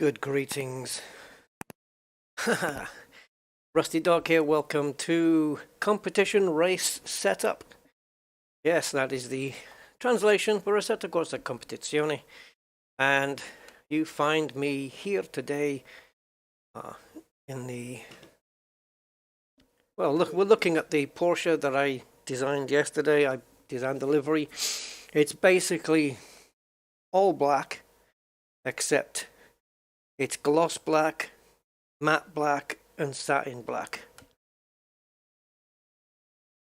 Good greetings. Rusty Dog here, welcome to Competition Race Setup. Yes, that is the translation for Assetto Corsa Competitzione. And you find me here today in the... Well, look, we're looking at the Porsche that I designed yesterday. I designed the livery. It's basically all black, except it's gloss black, matte black, and satin black.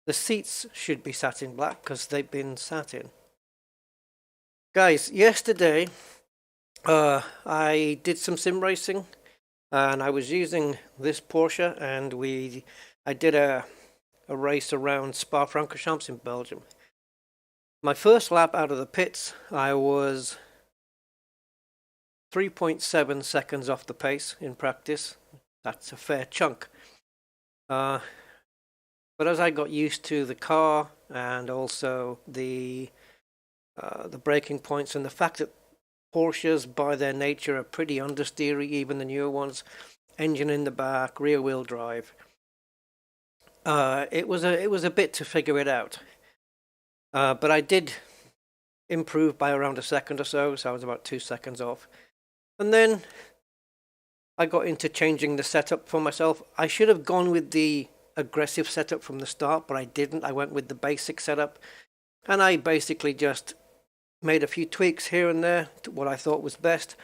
The seats should be satin black because they've been satin. Guys, yesterday I did some sim racing and I was using this Porsche, and I did a race around Spa-Francorchamps in Belgium. My first lap out of the pits, I was 3.7 seconds off the pace in practice. That's a fair chunk. But as I got used to the car and also the braking points and the fact that Porsches by their nature are pretty understeery, even the newer ones, engine in the back, rear wheel drive, it was a bit to figure it out. But I did improve by around a second or so I was about 2 seconds off. And then I got into changing the setup for myself. I should have gone with the aggressive setup from the start, but I didn't. I went with the basic setup, and I basically just made a few tweaks here and there to what I thought was best,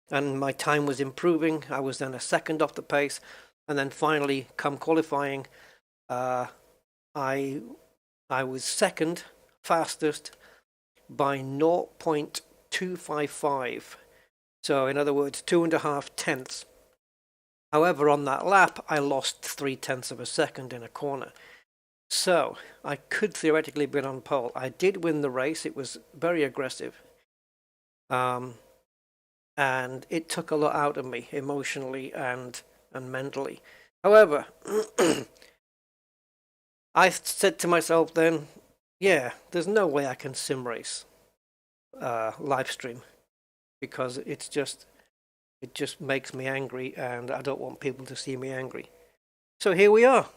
and my time was improving. I was then a second off the pace, and then finally, come qualifying, I was second fastest by 0.255. So in other words, 2.5 tenths. However, on that lap, I lost 0.3 of a second in a corner. So I could theoretically have been on pole. I did win the race. It was very aggressive. And it took a lot out of me emotionally and mentally. However, I said to myself then, yeah, there's no way I can sim race live stream, because it just makes me angry, and I don't want people to see me angry. So here we are.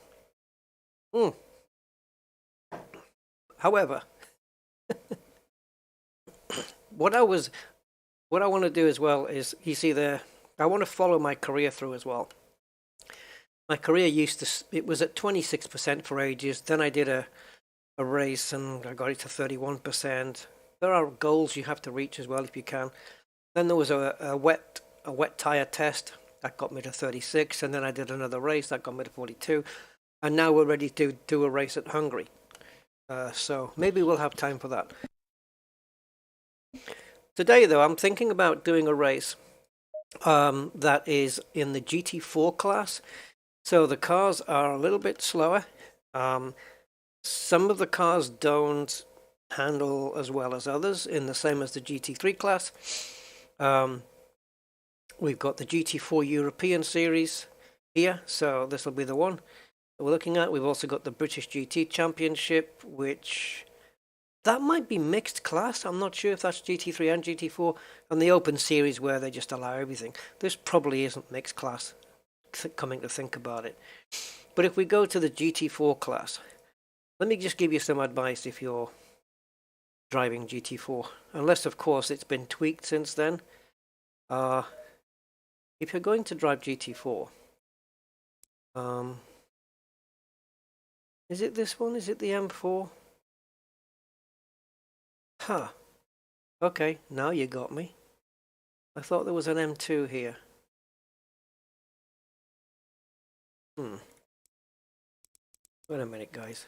However, what I want to do as well is, you see there, I want to follow my career through as well. My career it was at 26% for ages. Then I did a race and I got it to 31%. There are goals you have to reach as well if you can. Then there was a wet tire test that got me to 36, and then I did another race that got me to 42, and now we're ready to do a race at Hungary. So maybe we'll have time for that. Today, though, I'm thinking about doing a race that is in the GT4 class. So the cars are a little bit slower. Some of the cars don't handle as well as others, in the same as the GT3 class. We've got the GT4 European series here, so this will be the one that we're looking at. We've also got the British GT Championship, which that might be mixed class. I'm not sure if that's GT3 and GT4, and the Open series where they just allow everything. This probably isn't mixed class, coming to think about it. But if we go to the GT4 class, let me just give you some advice if you're driving GT4, unless of course it's been tweaked since then. If you're going to drive GT4, is it this one? Is it the M4? Huh. Okay, now you got me. I thought there was an M2 here. Wait a minute, guys.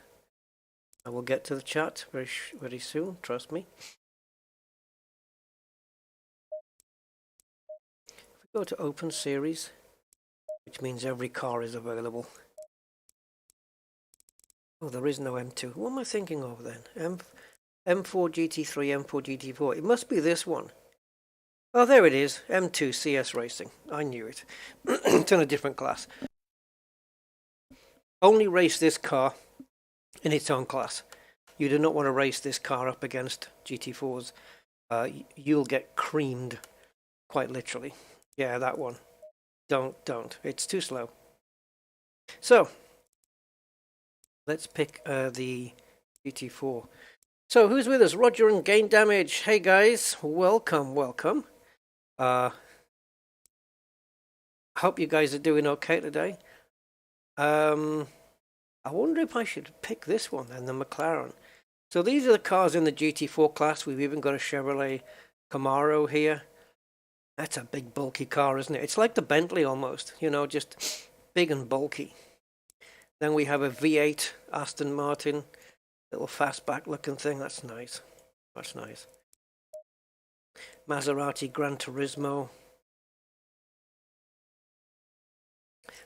I will get to the chat very soon, trust me. If we go to Open Series, which means every car is available. Oh, there is no M2. What am I thinking of then? M4 GT3, M4 GT4. It must be this one. Oh, there it is. M2 CS Racing. I knew it. It's in a different class. Only race this car in its own class. You do not want to race this car up against GT4s. You'll get creamed, quite literally. Yeah, that one. Don't. It's too slow. So, let's pick the GT4. So, who's with us? Roger and Gain Damage. Hey guys, welcome. Hope you guys are doing okay today. I wonder if I should pick this one and the McLaren. So these are the cars in the GT4 class. We've even got a Chevrolet Camaro here. That's a big bulky car, isn't it? It's like the Bentley almost, you know, just big and bulky. Then we have a V8 Aston Martin, little fastback looking thing. That's nice. That's nice. Maserati Gran Turismo.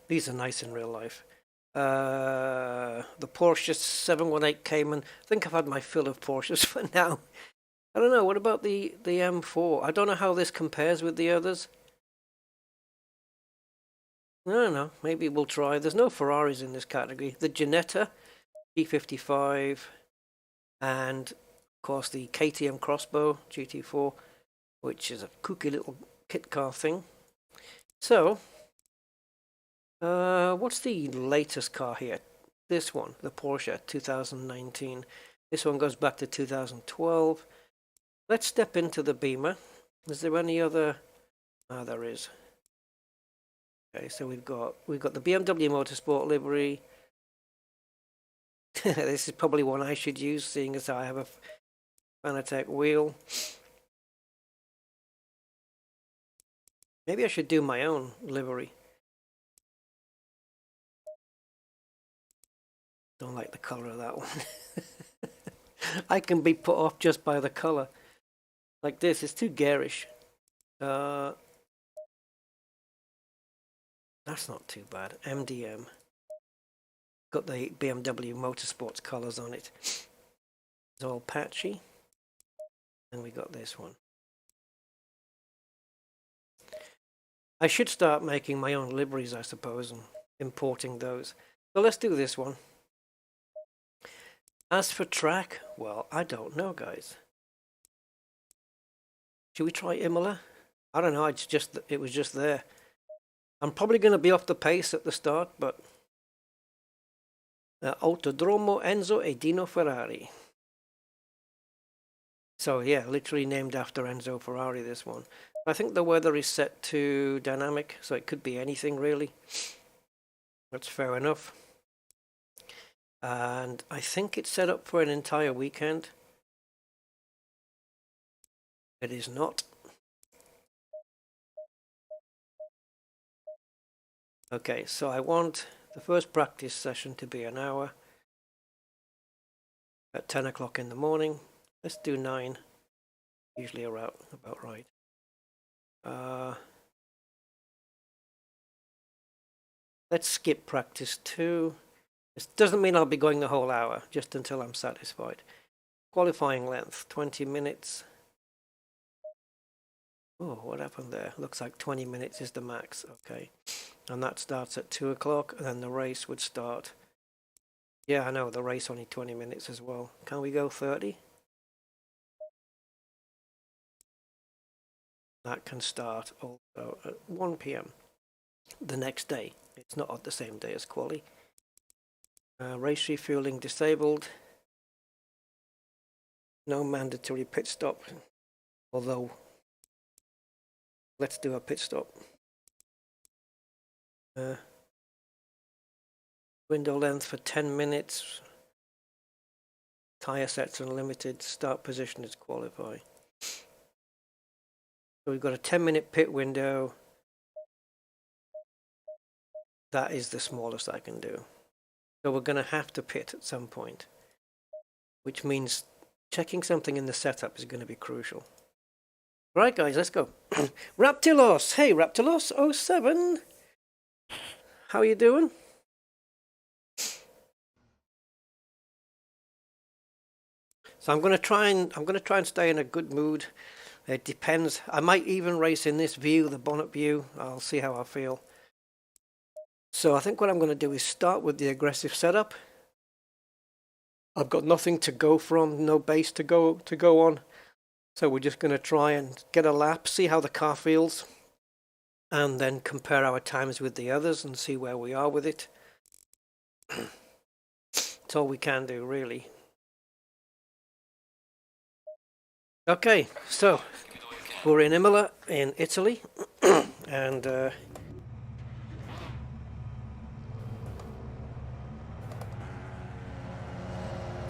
These are nice in real life. The Porsche 718 Cayman. I think I've had my fill of Porsches for now. I don't know. What about the M4? I don't know how this compares with the others. I don't know. Maybe we'll try. There's no Ferraris in this category. The Ginetta G55, and of course the KTM Crossbow GT4, which is a kooky little kit car thing. So, what's the latest car here? This one, the Porsche 2019. This one goes back to 2012. Let's step into the Beamer. Is there any other? Ah, there is. Okay, so we've got the BMW Motorsport livery. This is probably one I should use, seeing as I have a Fanatec wheel. Maybe I should do my own livery. Don't like the color of that one. I can be put off just by the color. Like this, it's too garish. That's not too bad. MDM. Got the BMW Motorsports colors on it. It's all patchy. And we got this one. I should start making my own liveries, I suppose, and importing those. So let's do this one. As for track, well, I don't know, guys. Should we try Imola? I don't know, it was just there. I'm probably going to be off the pace at the start, but Autodromo Enzo e Dino Ferrari. So yeah, literally named after Enzo Ferrari, this one. I think the weather is set to dynamic, so it could be anything really. That's fair enough. And I think it's set up for an entire weekend. It is not. Okay, so I want the first practice session to be an hour at 10 o'clock in the morning. Let's do 9, usually about right. Let's skip practice 2. This doesn't mean I'll be going the whole hour, just until I'm satisfied. Qualifying length, 20 minutes. Oh, what happened there? Looks like 20 minutes is the max. Okay. And that starts at 2 o'clock, and then the race would start. Yeah, I know, the race only 20 minutes as well. Can we go 30? That can start also at 1 p.m. the next day. It's not on the same day as quali. Race refueling disabled. No mandatory pit stop. Although, let's do a pit stop. Window length for 10 minutes. Tire sets unlimited. Start position is qualify. So we've got a 10-minute pit window. That is the smallest I can do. So we're going to have to pit at some point, which means checking something in the setup is going to be crucial. Right, guys, let's go. Raptilos! Hey, Raptilos07! How are you doing? So I'm going to try and stay in a good mood. It depends. I might even race in this view, the bonnet view. I'll see how I feel. So I think what I'm going to do is start with the aggressive setup. I've got nothing to go from, no base to go on. So we're just going to try and get a lap, see how the car feels. and then compare our times with the others and see where we are with it. That's all we can do, really. Okay, so we're in Imola in Italy, and I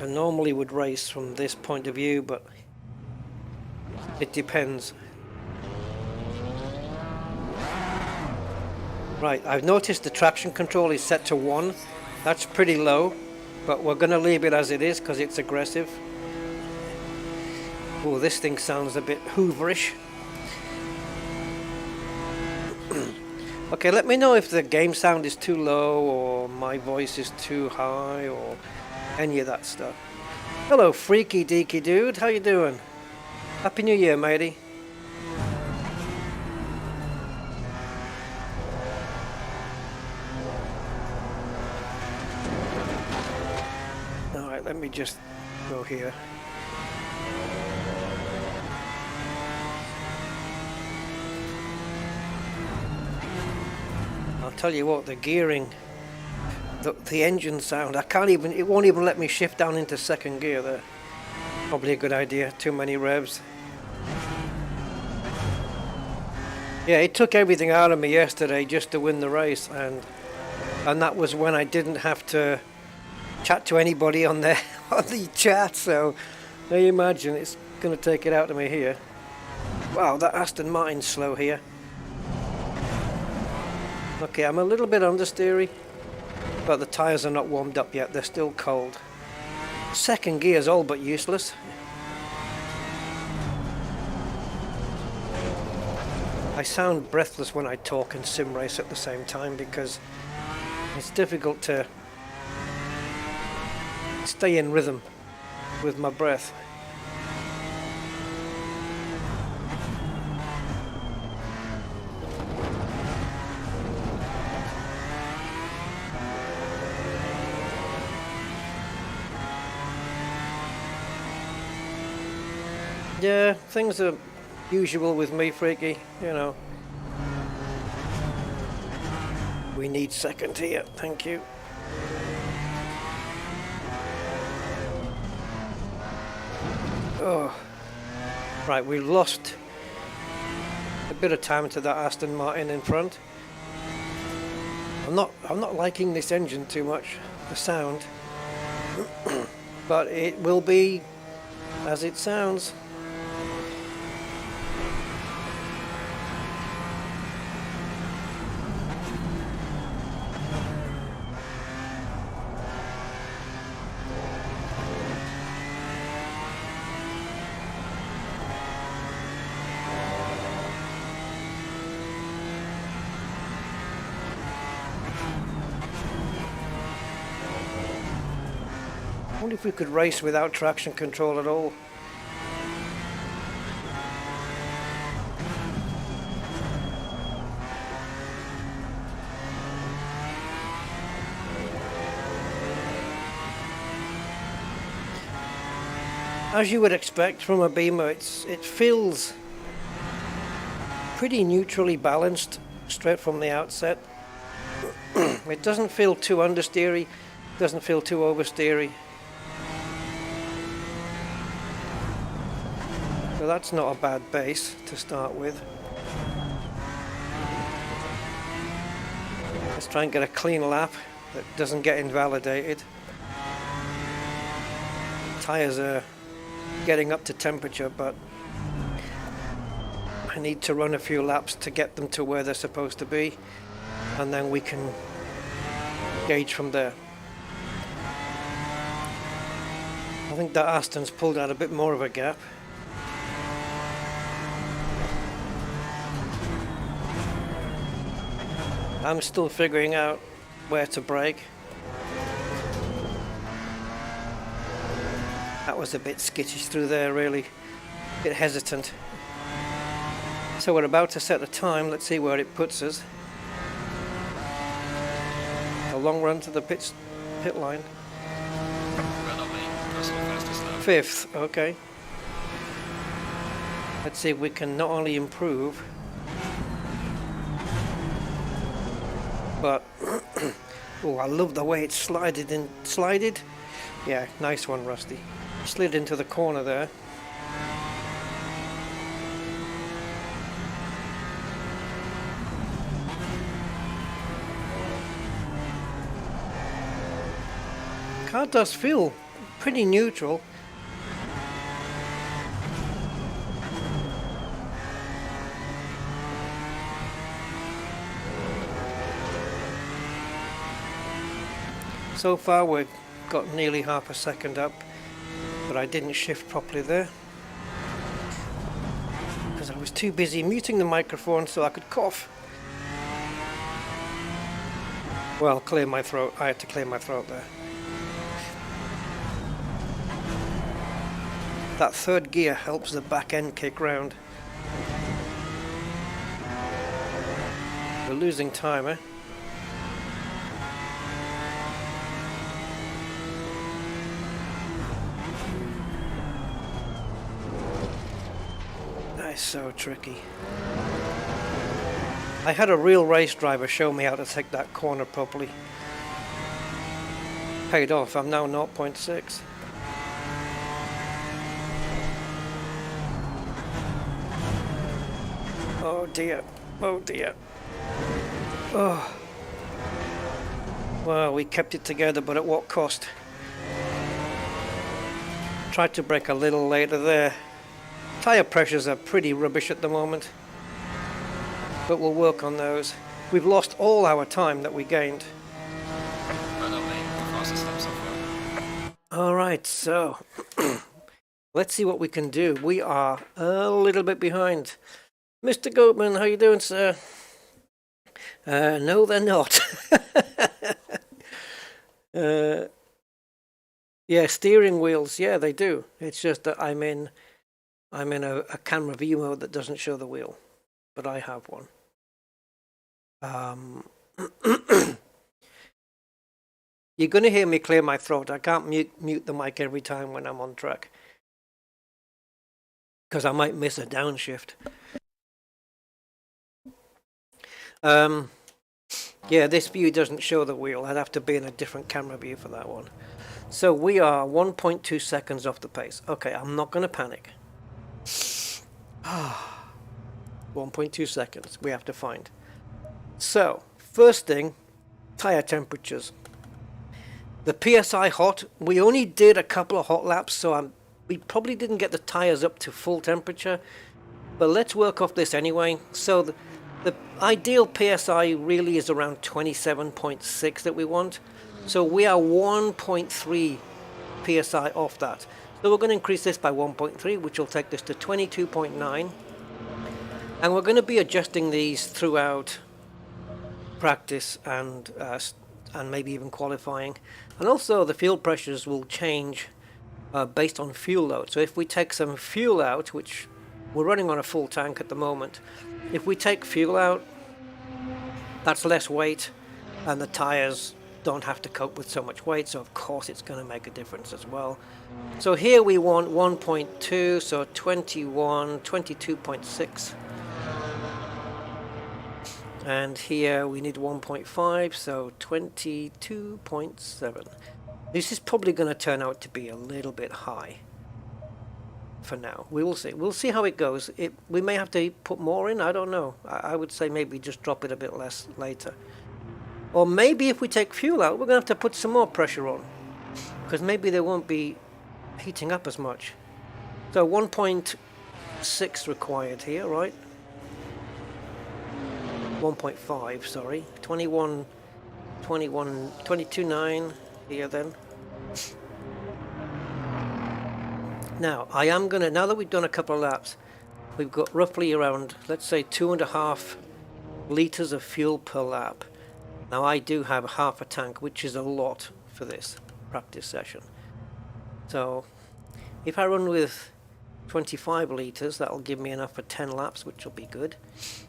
normally would race from this point of view, but it depends. Right, I've noticed the traction control is set to 1. That's pretty low, but we're going to leave it as it is because it's aggressive. Oh, this thing sounds a bit hooverish. Okay, let me know if the game sound is too low or my voice is too high or any of that stuff. Hello, freaky deaky dude. How you doing? Happy New Year, matey. Alright, let me just go here. I'll tell you what, the gearing, the engine sound, it won't even let me shift down into second gear there. Probably a good idea, too many revs. Yeah, it took everything out of me yesterday just to win the race, and that was when I didn't have to chat to anybody on the chat, so now you imagine it's going to take it out of me here. Wow, that Aston Martin's slow here. Okay, I'm a little bit understeery, but the tyres are not warmed up yet, they're still cold. Second gear's all but useless. I sound breathless when I talk and sim race at the same time because it's difficult to stay in rhythm with my breath. Yeah, things are usual with me, freaky, you know. We need second here, thank you. Oh, right, we lost a bit of time to that Aston Martin in front. I'm not liking this engine too much, the sound, but it will be as it sounds. I wonder if we could race without traction control at all. As you would expect from a Beamer, it feels pretty neutrally balanced straight from the outset. It doesn't feel too understeery, doesn't feel too oversteery. So that's not a bad base to start with. Let's try and get a clean lap that doesn't get invalidated. Tyres are getting up to temperature, but I need to run a few laps to get them to where they're supposed to be, and then we can gauge from there. I think that Aston's pulled out a bit more of a gap. I'm still figuring out where to brake. That was a bit skittish through there, really. A bit hesitant. So we're about to set a time. Let's see where it puts us. A long run to the pit line. 5th, okay. Let's see if we can not only improve, But oh, I love the way it slided. Yeah, nice one, Rusty. Slid into the corner there. Car does feel pretty neutral. So far we've got nearly half a second up, but I didn't shift properly there because I was too busy muting the microphone so I could cough. Well, clear my throat. I had to clear my throat there. That third gear helps the back end kick round. We're losing time, eh? That's so tricky. I had a real race driver show me how to take that corner properly. Paid off. I'm now 0.6. Oh dear, oh dear. Oh. Well, we kept it together, but at what cost? Tried to brake a little later there. Tyre pressures are pretty rubbish at the moment, but we'll work on those. We've lost all our time that we gained. Alright, so let's see what we can do. We are a little bit behind. Mr. Goatman, how you doing, sir? No, they're not. Yeah, steering wheels. Yeah, they do. It's just that I'm in a camera view mode that doesn't show the wheel, but I have one. You're going to hear me clear my throat. I can't mute the mic every time when I'm on track, because I might miss a downshift. Yeah, this view doesn't show the wheel. I'd have to be in a different camera view for that one. So we are 1.2 seconds off the pace. Okay, I'm not going to panic. 1.2 seconds we have to find. So, first thing, tire temperatures. The PSI hot, we only did a couple of hot laps, so we probably didn't get the tires up to full temperature, but let's work off this anyway. So the ideal PSI really is around 27.6 that we want. So we are 1.3 PSI off that. So we're going to increase this by 1.3, which will take this to 22.9. And we're going to be adjusting these throughout practice and maybe even qualifying. And also the fuel pressures will change based on fuel load. So if we take some fuel out, which we're running on a full tank at the moment, if we take fuel out, that's less weight and the tires don't have to cope with so much weight, so of course it's going to make a difference as well. So here we want 1.2, so 22.6. And here we need 1.5, so 22.7. This is probably going to turn out to be a little bit high for now. We will see. We'll see how it goes. We may have to put more in, I don't know. I would say maybe just drop it a bit less later. Or maybe if we take fuel out, we're going to have to put some more pressure on, because maybe they won't be heating up as much. So 1.6 required here, right? 1.5, sorry. 22.9 here then. Now, I am going to, now that we've done a couple of laps, we've got roughly around, let's say, 2.5 litres of fuel per lap. Now, I do have half a tank, which is a lot for this practice session. So, if I run with 25 litres, that'll give me enough for 10 laps, which will be good.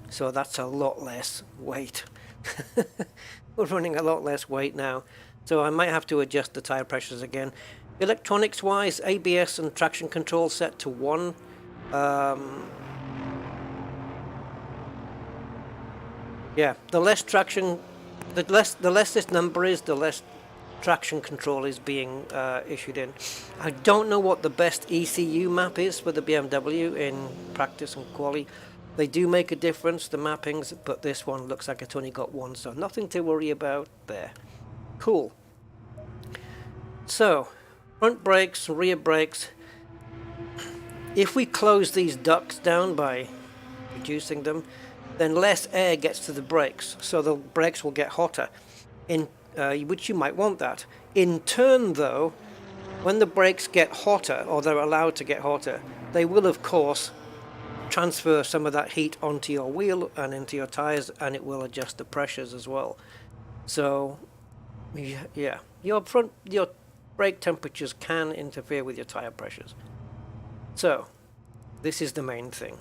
So that's a lot less weight. We're running a lot less weight now. So I might have to adjust the tyre pressures again. Electronics wise, ABS and traction control set to 1. Yeah, the less traction the less this number is, the less traction control is being issued in. I don't know what the best ECU map is for the BMW in practice and quali. They do make a difference, the mappings, but this one looks like it's only got one, so nothing to worry about there. Cool. So, front brakes, rear brakes. If we close these ducts down by reducing them, then less air gets to the brakes, so the brakes will get hotter, which you might want that. In turn though, when the brakes get hotter, or they're allowed to get hotter, they will of course transfer some of that heat onto your wheel and into your tires, and it will adjust the pressures as well. So yeah, your brake temperatures can interfere with your tire pressures. So this is the main thing.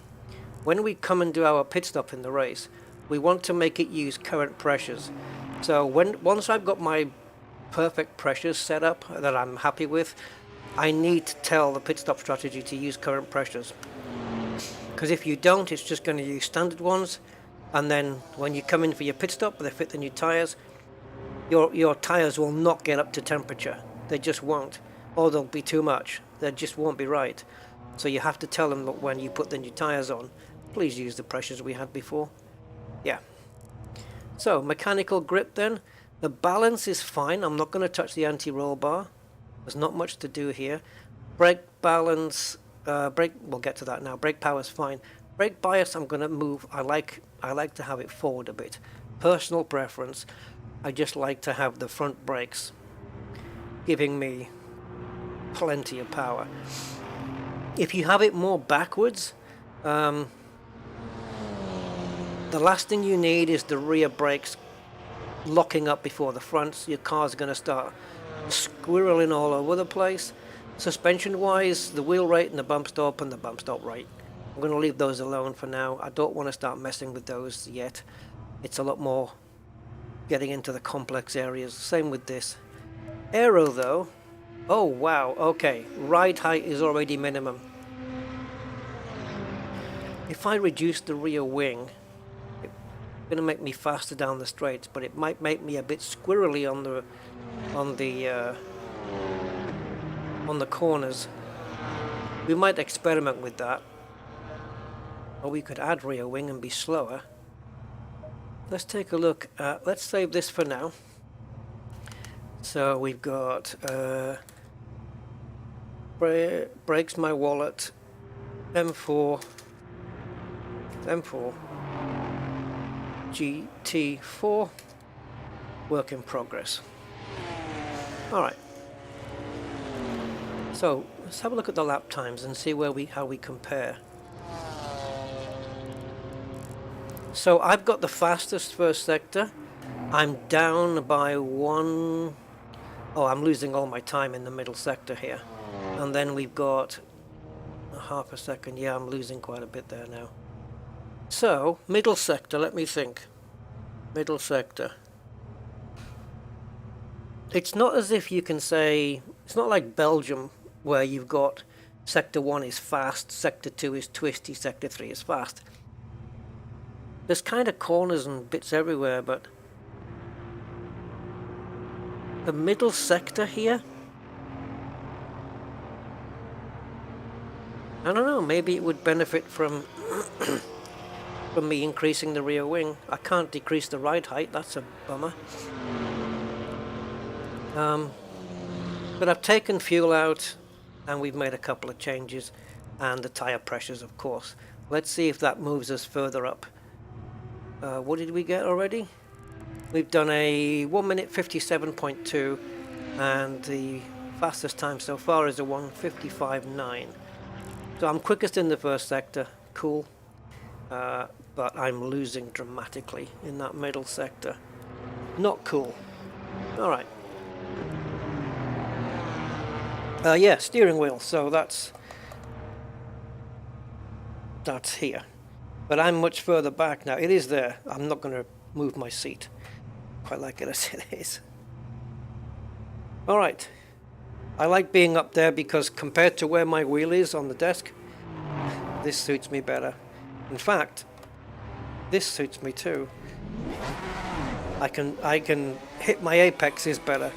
When we come and do our pit stop in the race, we want to make it use current pressures. So once I've got my perfect pressures set up that I'm happy with, I need to tell the pit stop strategy to use current pressures. Because if you don't, it's just going to use standard ones, and then when you come in for your pit stop, they fit the new tires, your tires will not get up to temperature. They just won't, or they'll be too much. They just won't be right. So you have to tell them that when you put the new tires on, please use the pressures we had before. Yeah. So mechanical grip then. The balance is fine. I'm not going to touch the anti-roll bar. There's not much to do here. Brake balance, we'll get to that now. Brake power is fine. Brake bias, I'm going to move. I like to have it forward a bit. Personal preference. I just like to have the front brakes giving me plenty of power. If you have it more backwards, the last thing you need is the rear brakes locking up before the fronts. Your car's going to start squirreling all over the place. Suspension wise, the wheel rate and the bump stop rate, I'm going to leave those alone for now. I don't want to start messing with those yet. It's a lot more getting into the complex areas. Same with this. Aero though, oh wow, okay, ride height is already minimum. If I reduce the rear wing, it's going to make me faster down the straights, but it might make me a bit squirrely on the corners. We might experiment with that, or we could add rear wing and be slower. Let's take a look at, let's save this for now. So we've got brakes, my wallet, M4 GT4, work in progress. Alright, so let's have a look at the lap times and see how we compare. So I've got the fastest first sector. I'm down by one. Oh, I'm losing all my time in the middle sector here. And then we've got a half a second. Yeah, I'm losing quite a bit there now. So, middle sector, let me think. Middle sector. It's not as if you can say, it's not like Belgium where you've got sector 1 is fast, sector 2 is twisty, sector 3 is fast. There's kind of corners and bits everywhere, but the middle sector here, I don't know, maybe it would benefit from from me increasing the rear wing. I can't decrease the ride height, that's a bummer. But I've taken fuel out and we've made a couple of changes, and the tire pressures of course. Let's see if that moves us further up. What did we get already? We've done a 1 minute 57.2, and the fastest time so far is a 1:55.9. So I'm quickest in the first sector, cool, but I'm losing dramatically in that middle sector. Not cool. Alright. Yeah, steering wheel, so that's here. But I'm much further back now. It is there. I'm not going to move my seat. Quite like it as it is. Alright. I like being up there because compared to where my wheel is on the desk, this suits me better. In fact, this suits me too. I can hit my apexes better.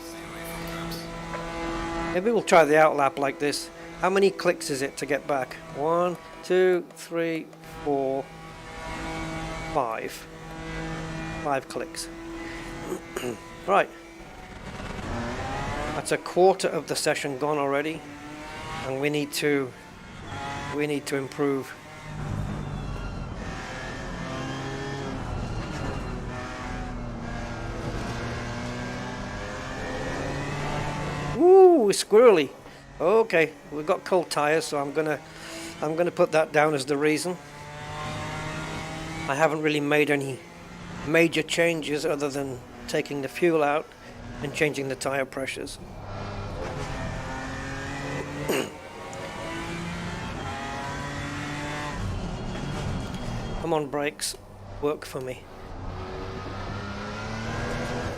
Maybe we'll try the outlap like this. How many clicks is it to get back? 1, 2, 3, 4, 5. 5 clicks. Right. That's a quarter of the session gone already, and we need to improve. Woo, squirrely. Okay, we've got cold tires, so I'm gonna put that down as the reason. I haven't really made any major changes other than taking the fuel out and changing the tire pressures. Come on, brakes, work for me.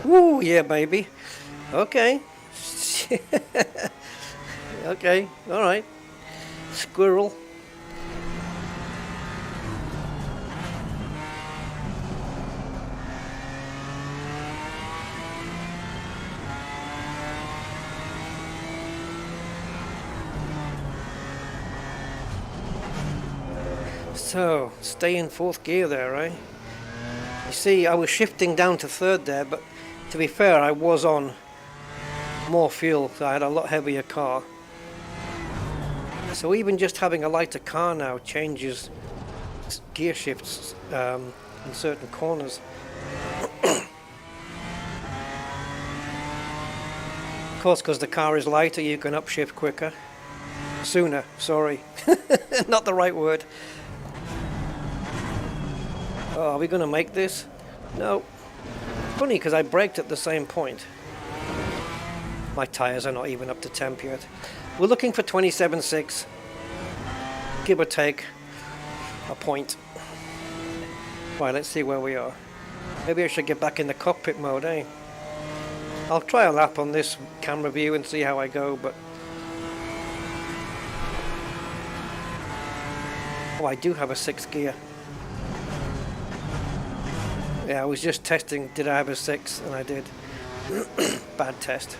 Woo, yeah, baby. Okay. Okay, all right. Squirrel. So, stay in fourth gear there, right? You see, I was shifting down to third there, but to be fair, I was on more fuel, so I had a lot heavier car. So even just having a lighter car now changes gear shifts in certain corners. Of course, because the car is lighter, you can upshift quicker. Sooner, sorry. Not the right word. Oh, are we going to make this? No. Funny, because I braked at the same point. My tyres are not even up to temp yet. We're looking for 27.6, give or take a point. Right, let's see where we are. Maybe I should get back in the cockpit mode, eh? I'll try a lap on this camera view and see how I go, but... Oh, I do have a 6th gear. Yeah, I was just testing, did I have a 6? And I did. Bad test.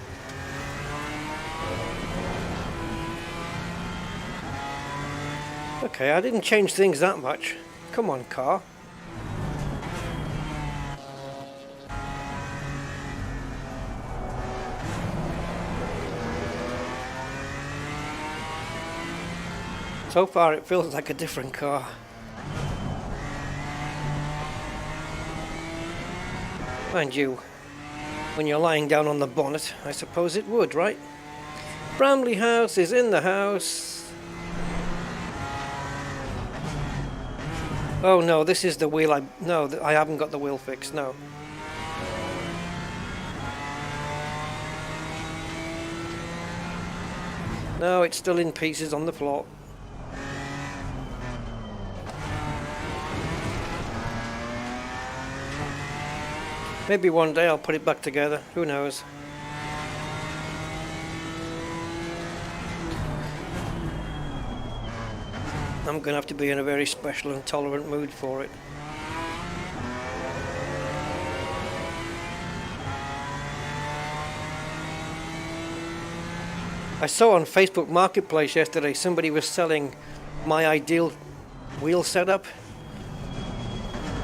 Okay, I didn't change things that much. Come on, car. So far it feels like a different car. Mind you, when you're lying down on the bonnet, I suppose it would, right? Bramley House is in the house. Oh no, this is the wheel no, I haven't got the wheel fixed, no. No, it's still in pieces on the floor. Maybe one day I'll put it back together, who knows. I'm going to have to be in a very special and tolerant mood for it. I saw on Facebook Marketplace yesterday somebody was selling my ideal wheel setup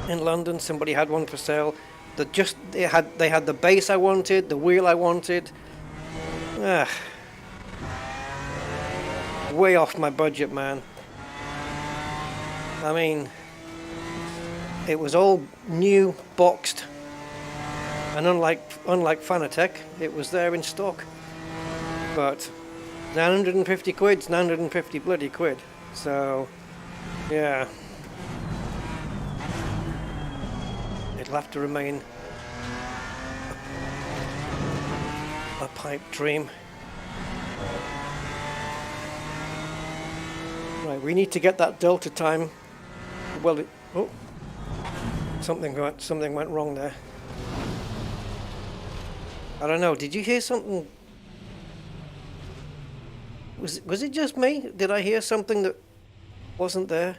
in London. Somebody had one for sale. They had the base I wanted, the wheel I wanted. Way off my budget, man. I mean, it was all new, boxed, and unlike Fanatec, it was there in stock. But 950 quid's 950 bloody quid. So, yeah, it'll have to remain a pipe dream. Right, we need to get that delta time. Well, something went wrong there. I don't know. Did you hear something? Was it just me? Did I hear something that wasn't there?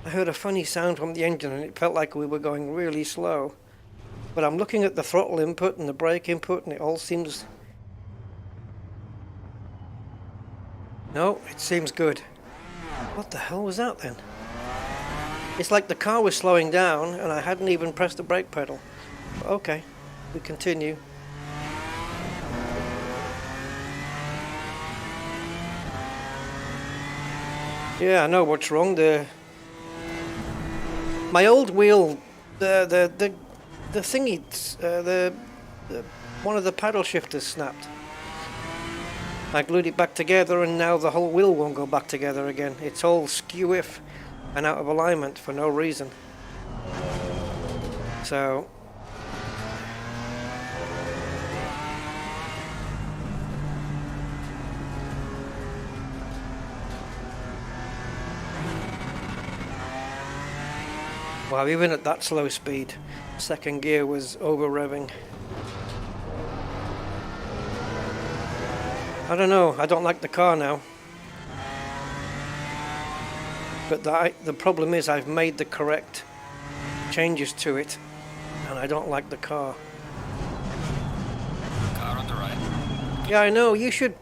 I heard a funny sound from the engine, and it felt like we were going really slow. But I'm looking at the throttle input and the brake input, and it all seems... No, it seems good. What the hell was that then? It's like the car was slowing down and I hadn't even pressed the brake pedal. Okay, we continue. Yeah, I know what's wrong. My old wheel, the thingy, one of the paddle shifters snapped. I glued it back together and now the whole wheel won't go back together again. It's all skew-if and out of alignment for no reason. So... Wow, even at that slow speed, second gear was over revving. I don't know, I don't like the car now. But the problem is I've made the correct changes to it, and I don't like the car. Car on the right. Yeah, I know, you should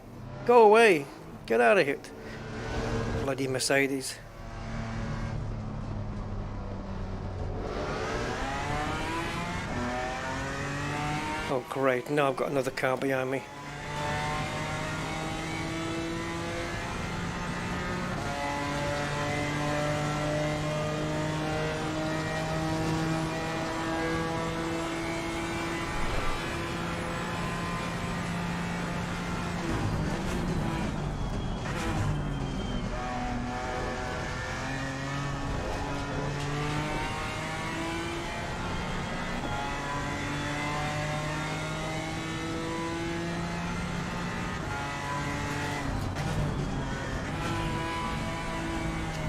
go away. Get out of here. Bloody Mercedes. Oh great, now I've got another car behind me.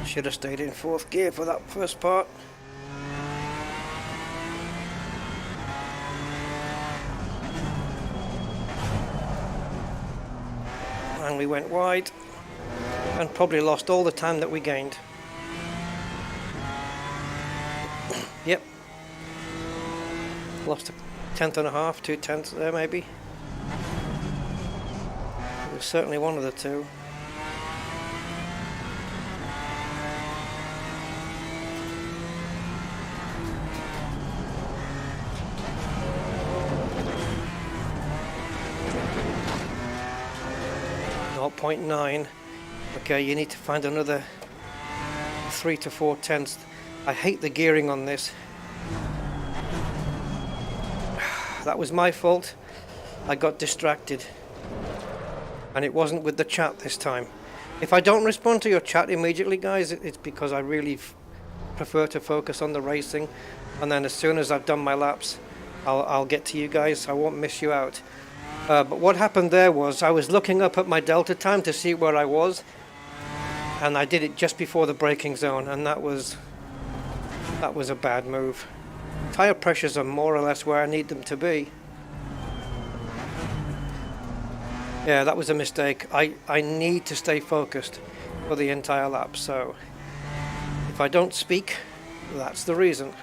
Should have stayed in fourth gear for that first part. And we went wide and probably lost all the time that we gained. Yep. Lost a tenth and a half, 2/10 there maybe. It was certainly one of the two. .9. Okay, you need to find another 3 to 4 tenths. I hate the gearing on this. That was my fault. I got distracted. And it wasn't with the chat this time. If I don't respond to your chat immediately, guys, it's because I really prefer to focus on the racing. And then as soon as I've done my laps, I'll get to you guys. I won't miss you out. But what happened there was I was looking up at my delta time to see where I was, and I did it just before the braking zone, and that was a bad move. Tire pressures are more or less where I need them to be. Yeah, that was a mistake. I need to stay focused for the entire lap, so if I don't speak, that's the reason.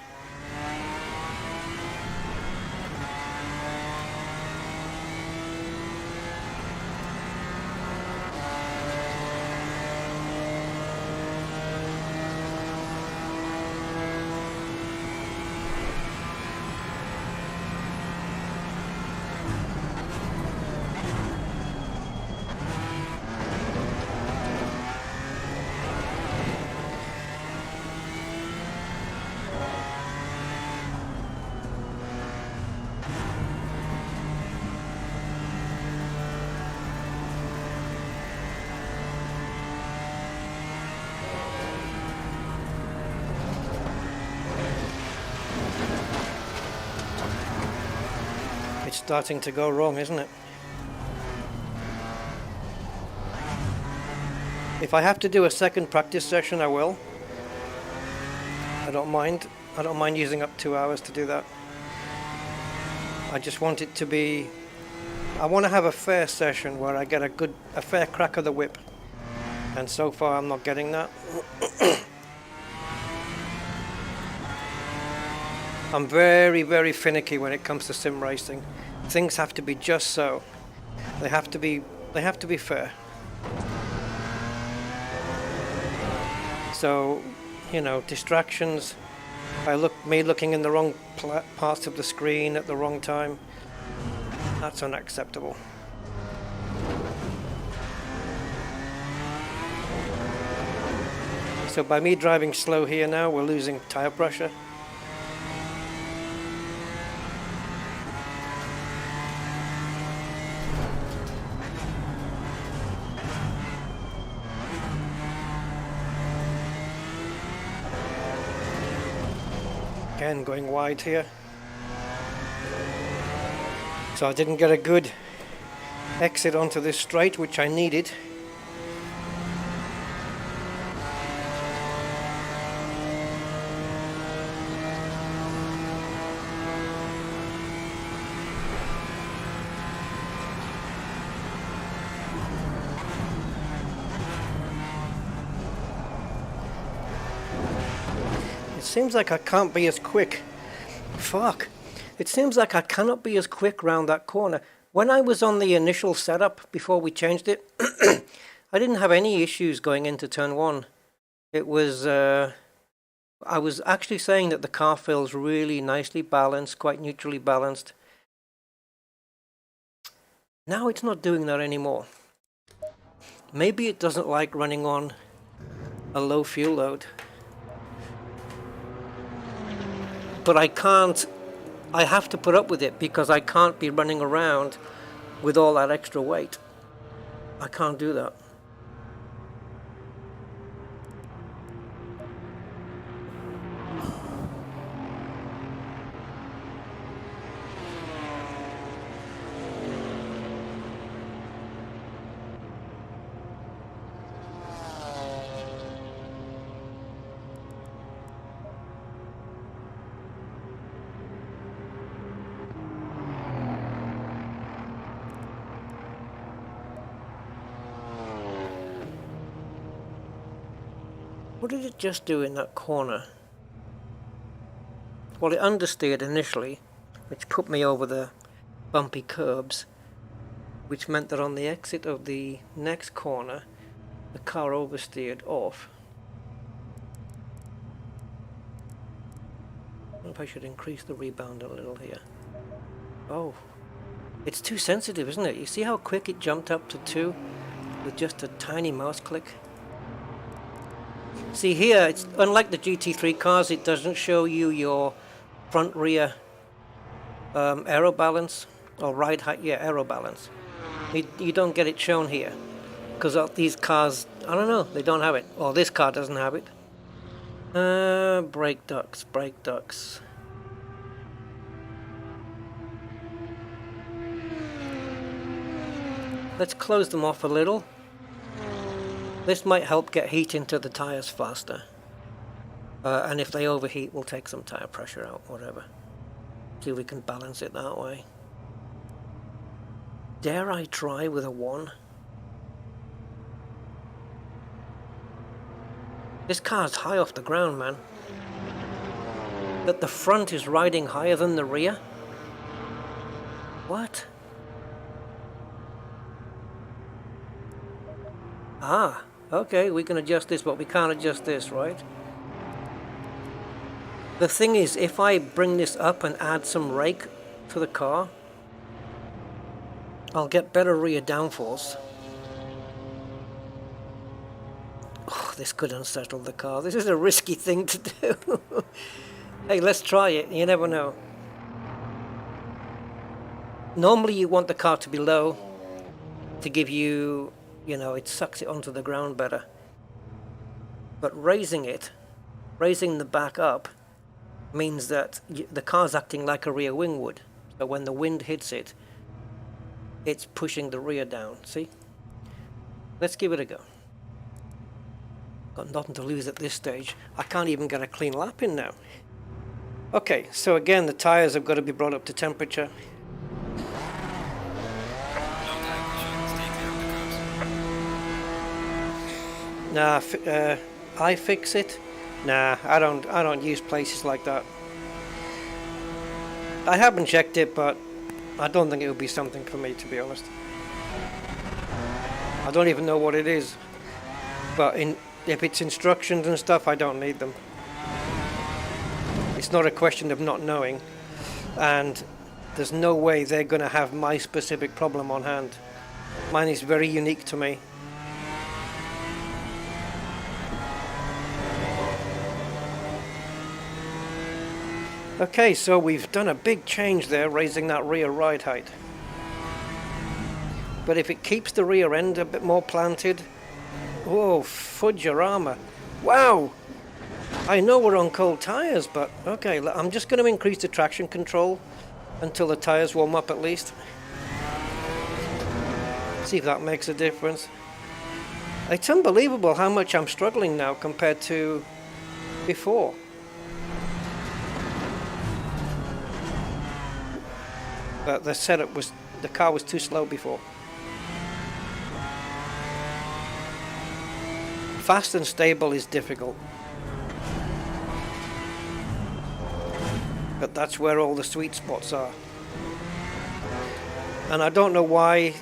It's starting to go wrong, isn't it? If I have to do a second practice session, I will. I don't mind. I don't mind using up 2 hours to do that. I just want it to be... I want to have a fair session where I get a fair crack of the whip. And so far I'm not getting that. I'm very, very finicky when it comes to sim racing. Things have to be just so. They have to be fair. So, you know, distractions, me looking in the wrong parts of the screen at the wrong time, that's unacceptable. So by me driving slow here now, we're losing tire pressure. Again, going wide here. So I didn't get a good exit onto this straight, which I needed. It seems like I can't be as quick. Fuck. It seems like I cannot be as quick round that corner. When I was on the initial setup before we changed it, I didn't have any issues going into turn one. It was, I was actually saying that the car feels really nicely balanced, quite neutrally balanced. Now it's not doing that anymore. Maybe it doesn't like running on a low fuel load. But I have to put up with it because I can't be running around with all that extra weight. I can't do that. What did it just do in that corner? Well, it understeered initially, which put me over the bumpy curbs, which meant that on the exit of the next corner, the car oversteered off. I wonder if I should increase the rebound a little here. Oh, it's too sensitive, isn't it? You see how quick it jumped up to 2 with just a tiny mouse click? See here, it's unlike the GT3 cars, it doesn't show you your front rear aero balance or ride height, aero balance. You don't get it shown here because these cars, I don't know, they don't have it. Well, this car doesn't have it. Brake ducts. Let's close them off a little. This might help get heat into the tires faster. And if they overheat, we'll take some tire pressure out, whatever. See if we can balance it that way. Dare I try with a 1? This car's high off the ground, man. That the front is riding higher than the rear? What? Ah, okay, we can adjust this, but we can't adjust this, right? The thing is, if I bring this up and add some rake to the car, I'll get better rear downforce. Oh, this could unsettle the car. This is a risky thing to do. Hey, let's try it. You never know. Normally you want the car to be low to give you, it sucks it onto the ground better. But raising the back up, means that the car's acting like a rear wing would. So when the wind hits it, it's pushing the rear down. See? Let's give it a go. Got nothing to lose at this stage. I can't even get a clean lap in now. Okay, so again, the tires have got to be brought up to temperature. Nah, I fix it. Nah, I don't use places like that. I haven't checked it, but I don't think it would be something for me, to be honest. I don't even know what it is, but if it's instructions and stuff, I don't need them. It's not a question of not knowing, and there's no way they're going to have my specific problem on hand. Mine is very unique to me. Okay, so we've done a big change there, raising that rear ride height. But if it keeps the rear end a bit more planted... Oh, fudge-a-rama. Wow! I know we're on cold tyres, but okay, I'm just going to increase the traction control until the tyres warm up at least. See if that makes a difference. It's unbelievable how much I'm struggling now compared to before. But the setup was, the car was too slow before. Fast and stable is difficult. But that's where all the sweet spots are. And I don't know why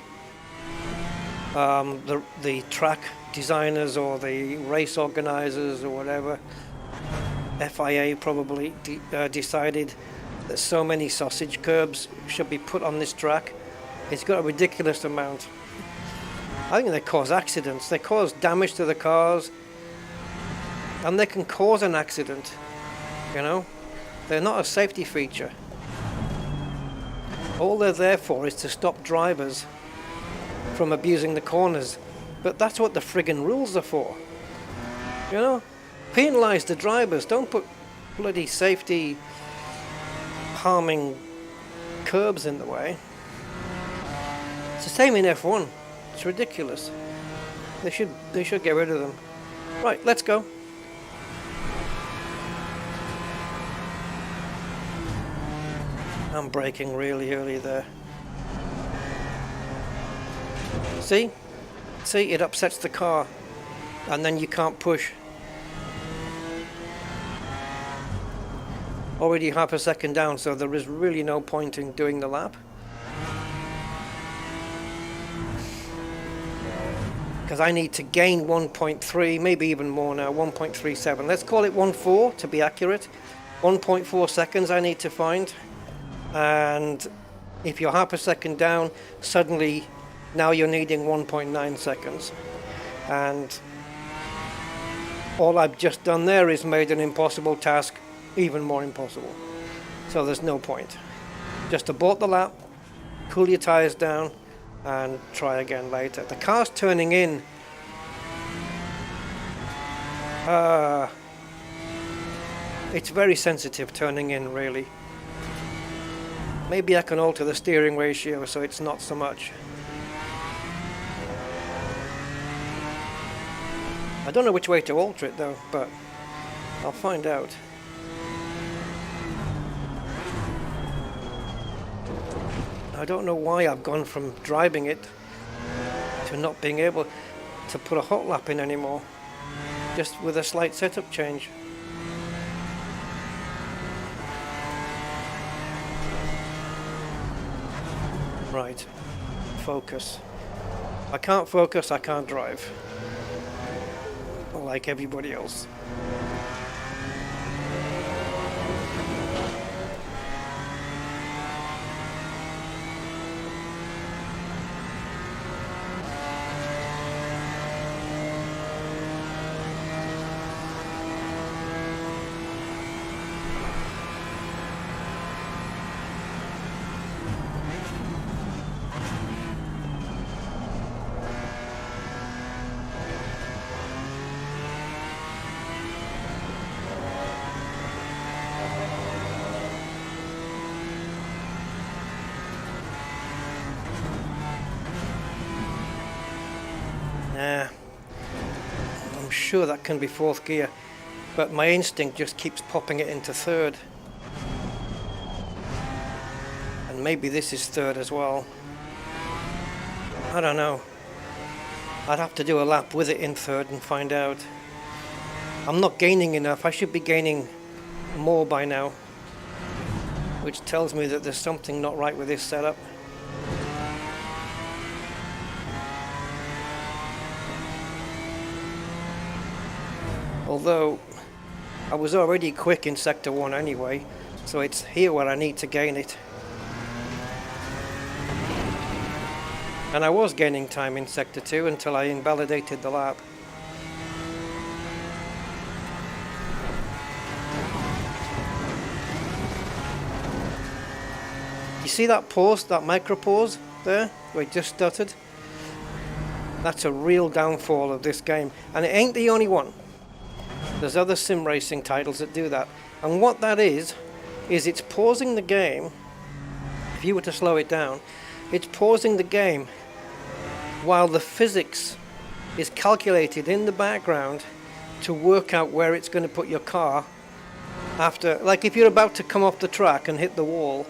the track designers or the race organizers or whatever, FIA probably decided that so many sausage curbs should be put on this track. It's got a ridiculous amount. I think they cause accidents. They cause damage to the cars, and they can cause an accident, you know? They're not a safety feature. All they're there for is to stop drivers from abusing the corners. But that's what the friggin' rules are for. You know? Penalise the drivers. Don't put bloody safety harming curbs in the way. It's the same in F1. It's ridiculous. They should get rid of them. Right, let's go. I'm braking really early there. See? See, it upsets the car, and then you can't push. Already half a second down, so there is really no point in doing the lap. Because I need to gain 1.3, maybe even more now, 1.37. Let's call it 1.4 to be accurate. 1.4 seconds I need to find. And if you're half a second down, suddenly now you're needing 1.9 seconds. And all I've just done there is made an impossible task even more impossible. So there's no point. Just abort the lap, cool your tires down, and try again later. The car's turning in. It's very sensitive turning in, really. Maybe I can alter the steering ratio so it's not so much. I don't know which way to alter it though, but I'll find out. I don't know why I've gone from driving it to not being able to put a hot lap in anymore, just with a slight setup change. Right, focus. I can't focus, I can't drive. Like everybody else. I'm sure that can be fourth gear, but my instinct just keeps popping it into third. And maybe this is third as well. I don't know. I'd have to do a lap with it in third and find out. I'm not gaining enough. I should be gaining more by now. which tells me that there's something not right with this setup. Although I was already quick in Sector 1 anyway, so it's here where I need to gain it. And I was gaining time in Sector 2 until I invalidated the lap. You see that pause, that micro pause there, where it just stuttered? That's a real downfall of this game, and it ain't the only one. There's other sim racing titles that do that, and what that is it's pausing the game. If you were to slow it down, it's pausing the game while the physics is calculated in the background to work out where it's going to put your car after. Like if you're about to come off the track and hit the wall,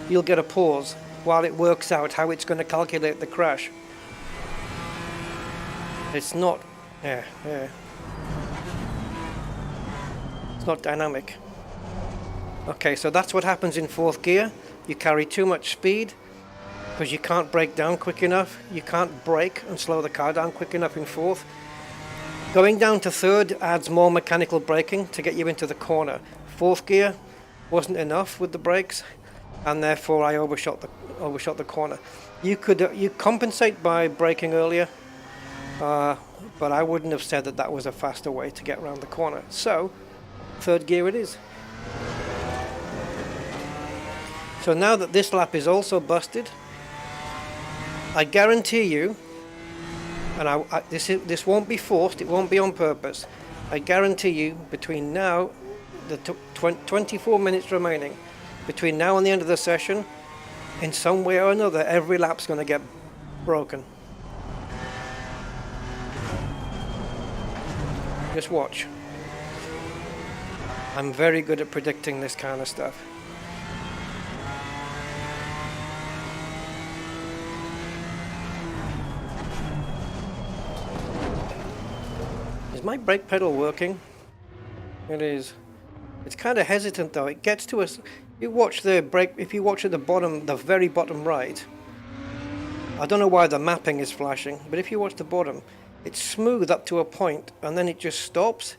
you'll get a pause while it works out how it's going to calculate the crash. It's not, it's not dynamic. Okay, so that's what happens in fourth gear. You carry too much speed because you can't brake down quick enough. You can't brake and slow the car down quick enough in fourth. Going down to third adds more mechanical braking to get you into the corner. Fourth gear wasn't enough with the brakes, and therefore I overshot the corner. You compensate by braking earlier, but I wouldn't have said that was a faster way to get around the corner. So third gear it is. So now that this lap is also busted, I guarantee you, and this won't be forced, it won't be on purpose, I guarantee you between now, the 24 minutes remaining, between now and the end of the session, in some way or another, every lap's going to get broken. Just watch. I'm very good at predicting this kind of stuff. Is my brake pedal working? It is. It's kind of hesitant though. It gets to us. You watch the brake. If you watch at the bottom, the very bottom right. I don't know why the mapping is flashing, but if you watch the bottom, it's smooth up to a point, and then it just stops,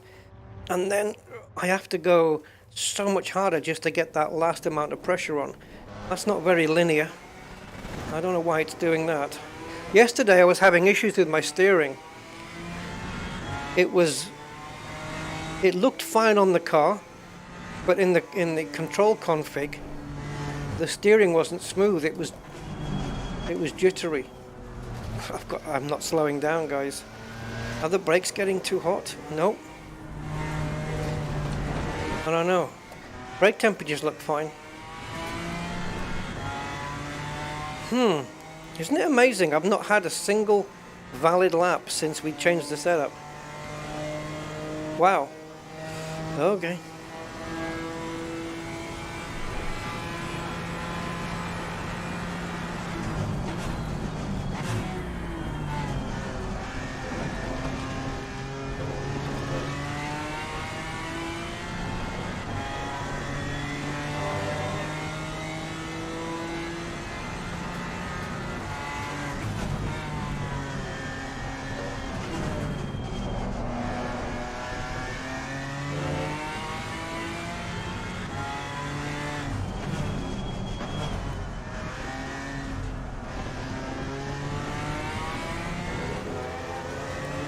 and then I have to go so much harder just to get that last amount of pressure on. That's not very linear. I don't know why it's doing that. Yesterday I was having issues with my steering. It looked fine on the car, but in the control config, the steering wasn't smooth. It was jittery. I'm not slowing down, guys. Are the brakes getting too hot? Nope. I don't know. Brake temperatures look fine. Isn't it amazing? I've not had a single valid lap since we changed the setup. Wow. Okay.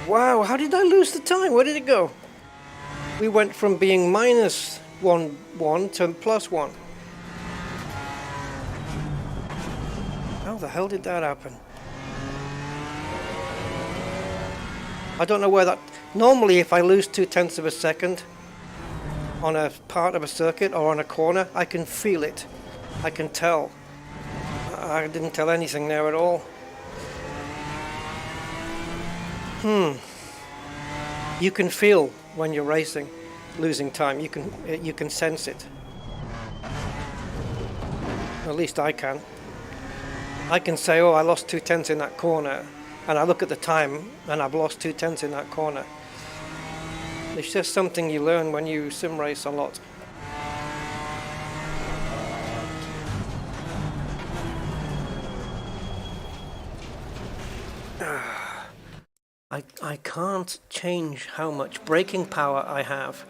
Wow, how did I lose the time? Where did it go? We went from being minus 1 to plus 1. How the hell did that happen? I don't know where that... Normally if I lose 0.2 of a second on a part of a circuit or on a corner, I can feel it. I can tell. I didn't tell anything there at all. You can feel when you're racing, losing time. You can sense it. At least I can. I can say, oh, I lost 0.2 in that corner, and I look at the time, and I've lost 0.2 in that corner. It's just something you learn when you sim race a lot. I can't change how much braking power I have,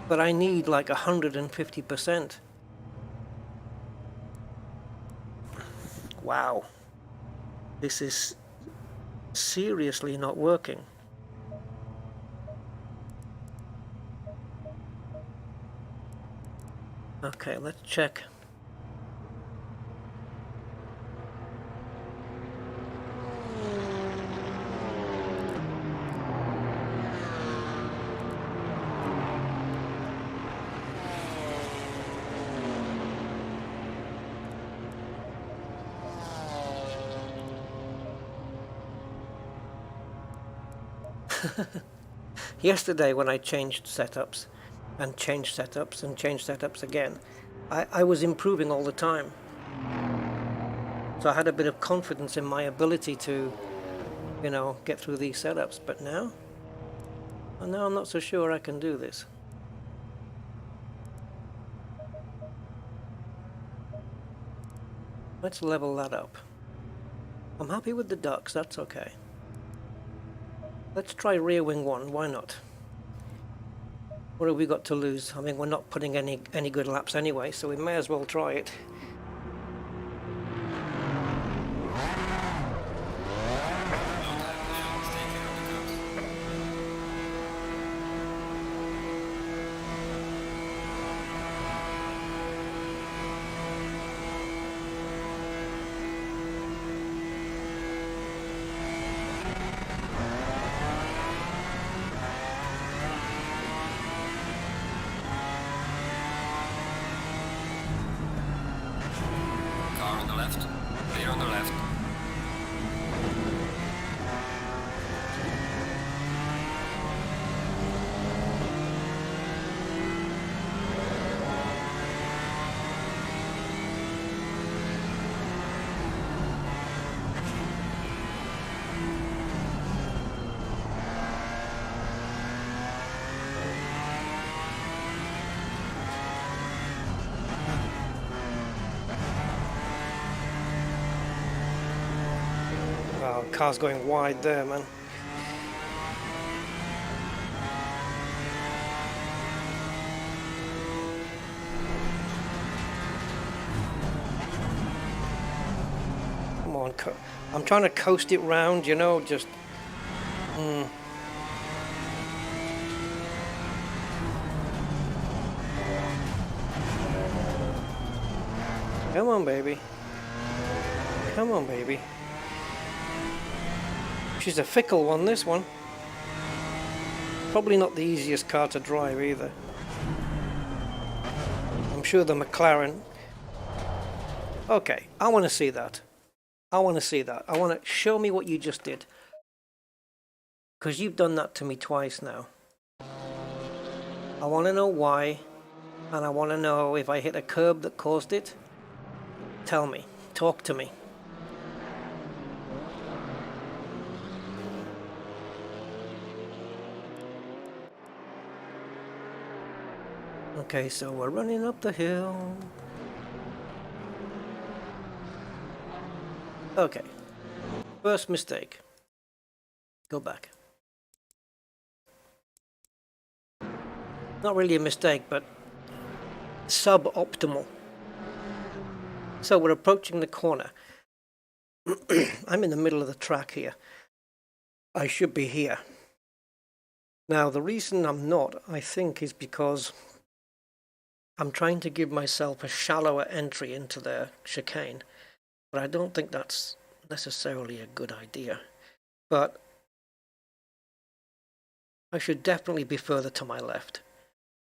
but I need like 150%. Wow. This is seriously not working. Okay, let's check. Yesterday when I changed setups and changed setups and changed setups again, I was improving all the time. So I had a bit of confidence in my ability to, you know, get through these setups. But now I'm not so sure I can do this. Let's level that up. I'm happy with the ducks, that's okay. Let's try rear wing 1, why not? What have we got to lose? I mean, we're not putting any good laps anyway, so we may as well try it. Car on the left. Clear on the left. Wow, car's going wide there, man. Come on, I'm trying to coast it round, you know, just... Come on, baby. Come on, baby. She's a fickle one, this one. Probably not the easiest car to drive either. I'm sure the McLaren... Okay, I want to see that. I want to see that. I want to show me what you just did. Because you've done that to me twice now. I want to know why. And I want to know if I hit a curb that caused it. Tell me. Talk to me. Okay, so we're running up the hill. Okay. First mistake. Go back. Not really a mistake, but suboptimal. So we're approaching the corner. I'm in the middle of the track here. I should be here. Now, the reason I'm not, I think, is because I'm trying to give myself a shallower entry into the chicane. But I don't think that's necessarily a good idea. But I should definitely be further to my left.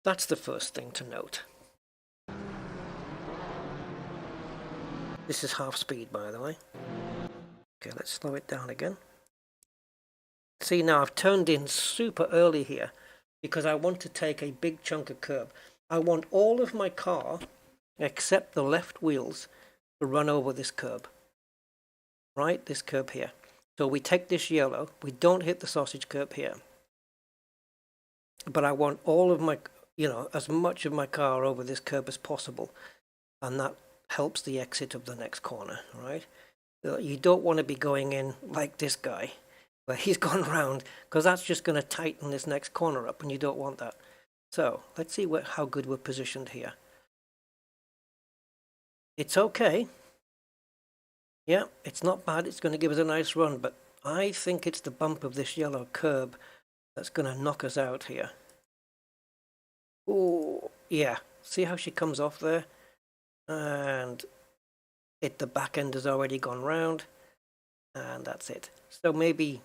That's the first thing to note. This is half speed, by the way. Okay, let's slow it down again. See, now I've turned in super early here because I want to take a big chunk of curb. I want all of my car, except the left wheels, to run over this curb. Right? This curb here. So we take this yellow. We don't hit the sausage curb here. But I want all of my, as much of my car over this curb as possible. And that helps the exit of the next corner, right? You don't want to be going in like this guy, where he's gone round, because that's just going to tighten this next corner up, and you don't want that. So let's see how good we're positioned here. It's okay. Yeah, it's not bad. It's going to give us a nice run, but I think it's the bump of this yellow curb that's going to knock us out here. Oh, yeah. See how she comes off there? And the back end has already gone round. And that's it. So maybe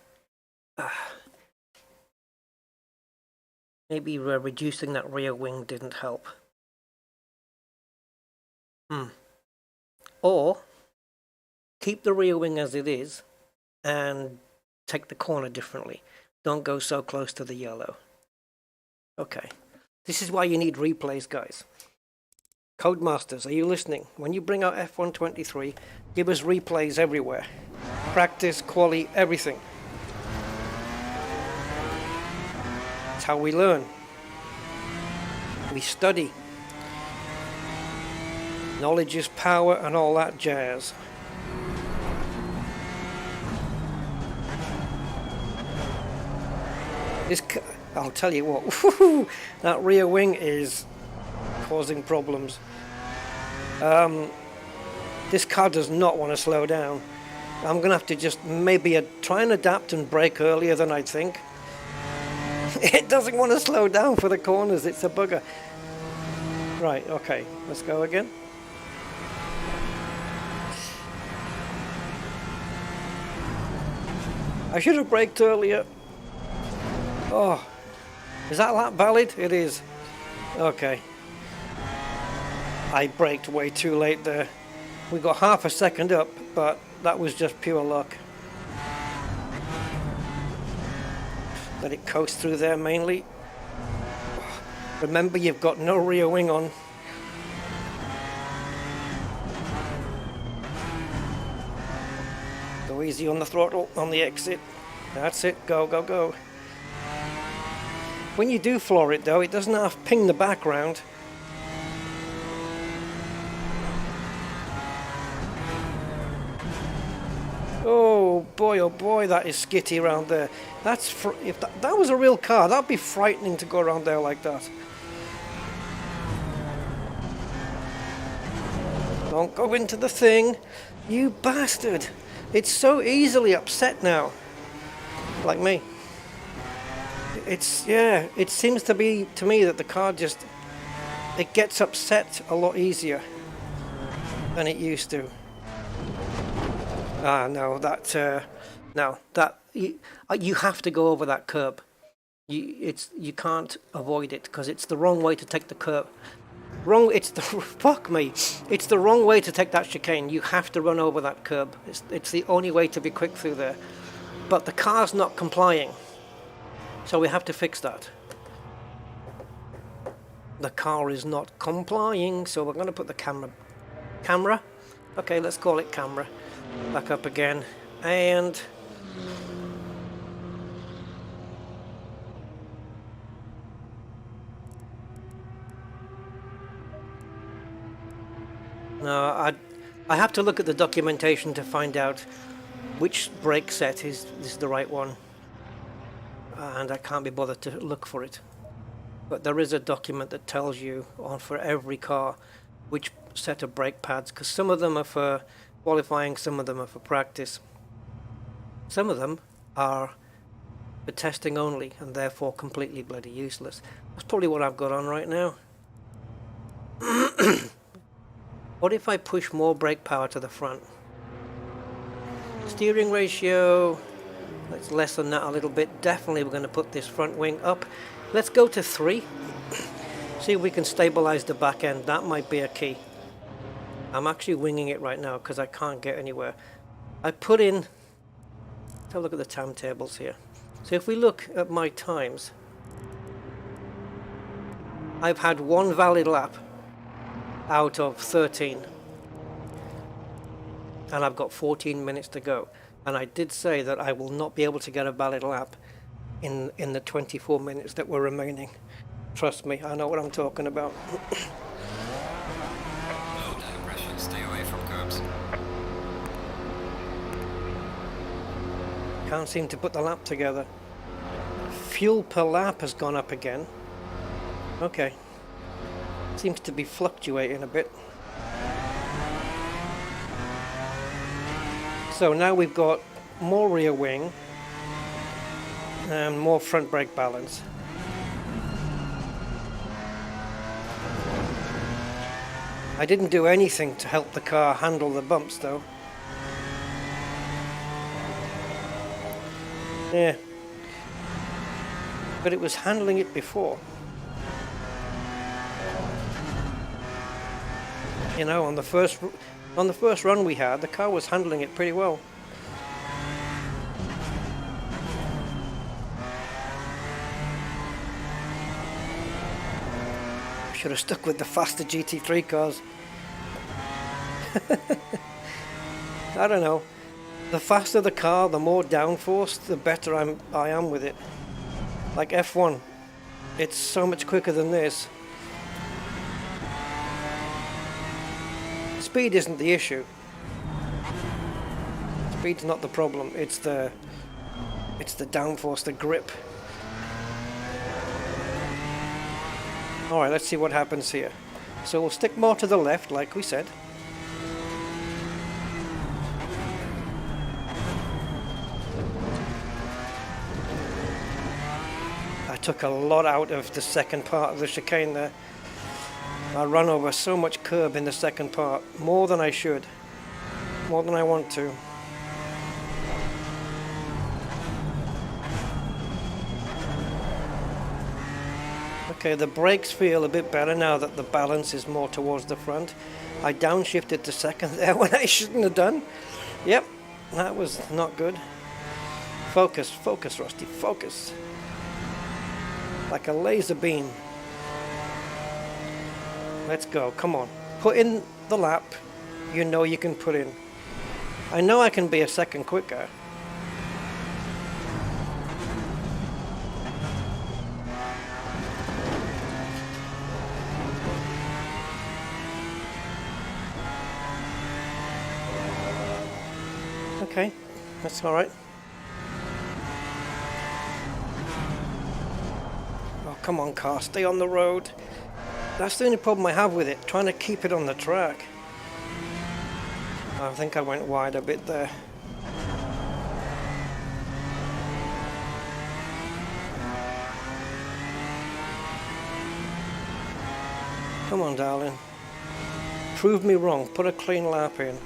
reducing that rear wing didn't help. Or keep the rear wing as it is and take the corner differently. Don't go so close to the yellow. Okay. This is why you need replays, guys. Codemasters, are you listening? When you bring out F123, give us replays everywhere. Practice, quali, everything. That's how we learn. We study. Knowledge is power and all that jazz. I'll tell you what, that rear wing is causing problems. This car does not want to slow down. I'm going to have to just maybe try and adapt and brake earlier than I'd think. It doesn't want to slow down for the corners, it's a bugger. Right, okay, let's go again. I should have braked earlier. Oh, is that valid? It is. Okay. I braked way too late there. We got half a second up, but that was just pure luck. Let it coast through there mainly. Remember, you've got no rear wing on. Go easy on the throttle, on the exit. That's it, go, go, go. When you do floor it though, it doesn't have to ping the background. Oh boy, that is skitty around there. If that was a real car, that'd be frightening to go around there like that. Don't go into the thing, you bastard. It's so easily upset now. Like me. It seems to be to me that the car it gets upset a lot easier than it used to. No, you have to go over that curb. You can't avoid it because it's the wrong way to take the curb. Fuck me. It's the wrong way to take that chicane. You have to run over that curb. It's the only way to be quick through there. But the car's not complying. So we have to fix that. The car is not complying, so we're going to put the camera? Okay, let's call it camera. Back up again. And no, I have to look at the documentation to find out which brake set is the right one. And I can't be bothered to look for it. But there is a document that tells you for every car which set of brake pads, because some of them are for qualifying, some of them are for practice. Some of them are for testing only and therefore completely bloody useless. That's probably what I've got on right now. What if I push more brake power to the front? Steering ratio, let's lessen that a little bit. Definitely we're going to put this front wing up. Let's go to 3. See if we can stabilize the back end. That might be a key. I'm actually winging it right now because I can't get anywhere. I put in, let's have a look at the timetables here. So if we look at my times, I've had 1 valid lap out of 13. And I've got 14 minutes to go. And I did say that I will not be able to get a valid lap in the 24 minutes that were remaining. Trust me, I know what I'm talking about. Low tire pressure, stay away from curbs. Can't seem to put the lap together. Fuel per lap has gone up again. Okay. Seems to be fluctuating a bit. So now we've got more rear wing and more front brake balance. I didn't do anything to help the car handle the bumps though. Yeah. But it was handling it before. You know, on the first run we had, the car was handling it pretty well. Should have stuck with the faster GT3 cars. I don't know. The faster the car, the more downforce, the better I am with it. Like F1, it's so much quicker than this. Speed isn't the issue. Speed's not the problem. It's the downforce, the grip. Alright, let's see what happens here. So we'll stick more to the left, like we said. I took a lot out of the second part of the chicane there. I run over so much curb in the second part, more than I should, more than I want to. Okay, the brakes feel a bit better now that the balance is more towards the front. I downshifted to second there when I shouldn't have done. Yep, that was not good. Focus, focus, Rusty, focus. Like a laser beam. Let's go, come on. Put in the lap you know you can put in. I know I can be a second quicker. Okay, that's all right. Oh, come on, car, stay on the road. That's the only problem I have with it, trying to keep it on the track. I think I went wide a bit there. Come on, darling. Prove me wrong, put a clean lap in.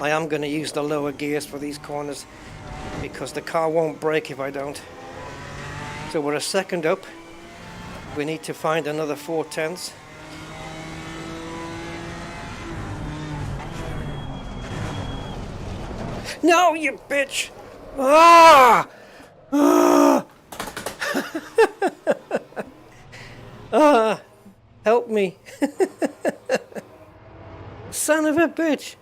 I am going to use the lower gears for these corners because the car won't brake if I don't. So we're a second up. We need to find another 4/10. No, you bitch! Ah! Ah! Ah! Help me! Son of a bitch!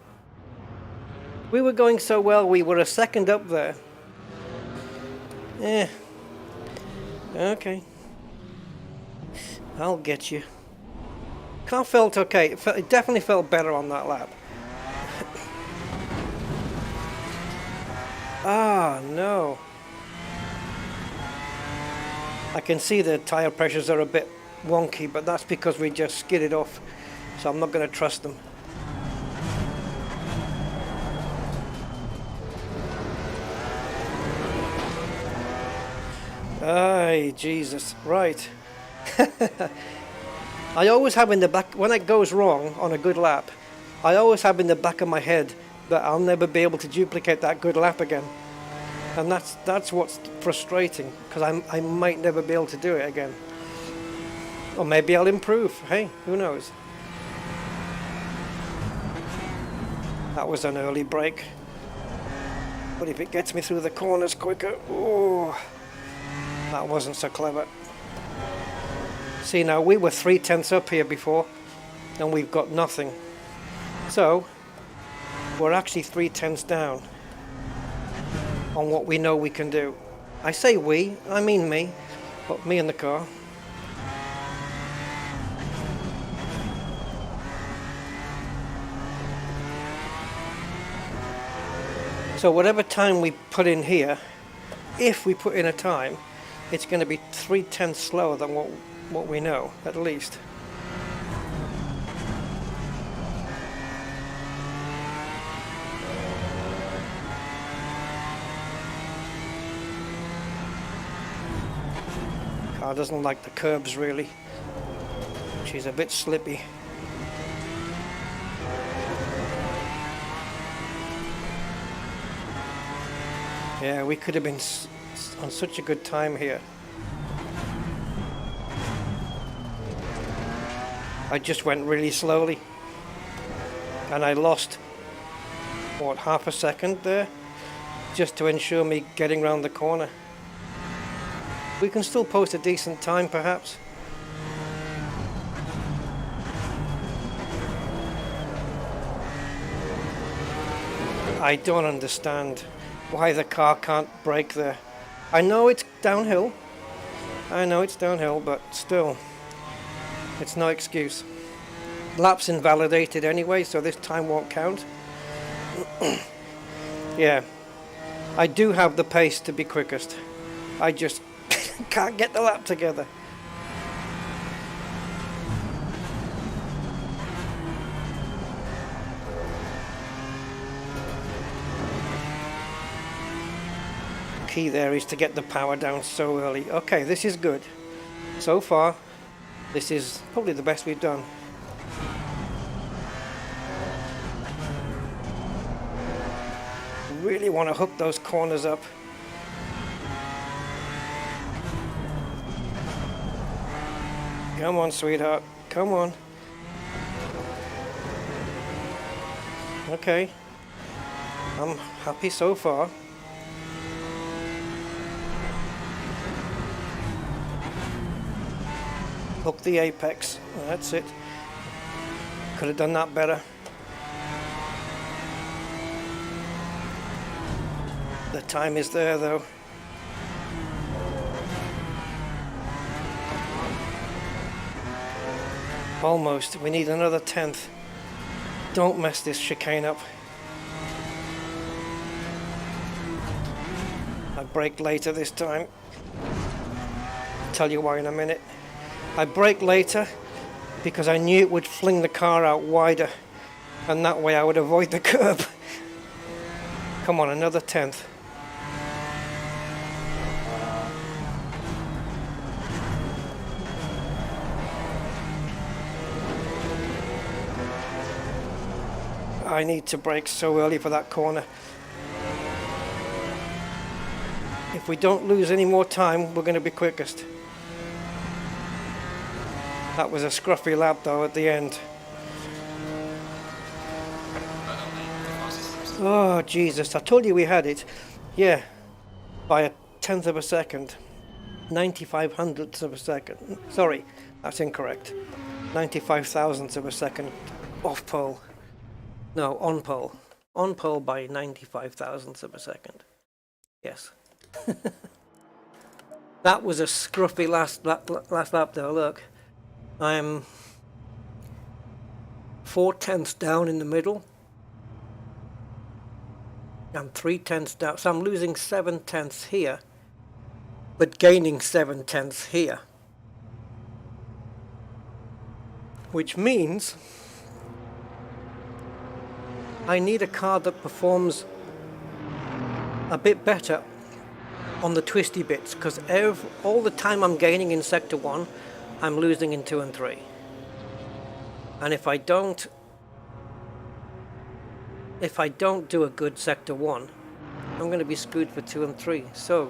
We were going so well, we were a second up there. Yeah. Okay. I'll get you. Car felt okay. It definitely felt better on that lap. Ah, no. I can see the tire pressures are a bit wonky, but that's because we just skidded off. So I'm not going to trust them. Ay, Jesus, right. I always have in the back, when it goes wrong on a good lap, I always have in the back of my head that I'll never be able to duplicate that good lap again. And that's what's frustrating, because I might never be able to do it again. Or maybe I'll improve, hey, who knows. That was an early break. But if it gets me through the corners quicker, oh. That wasn't so clever. See, now we were 3/10 up here before, and we've got nothing. So, we're actually 3/10 down on what we know we can do. I say we, I mean me, but me in the car. So whatever time we put in here, if we put in a time, it's going to be 3/10 slower than what we know, at least. Car doesn't like the curbs really. She's a bit slippy. Yeah, we could have been on such a good time here. I just went really slowly and I lost, what, half a second there just to ensure me getting round the corner. We can still post a decent time perhaps. I don't understand why the car can't brake there. I know it's downhill, but still, it's no excuse. Lap's invalidated anyway, so this time won't count. Yeah, I do have the pace to be quickest. I just can't get the lap together. Key there is to get the power down so early. Okay, this is good. So far, this is probably the best we've done. Really want to hook those corners up. Come on, sweetheart. Come on. Okay. I'm happy so far. Hook the apex. That's it. Could have done that better. The time is there though. Almost. We need another 10th. Don't mess this chicane up. I brake later this time. I'll tell you why in a minute. I braked later because I knew it would fling the car out wider and that way I would avoid the curb. Come on, another 10th. I need to brake so early for that corner. If we don't lose any more time, we're going to be quickest. That was a scruffy lap though at the end. Oh Jesus, I told you we had it. Yeah, by a 10th of a second. 95 hundredths of a second. Sorry, that's incorrect. 95 thousandths of a second off pole. No, on pole. On pole by 95 thousandths of a second. Yes. That was a scruffy last lap though, look. I'm 4/10 down in the middle. I'm 3/10 down, so I'm losing 7/10 here, but gaining 7/10 here. Which means I need a car that performs a bit better on the twisty bits, because all the time I'm gaining in Sector 1, I'm losing in 2 and 3. And if I don't do a good Sector 1, I'm going to be screwed for 2 and 3. So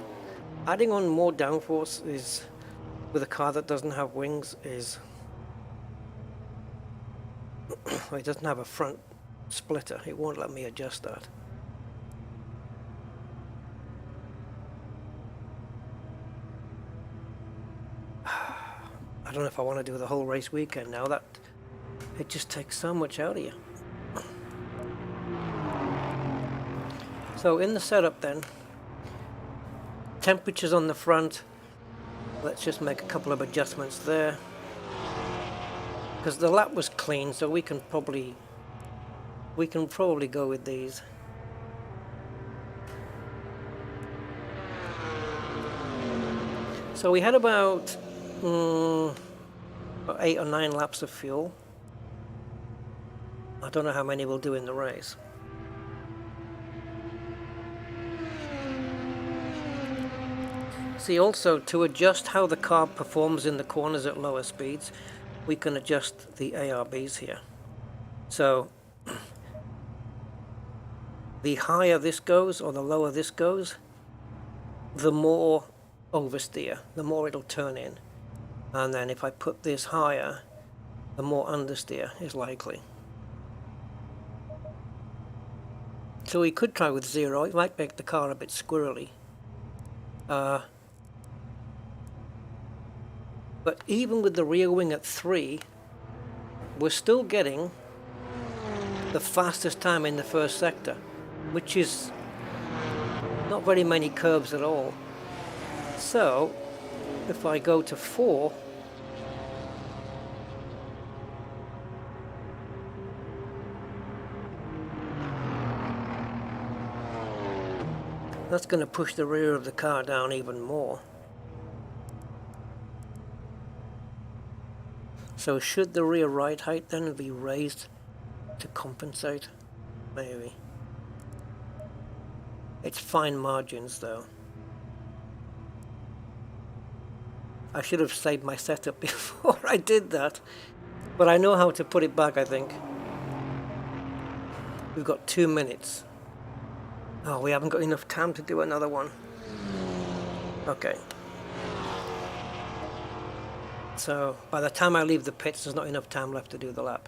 adding on more downforce is, with a car that doesn't have wings, is well, it doesn't have a front splitter. It won't let me adjust that. I don't know if I want to do the whole race weekend now. That it just takes so much out of you. So in the setup then, temperatures on the front. Let's just make a couple of adjustments there. Because the lap was clean, so we can probably go with these. So we had about 8 or 9 laps of fuel. I don't know how many we'll do in the race. See, also to adjust how the car performs in the corners at lower speeds, we can adjust the ARBs here. So the higher this goes or the lower this goes, the more oversteer, the more it'll turn in. And then if I put this higher, the more understeer is likely. So we could try with 0. It might make the car a bit squirrely. But even with the rear wing at 3, we're still getting the fastest time in the first sector, which is not very many curves at all. So if I go to 4, that's going to push the rear of the car down even more. So should the rear ride height then be raised to compensate? Maybe. It's fine margins though. I should have saved my setup before I did that, but I know how to put it back, I think. We've got 2 minutes. Oh, we haven't got enough time to do another one. Okay. So by the time I leave the pits, there's not enough time left to do the lap.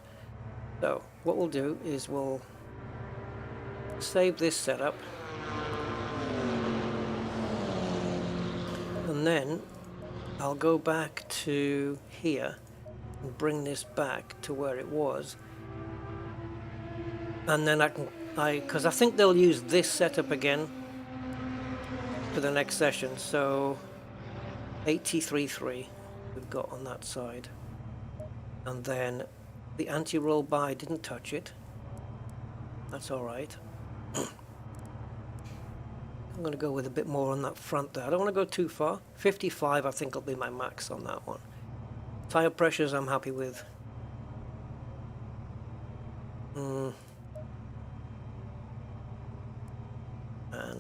So what we'll do is we'll save this setup, and then I'll go back to here and bring this back to where it was, and then because I think they'll use this setup again for the next session. So 83.3 we've got on that side, and then the anti-roll bar, I didn't touch it. That's all right. I'm going to go with a bit more on that front there. I don't want to go too far. 55 I think will be my max on that one. Tire pressures I'm happy with. And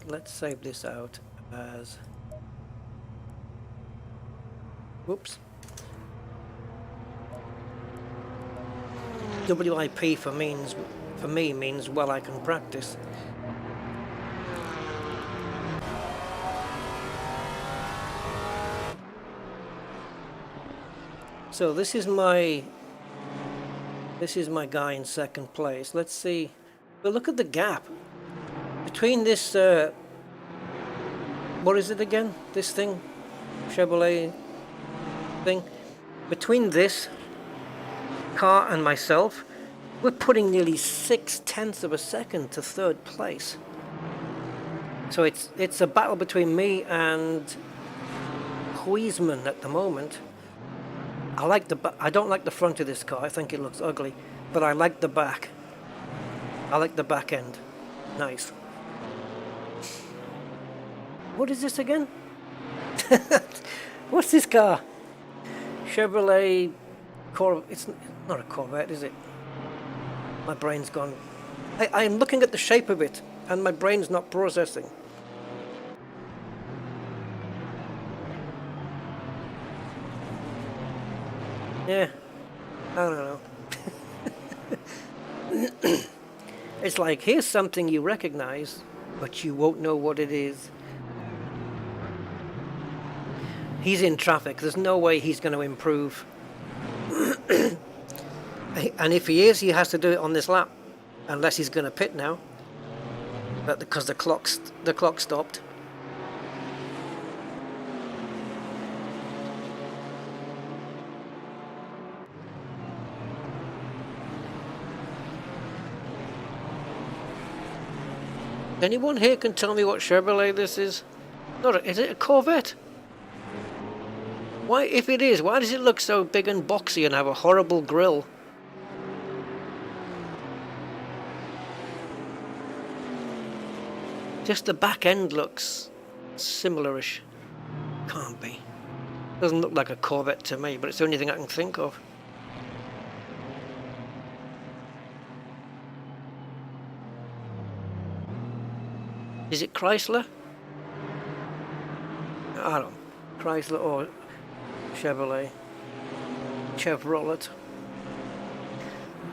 let's save this out as... Whoops. WIP for me means well I can practice. So this is my guy in second place. Let's see. But look at the gap between this what is it again? This thing, Chevrolet thing. Between this car and myself, we're putting nearly 0.6 of a second to third place. So it's a battle between me and Huisman at the moment. I don't like the front of this car. I think it looks ugly, but I like the back. I like the back end. Nice. What is this again? What's this car? Chevrolet Corvette. It's not a Corvette, is it? My brain's gone. I'm looking at the shape of it, and my brain's not processing. Yeah, I don't know. It's like, here's something you recognize, but you won't know what it is. He's in traffic. There's no way he's going to improve. And if he is, he has to do it on this lap, unless he's going to pit now. But because the clock stopped. Anyone here can tell me what Chevrolet this is? Not is it a Corvette? Why, if it is, why does it look so big and boxy and have a horrible grille? Just the back end looks similarish. Can't be. Doesn't look like a Corvette to me, but it's the only thing I can think of. Is it Chrysler? I don't know. Chrysler or Chevrolet. Chevrolet.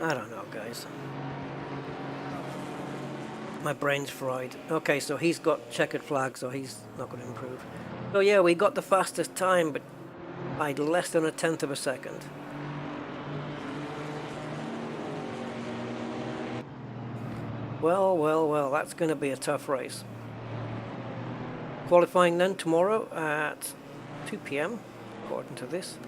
I don't know, guys. My brain's fried. Okay, so he's got checkered flag, so he's not going to improve. So yeah, we got the fastest time, but by less than 1/10 of a second. Well, well, well, that's going to be a tough race. Qualifying then tomorrow at 2 PM, according to this.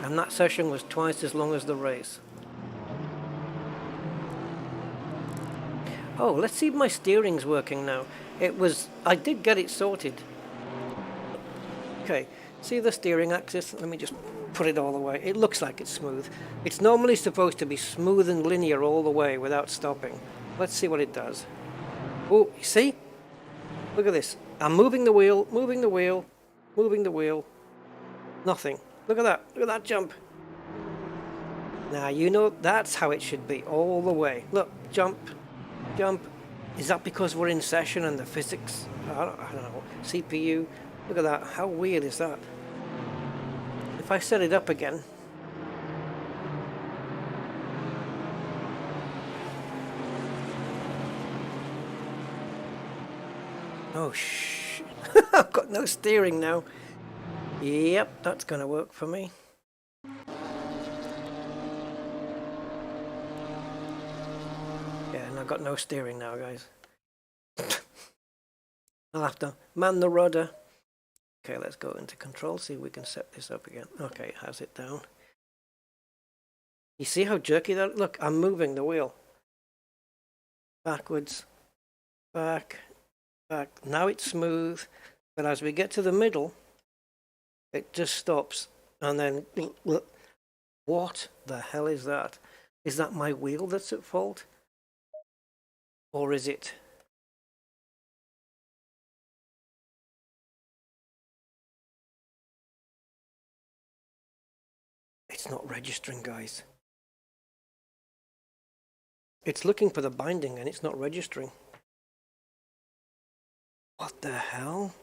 And that session was twice as long as the race. Oh, let's see if my steering's working now. I did get it sorted. Okay, see the steering axis? Let me just put it all the way. It looks like it's smooth. It's normally supposed to be smooth and linear all the way without stopping. Let's see what it does. Oh, you see? Look at this. I'm moving the wheel, moving the wheel, moving the wheel. Nothing. Look at that. Look at that jump. Now, you know, that's how it should be all the way. Look, jump, jump. Is that because we're in session and the physics? I don't know. CPU. Look at that. How weird is that? If I set it up again. Oh, shh. I've got no steering now. Yep, that's going to work for me. Yeah, and I've got no steering now, guys. I'll have to man the rudder. Okay, let's go into control, see if we can set this up again. Okay, it has it down. You see how jerky that? Look, I'm moving the wheel. Backwards, back, back. Now it's smooth, but as we get to the middle, it just stops. And then, what the hell is that? Is that my wheel that's at fault? Or is it? It's not registering, guys. It's looking for the binding and it's not registering. What the hell?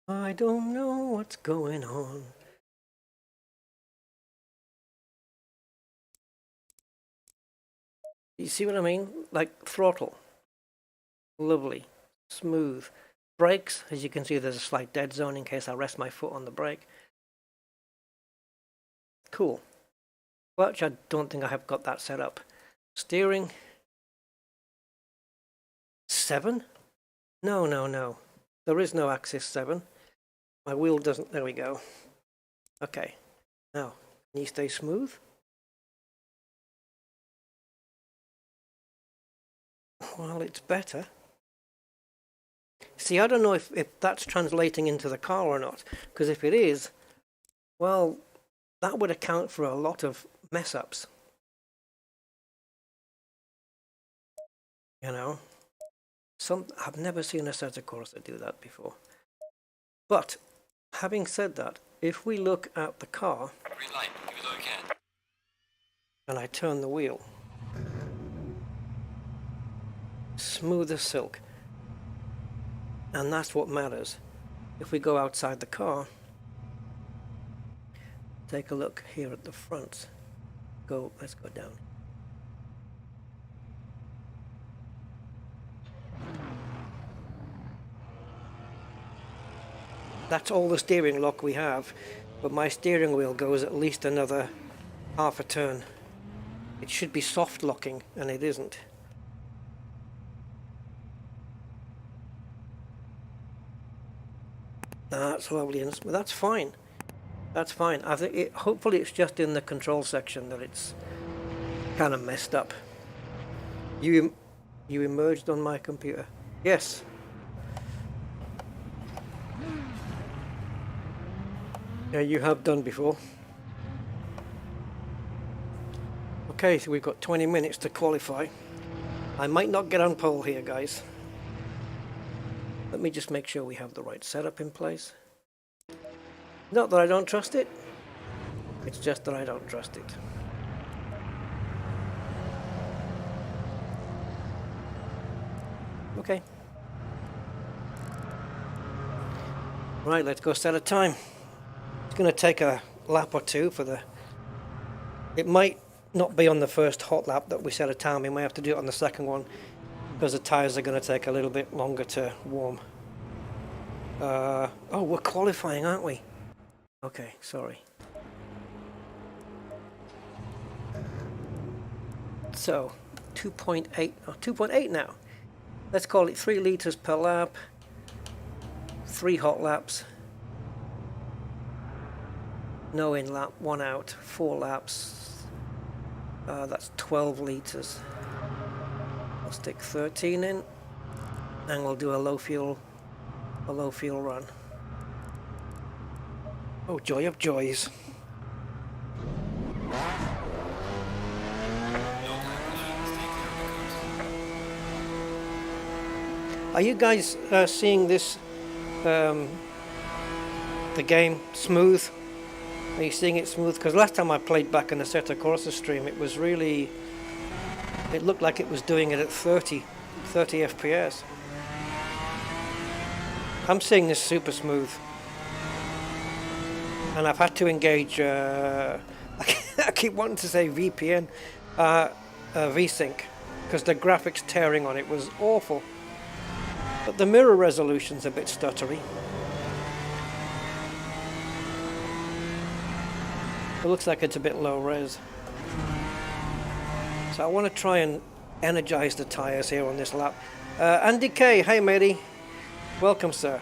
I don't know what's going on. You see what I mean? Like throttle. Lovely. Smooth. Brakes, as you can see, there's a slight dead zone in case I rest my foot on the brake. Cool. Clutch, I don't think I have got that set up. Steering. 7? No, no, no. There is no axis 7. My wheel doesn't. There we go. Okay. Now, can you stay smooth? Well, it's better. See, I don't know if that's translating into the car or not, because if it is, well, that would account for a lot of mess-ups. You know? I've never seen a Assetto Corsa do that before. But, having said that, if we look at the car, Green light, give it all you can. and I turn the wheel, smooth as silk. And that's what matters. If we go outside the car, take a look here at the front. Let's go down. That's all the steering lock we have, but my steering wheel goes at least another half a turn. It should be soft locking, and it isn't. That's lovely, but that's fine. That's fine. I think hopefully it's just in the control section that it's kind of messed up. You emerged on my computer. Yes. Yeah, you have done before. Okay, so we've got 20 minutes to qualify. I might not get on pole here, guys. Let me just make sure we have the right setup in place. Not that I don't trust it, it's just that I don't trust it. Okay. Right, let's go set a time. It's going to take a lap or two for the... It might not be on the first hot lap that we set a time. We might have to do it on the second one because the tyres are going to take a little bit longer to warm. Oh, we're qualifying, aren't we? Okay, sorry. So, 2.8, oh, 2.8 now. Let's call it 3 litres per lap, 3 hot laps, no in lap, 1 out, 4 laps. That's 12 litres. I'll stick 13 in, and we'll do a low fuel run. Oh, joy of joys! Are you guys seeing this? The game smooth? Are you seeing it smooth? Because last time I played back in the Assetto Corsa stream, it was really... It looked like it was doing it at 30 FPS. I'm seeing this super smooth. And I've had to engage... I keep wanting to say VPN. VSync. Because the graphics tearing on it was awful. But the mirror resolution's a bit stuttery. It looks like it's a bit low res. So I want to try and energize the tires here on this lap. Andy K, hey matey. Welcome, sir.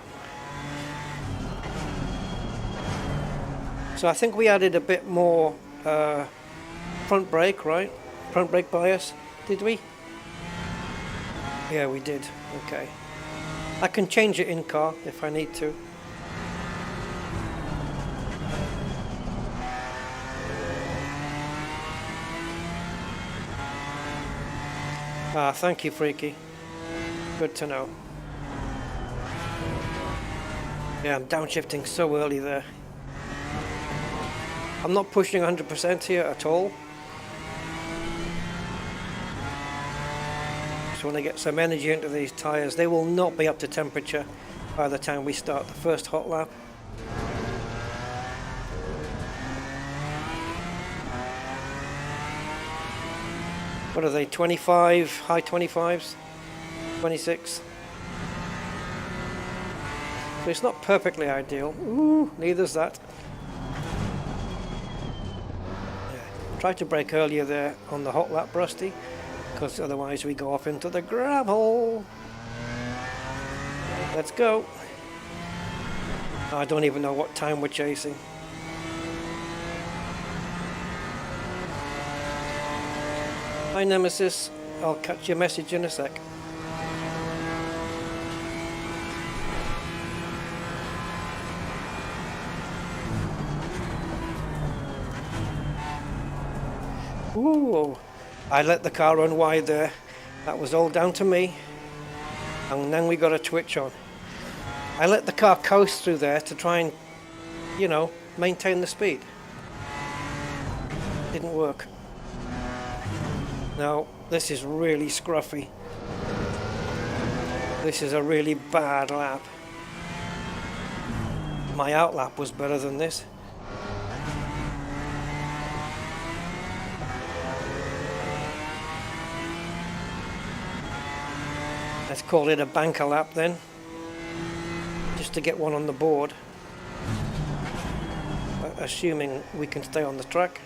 So I think we added a bit more front brake, right? Front brake bias, did we? Yeah, we did. Okay. I can change it in car if I need to. Thank you, Freaky. Good to know. Yeah, I'm downshifting so early there. I'm not pushing 100% here at all. Just want to get some energy into these tyres. They will not be up to temperature by the time we start the first hot lap. What are they, 25, high 25s, 26? So it's not perfectly ideal. Ooh, neither's that. Yeah. Try to brake earlier there on the hot lap, Rusty, because otherwise we go off into the gravel. Let's go. I don't even know what time we're chasing. Hi Nemesis, I'll catch your message in a sec. Ooh, I let the car run wide there. That was all down to me. And then we got a twitch on. I let the car coast through there to try and, you know, maintain the speed. Didn't work. Now, this is really scruffy. This is a really bad lap. My out lap was better than this. Let's call it a banker lap then, just to get one on the board, assuming we can stay on the track.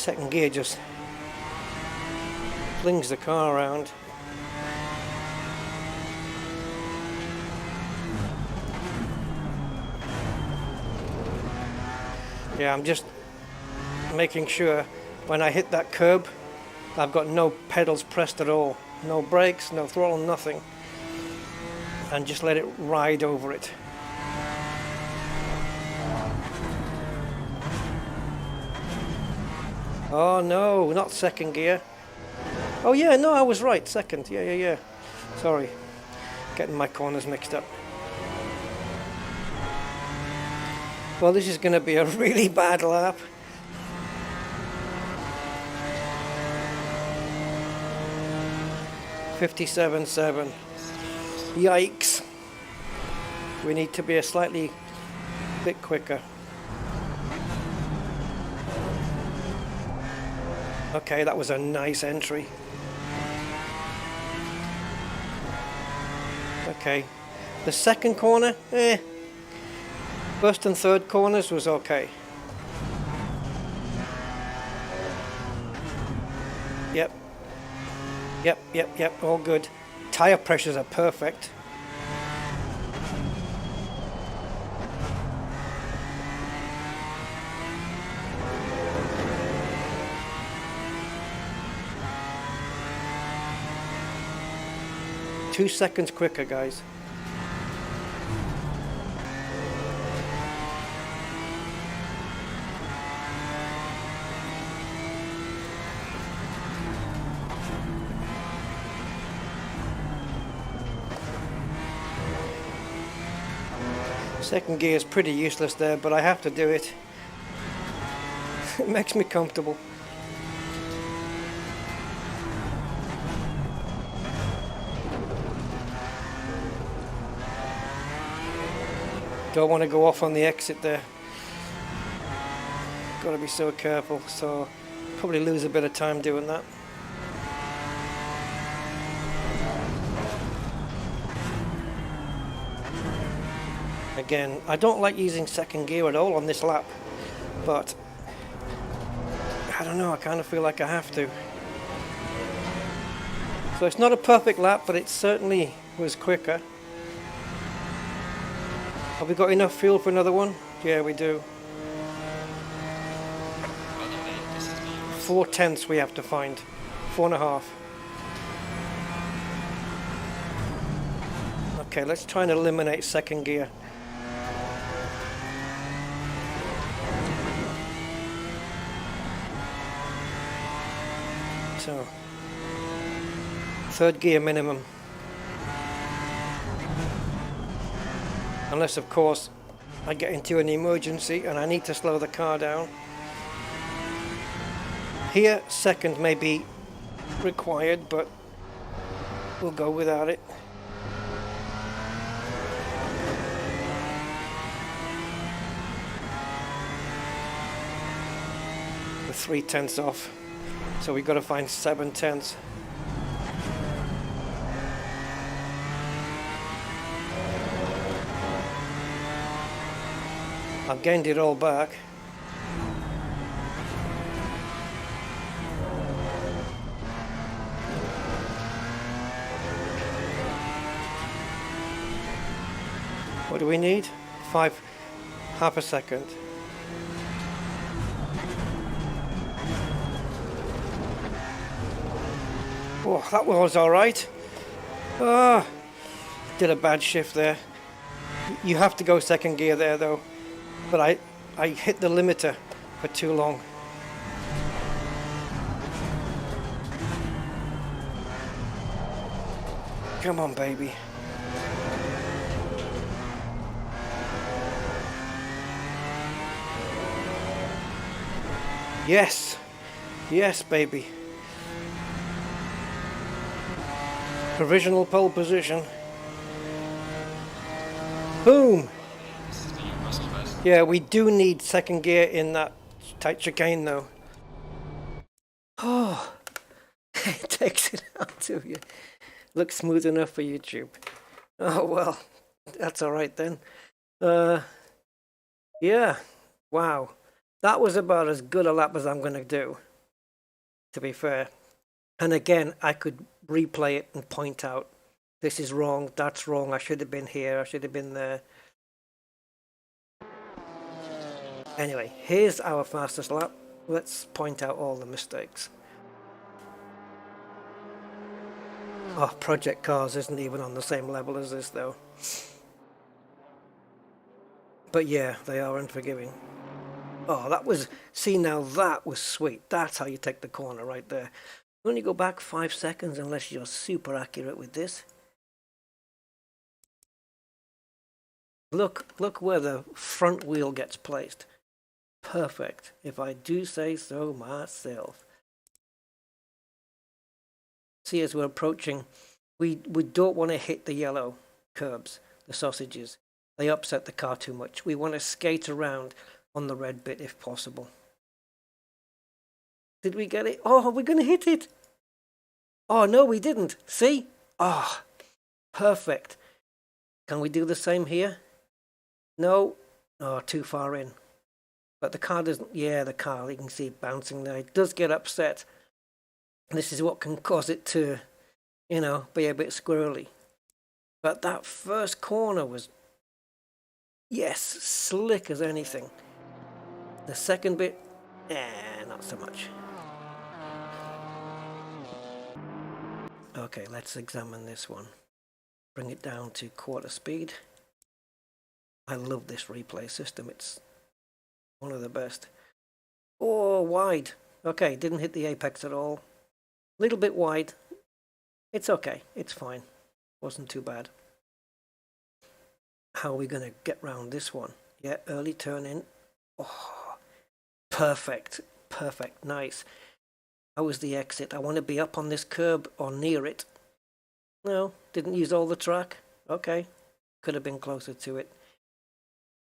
second gear just flings the car around. Yeah, I'm just making sure when I hit that curb, I've got no pedals pressed at all. No brakes, no throttle, nothing. And just let it ride over it. Oh no, not second gear. Oh yeah, no, I was right, second. Yeah. Sorry, getting my corners mixed up. Well, this is going to be a really bad lap. .57.7. Yikes. We need to be a slightly bit quicker. Okay, that was a nice entry. Okay, the second corner, First and third corners was okay. Yep, all good. Tire pressures are perfect. Two seconds quicker, guys. Second gear is pretty useless there, but I have to do it. It makes me comfortable. Don't want to go off on the exit there. Got to be so careful, so probably lose a bit of time doing that. Again, I don't like using second gear at all on this lap, but I don't know, I kind of feel like I have to. So it's not a perfect lap, but it certainly was quicker. Have we got enough fuel for another one? Yeah, we do. 4/10 we have to find. 4.5. Okay, let's try and eliminate second gear. So, third gear minimum. Unless, of course, I get into an emergency and I need to slow the car down. Here, second may be required, but we'll go without it. We're 3/10 off, so we've got to find 7/10. I've gained it all back. What do we need? Half a second. Oh, that was all right. Did a bad shift there. You have to go second gear there though. But I hit the limiter for too long. Come on, baby. Yes. Yes, baby. Provisional pole position. Boom. Yeah, we do need second gear in that tight chicane though. Oh, it takes it out of you. Looks smooth enough for YouTube. Oh well, that's alright then. Yeah, wow. That was about as good a lap as I'm going to do. to be fair. And again, I could replay it and point out, this is wrong, that's wrong, I should have been here, I should have been there. Anyway, here's our fastest lap. Let's point out all the mistakes. Oh, Project Cars isn't even on the same level as this though. But yeah, they are unforgiving. Oh, that was, see now that was sweet. That's how you take the corner right there. You only go back 5 seconds unless you're super accurate with this. Look where the front wheel gets placed. Perfect, if I do say so myself. See, as we're approaching, we don't want to hit the yellow curbs, the sausages. They upset the car too much. We want to skate around on the red bit if possible. Did we get it? Oh, we're going to hit it. Oh, no, we didn't. See? Ah, oh, perfect. Can we do the same here? No. Oh, too far in. But the car doesn't, yeah, the car, you can see it bouncing there. It does get upset. This is what can cause it to, you know, be a bit squirrely. But that first corner was, yes, slick as anything. The second bit, not so much. Okay, let's examine this one. Bring it down to quarter speed. I love this replay system. It's one of the best. Oh, wide. Okay, didn't hit the apex at all. Little bit wide. It's okay. It's fine. Wasn't too bad. How are we going to get round this one? Yeah, early turn in. Oh, perfect. Perfect. Nice. How was the exit? I want to be up on this curb or near it. No, didn't use all the track. Okay. Could have been closer to it.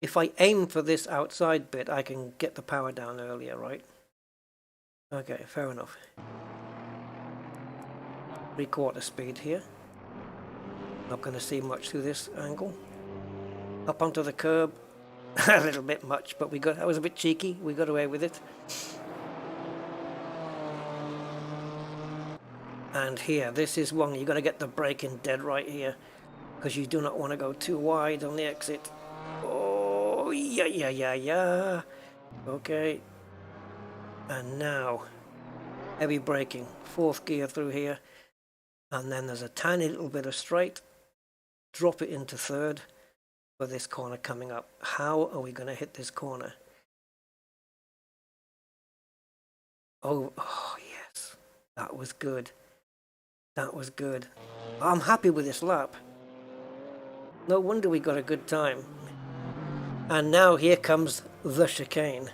If I aim for this outside bit, I can get the power down earlier, right? Okay, fair enough. 3/4 speed here. Not going to see much through this angle. Up onto the curb. A little bit much, but that was a bit cheeky. We got away with it. And here, this is one, you're going to get the braking dead right here, because you do not want to go too wide on the exit. Oh, yeah. Okay. And now, heavy braking, 4th gear through here. And then there's a tiny little bit of straight. Drop it into 3rd for this corner coming up. How are we going to hit this corner? Oh, yes. That was good. That was good. I'm happy with this lap. No wonder we got a good time. And now here comes the chicane.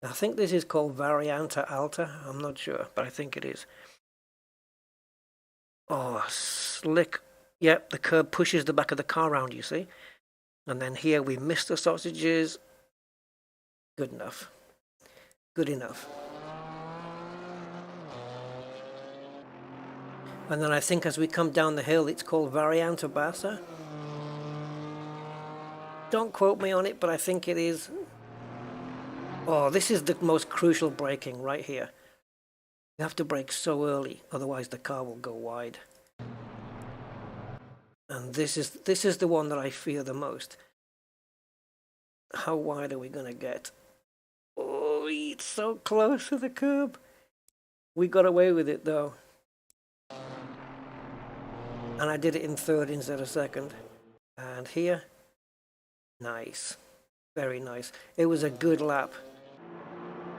I think this is called Variante Alta. I'm not sure, but I think it is. Oh, slick. Yep, the curb pushes the back of the car around, you see. And then here we miss the sausages. Good enough. Good enough. And then I think as we come down the hill, it's called Variante Bassa. Don't quote me on it, but I think it is. Oh, this is the most crucial braking right here. You have to brake so early, otherwise the car will go wide. And this is the one that I fear the most. How wide are we going to get? Oh, it's so close to the curb. We got away with it though. And I did it in 3rd instead of 2nd. And here, nice. Very nice. It was a good lap.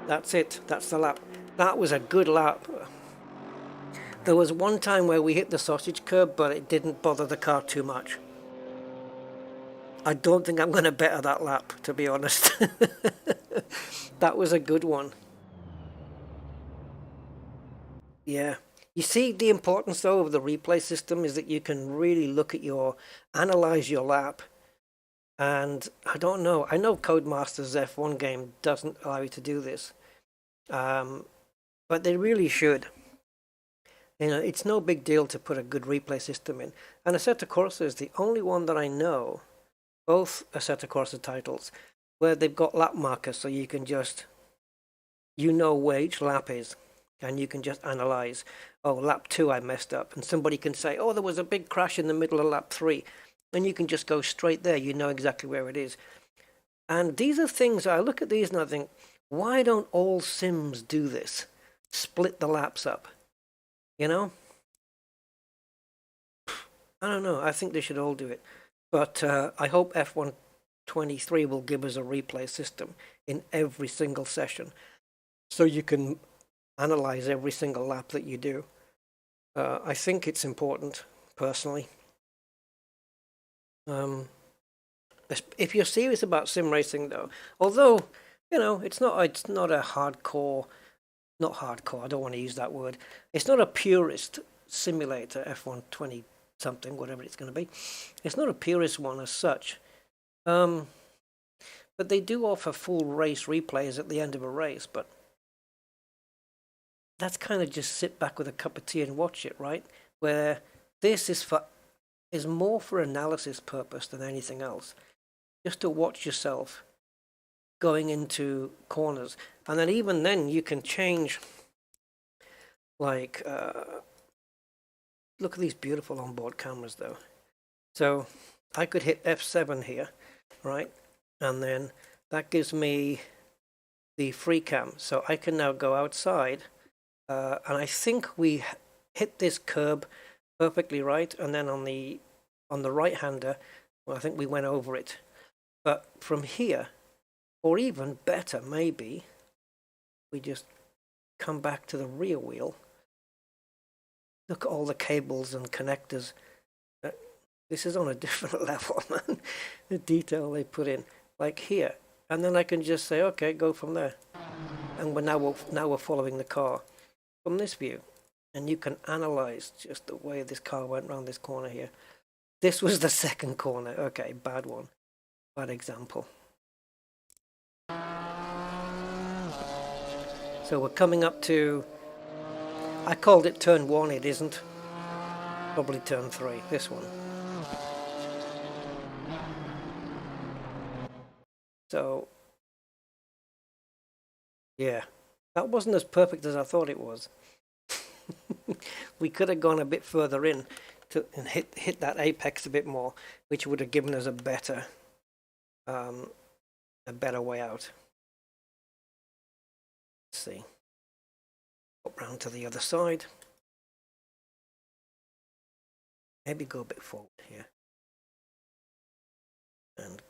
That's it. That's the lap. That was a good lap. There was one time where we hit the sausage curb, but it didn't bother the car too much. I don't think I'm going to better that lap, to be honest. That was a good one. Yeah. You see, the importance, though, of the replay system is that you can really look at analyze your lap. And I don't know. I know Codemaster's F1 game doesn't allow you to do this. But they really should. You know, it's no big deal to put a good replay system in. And Assetto Corsa is the only one that I know, both Assetto Corsa titles, where they've got lap markers, so you can just, you know where each lap is, and you can just analyze, oh, lap 2 I messed up, and somebody can say, oh, there was a big crash in the middle of lap 3, and you can just go straight there, you know exactly where it is. And these are things, I look at these and I think, why don't all sims do this? Split the laps up, you know? I don't know, I think they should all do it. But I hope F123 will give us a replay system in every single session, so you can analyze every single lap that you do. I think it's important, personally. If you're serious about sim racing, though, although, you know, it's not a hardcore, not hardcore, I don't want to use that word. It's not a purist simulator, F120 something, whatever it's going to be. It's not a purist one as such. But they do offer full race replays at the end of a race, but that's kind of just sit back with a cup of tea and watch it, right? Where this is more for analysis purpose than anything else. Just to watch yourself going into corners. And then even then you can change, like, look at these beautiful onboard cameras though. So I could hit F7 here, right? And then that gives me the free cam. So I can now go outside, and I think we hit this curb perfectly right. And then on the right-hander, well, I think we went over it. But from here, or even better, maybe, we just come back to the rear wheel. Look at all the cables and connectors. This is on a different level, man. The detail they put in, like here. And then I can just say, okay, go from there. And now we're following the car from this view. And you can analyze just the way this car went around this corner here. This was the second corner. Okay, bad one. Bad example. So we're coming up to, I called it turn 1, it isn't. Probably turn 3, this one. So, yeah, that wasn't as perfect as I thought it was. We could have gone a bit further in and hit that apex a bit more, which would have given us a better way out. Let's see. Up round to the other side. Maybe go a bit forward here. And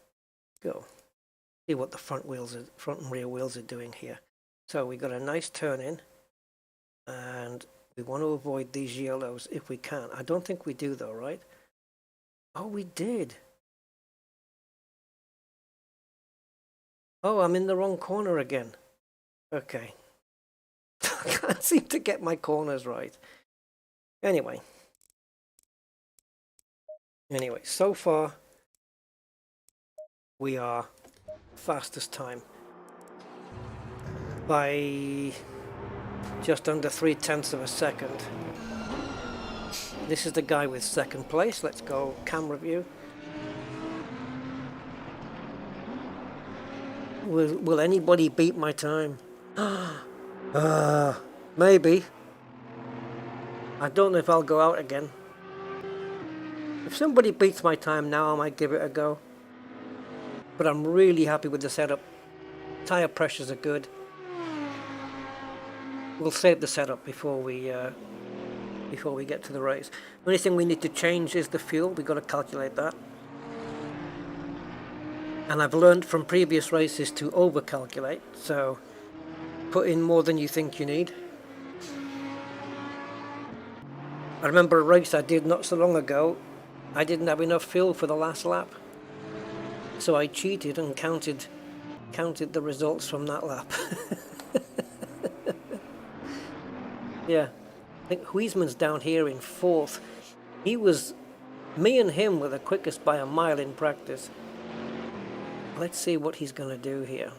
go. See what the front and rear wheels are doing here. So we got a nice turn in, and we want to avoid these yellows if we can. I don't think we do though, right? Oh, we did. Oh, I'm in the wrong corner again. Okay. I can't seem to get my corners right. Anyway, so far we are fastest time by just under 0.3 of a second. This is the guy with second place. Let's go camera view. Will anybody beat my time? Maybe. I don't know if I'll go out again. If somebody beats my time now, I might give it a go. But I'm really happy with the setup. Tire pressures are good. We'll save the setup before we get to the race. The only thing we need to change is the fuel. We've got to calculate that. And I've learned from previous races to over-calculate, so put in more than you think you need. I remember a race I did not so long ago. I didn't have enough fuel for the last lap, so I cheated and counted the results from that lap. Yeah, I think Huisman's down here in 4th. Me and him were the quickest by a mile in practice. Let's see what he's going to do here.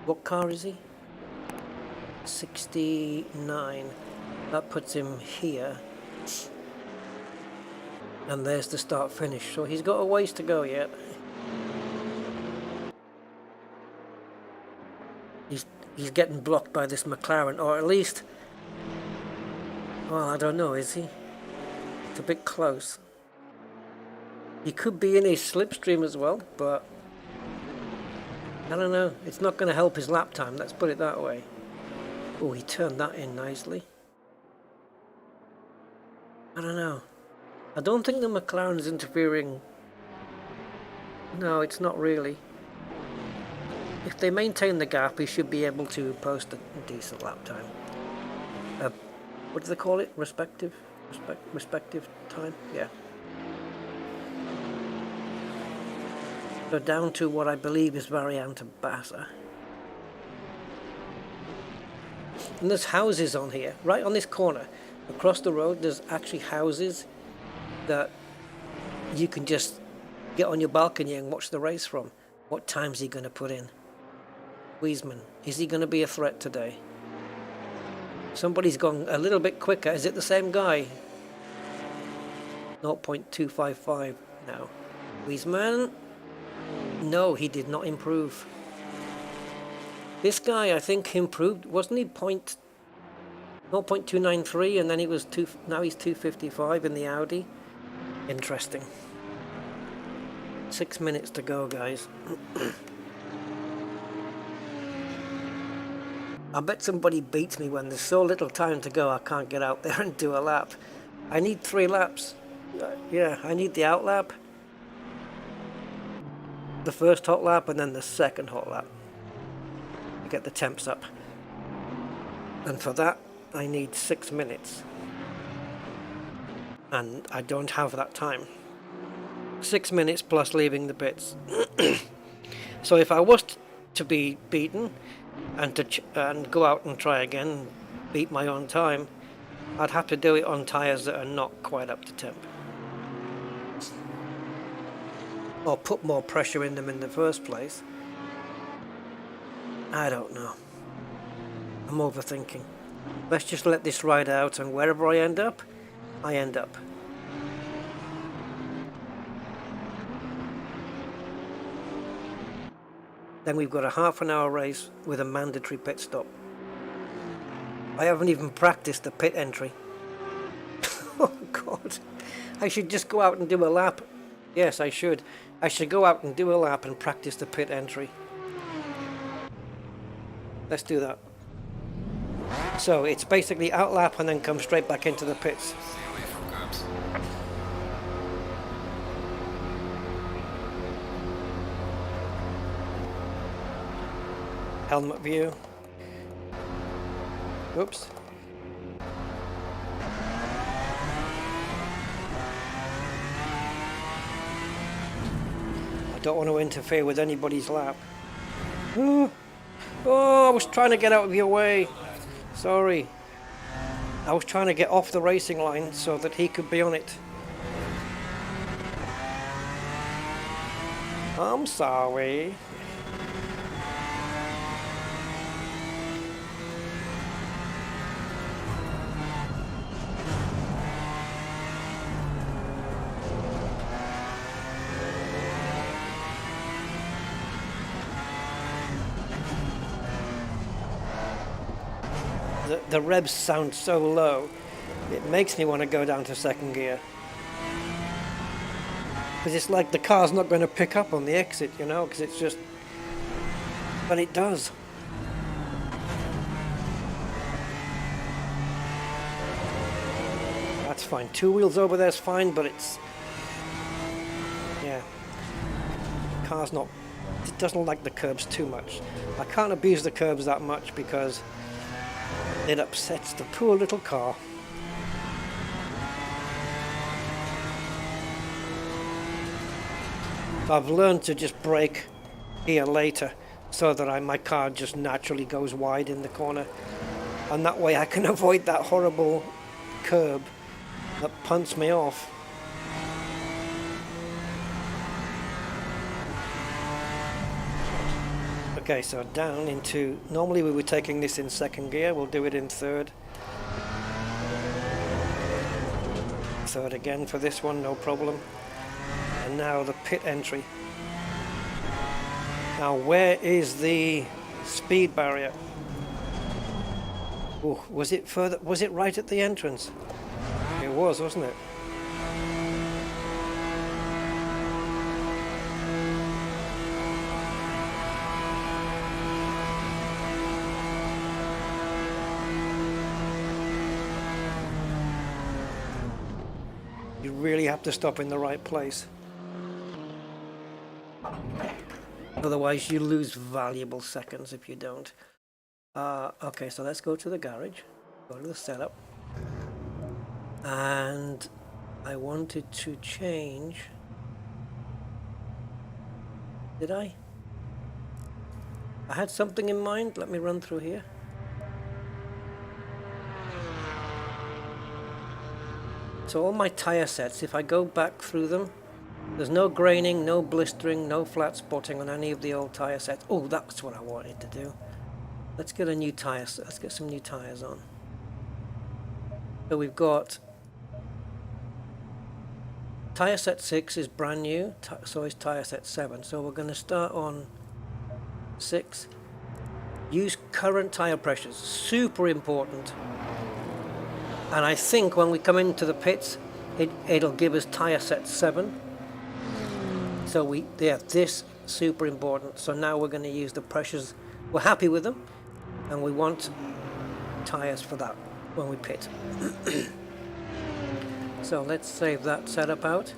What car is he? 69. That puts him here. And there's the start finish. So he's got a ways to go yet. He's getting blocked by this McLaren, or at least, well, I don't know, is he? It's a bit close. He could be in his slipstream as well, but I don't know. It's not going to help his lap time, let's put it that way. Oh, he turned that in nicely. I don't know. I don't think the McLaren is interfering. No, it's not really. If they maintain the gap, he should be able to post a decent lap time. What do they call it? Respective time? Yeah. So down to what I believe is Variante Bassa. And there's houses on here, right on this corner. Across the road, there's actually houses that you can just get on your balcony and watch the race from. What time's he going to put in? Wiesmann, is he going to be a threat today? Somebody's gone a little bit quicker. Is it the same guy? 0.255 now. Wiesmann? No, he did not improve. This guy, I think, improved. Wasn't he 0.293 and then he was now he's 255 in the Audi? Interesting. 6 minutes to go, guys. I bet somebody beats me when there's so little time to go I can't get out there and do a lap. I need 3 laps. Yeah, I need the out lap, the first hot lap, and then the second hot lap to get the temps up. And for that, I need 6 minutes. And I don't have that time. 6 minutes plus leaving the pits. So if I was to be beaten and go out and try again, beat my own time, I'd have to do it on tyres that are not quite up to temp. Or put more pressure in them in the first place. I don't know. I'm overthinking. Let's just let this ride out, and wherever I end up, I end up. Then we've got a half-an-hour race with a mandatory pit stop. I haven't even practiced the pit entry. Oh God. I should just go out and do a lap. Yes, I should. I should go out and do a lap and practice the pit entry. Let's do that. So it's basically out lap and then come straight back into the pits. Stay away from curbs. Helmet view. Oops. I don't want to interfere with anybody's lap. Oh, I was trying to get out of your way. Sorry. I was trying to get off the racing line so that he could be on it. I'm sorry. The revs sound so low, it makes me want to go down to second gear. Because it's like the car's not going to pick up on the exit, you know, because it's just... But it does. That's fine. 2 wheels over there's fine, but it's... Yeah. Car's not... It doesn't like the curbs too much. I can't abuse the curbs that much because it upsets the poor little car. I've learned to just brake here later so that my car just naturally goes wide in the corner, and that way I can avoid that horrible curb that punts me off. Okay, so down into, normally we were taking this in second gear, we'll do it in third. third again for this one, no problem. And now the pit entry. Now where is the speed barrier? Oh, was it further? Was it right at the entrance? It was, wasn't it? You really have to stop in the right place. Otherwise you lose valuable seconds if you don't. Okay, so let's go to the garage, go to the setup, and I wanted to change, did I? I had something in mind, let me run through here. So all my tire sets, if I go back through them, there's no graining, no blistering, no flat spotting on any of the old tire sets. Oh, that's what I wanted to do. Let's get a new tire. Let's get some new tires on. So we've got tire set 6 is brand new, so is tire set 7. So we're going to start on 6. Use current tire pressures, super important. And I think when we come into the pits, it'll give us tire set 7. So this super important. So now we're going to use the pressures. We're happy with them, and we want tires for that when we pit. So let's save that setup out.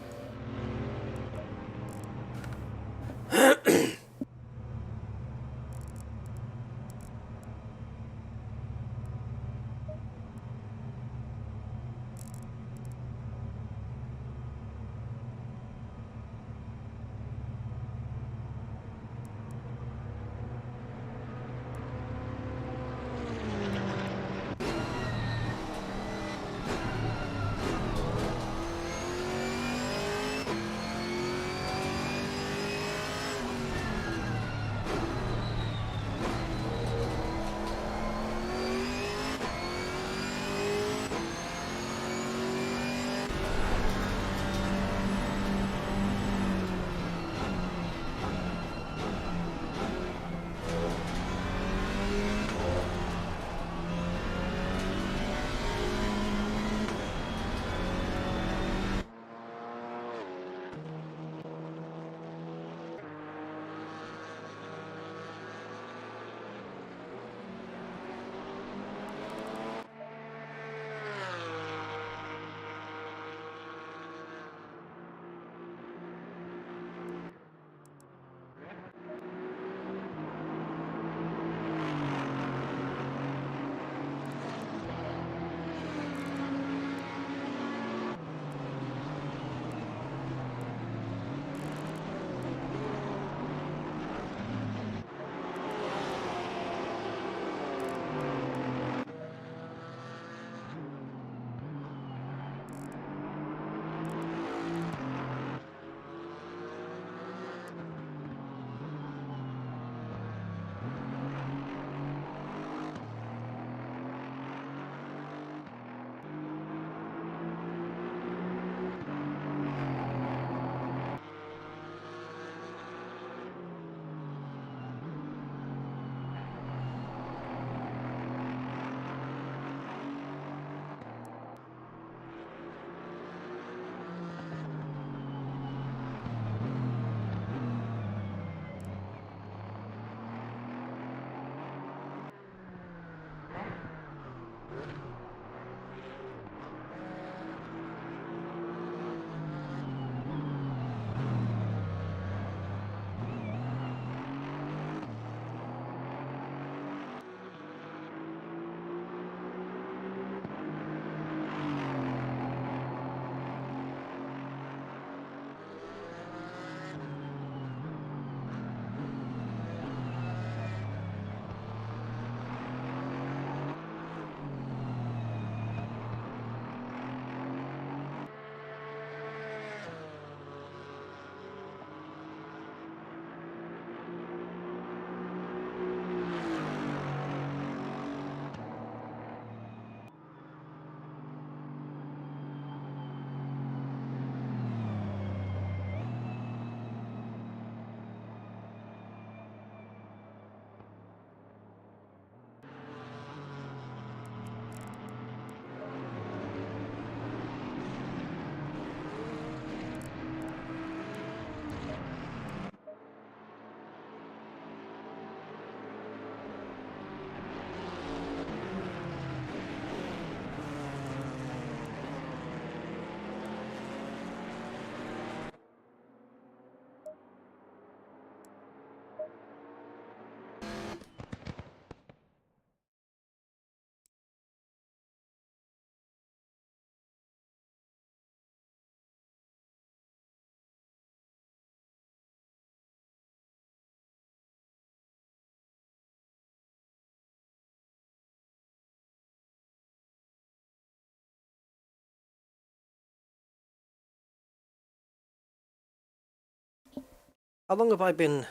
How long have I been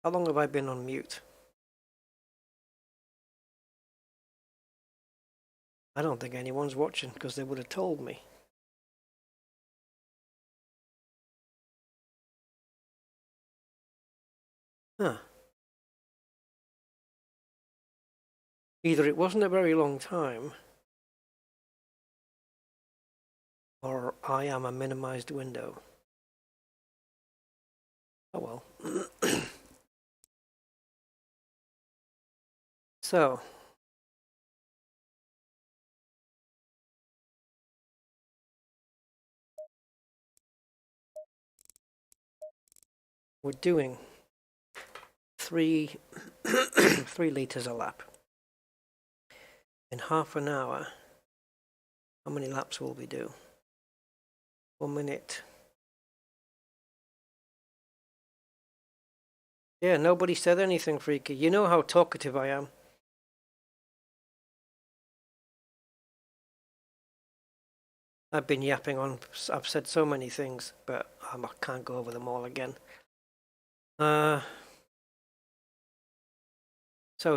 on mute? I don't think anyone's watching because they would have told me. Huh. Either it wasn't a very long time, or I am a minimized window. Oh well. So, we're doing 3 liters a lap. In half an hour, how many laps will we do? 1 minute. Yeah, nobody said anything, Freaky. You know how talkative I am. I've been yapping on. I've said so many things, but I can't go over them all again. So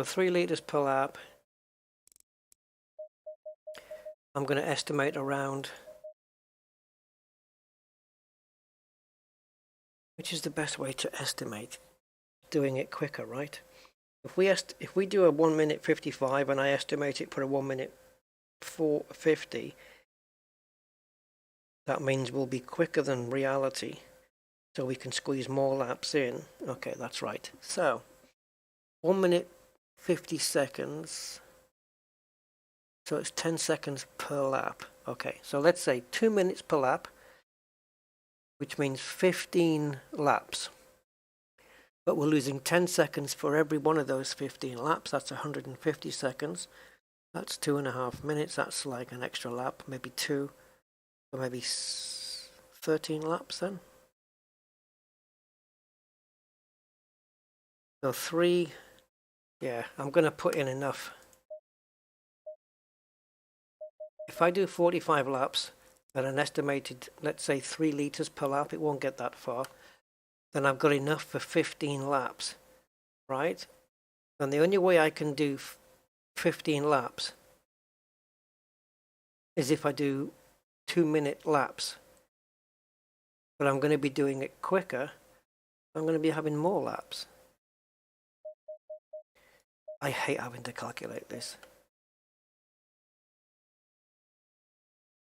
3 liters per lap. I'm going to estimate around. Which is the best way to estimate? Doing it quicker, right? If we do a 1 minute 55 and I estimate it for a 1 minute 450, that means we'll be quicker than reality, so we can squeeze more laps in. Okay, that's right. So 1 minute 50 seconds. So it's 10 seconds per lap. Okay, so let's say 2 minutes per lap, which means 15 laps. But we're losing 10 seconds for every one of those 15 laps. That's 150 seconds. That's 2.5 minutes. That's like an extra lap, maybe 2, or maybe 13 laps then. So 3, yeah, I'm going to put in enough. If I do 45 laps at an estimated, let's say 3 liters per lap, it won't get that far. Then I've got enough for 15 laps, right? And the only way I can do 15 laps is if I do 2 minute laps. But I'm going to be doing it quicker. I'm going to be having more laps. I hate having to calculate this.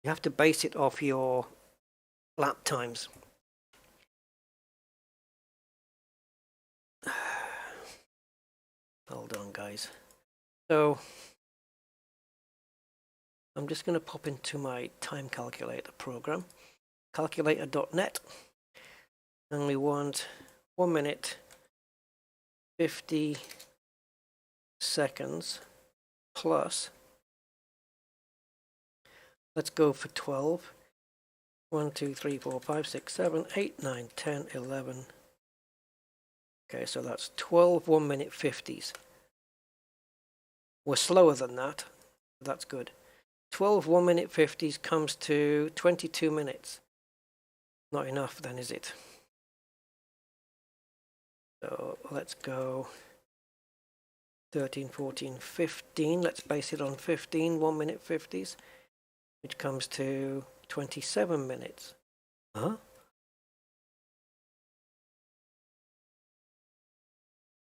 You have to base it off your lap times. Hold on, guys. So I'm just going to pop into my time calculator program, calculator.net, and we want 1 minute 50 seconds plus, let's go for 12. 1, 2, 3, 4, 5, 6, 7, 8, 9, 10, 11. Okay, so that's 12 1 minute 50s. We're slower than that. That's good. 12 1 minute 50s comes to 22 minutes. Not enough then, is it? So let's go 13, 14, 15. Let's base it on 15 1 minute 50s, which comes to 27 minutes. Huh?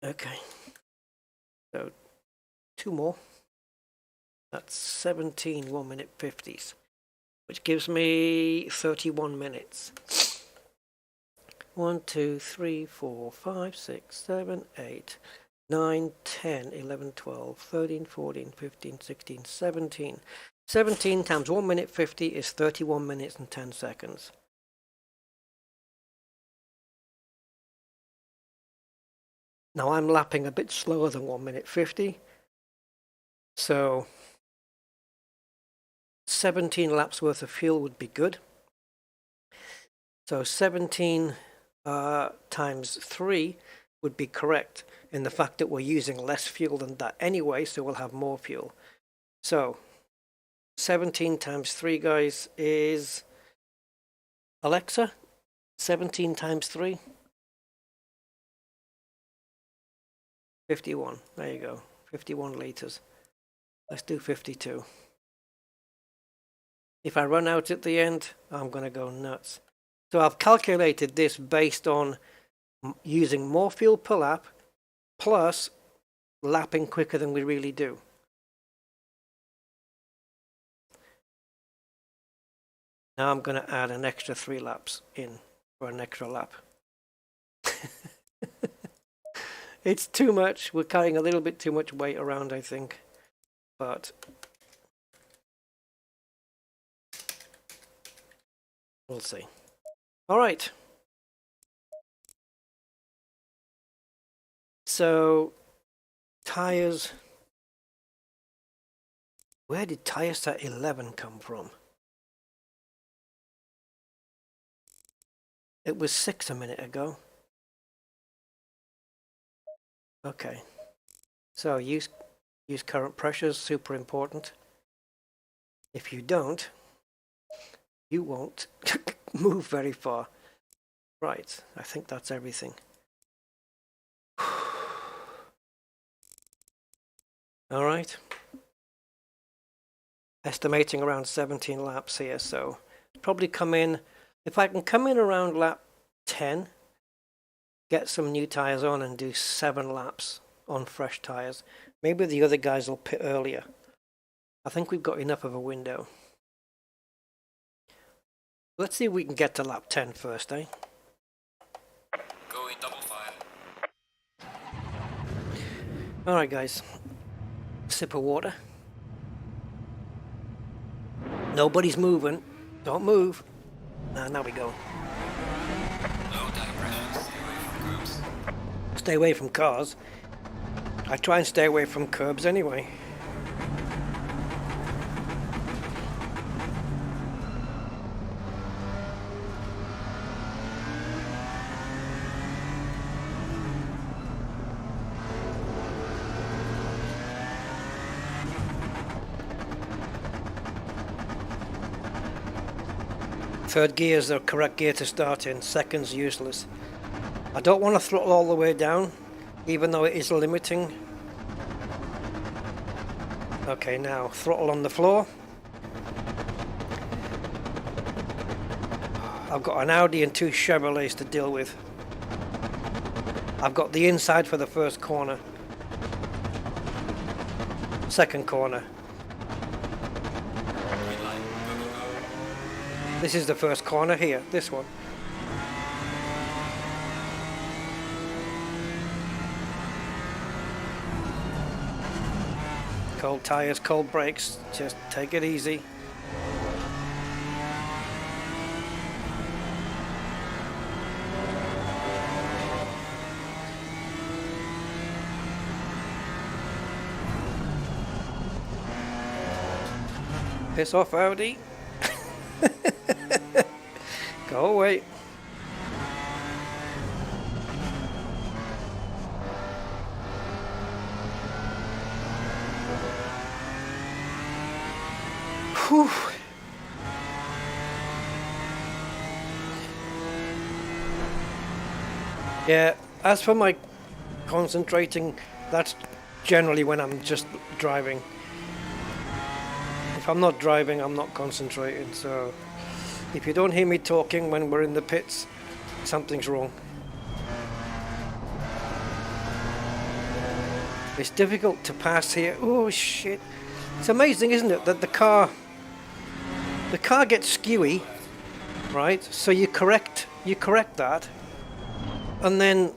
Okay. So 2 more. That's 17 1 minute 50s, which gives me 31 minutes. 1, 2, 3, 4, 5, 6, 7, 8, 9, 10, 11, 12, 13, 14, 15, 16, 17. 17 times 1 minute 50 is 31 minutes and 10 seconds. Now I'm lapping a bit slower than 1 minute 50. So 17 laps worth of fuel would be good. So 17 times 3 would be correct in the fact that we're using less fuel than that anyway, so we'll have more fuel. So 17 times 3, guys, is, Alexa, 17 times 3? 51. There you go. 51 litres. Let's do 52. If I run out at the end, I'm going to go nuts. So I've calculated this based on using more fuel per lap, plus lapping quicker than we really do. Now I'm going to add an extra 3 laps in for an extra lap. It's too much. We're carrying a little bit too much weight around, I think. But we'll see. All right. So, tires. Where did tire set 11 come from? It was 6 a minute ago. Okay. So, use current pressures, super important. If you don't, you won't move very far. Right, I think that's everything. All right. Estimating around 17 laps here, so probably come in, if I can come in around lap 10, get some new tires on and do 7 laps on fresh tires. Maybe the other guys will pit earlier. I think we've got enough of a window. Let's see if we can get to lap 10 first, eh? Going double file. Alright guys, sip of water. Nobody's moving. Don't move. Now we go. Low tire pressure. Stay away from curbs. Stay away from cars. I try and stay away from curbs anyway. Third gear is the correct gear to start in, second's useless. I don't want to throttle all the way down, even though it is limiting. Okay, now throttle on the floor. I've got an Audi and 2 Chevrolets to deal with. I've got the inside for the first corner. Second corner. Green light. Go, go, go. This is the first corner here, this one. Cold tires, cold brakes, just take it easy. Piss off, Audi. Go away. Whew. Yeah, as for my concentrating, that's generally when I'm just driving. If I'm not driving, I'm not concentrating, so if you don't hear me talking when we're in the pits, something's wrong. It's difficult to pass here. Oh shit. It's amazing, isn't it, that the car gets skewy, right? So you correct that, and then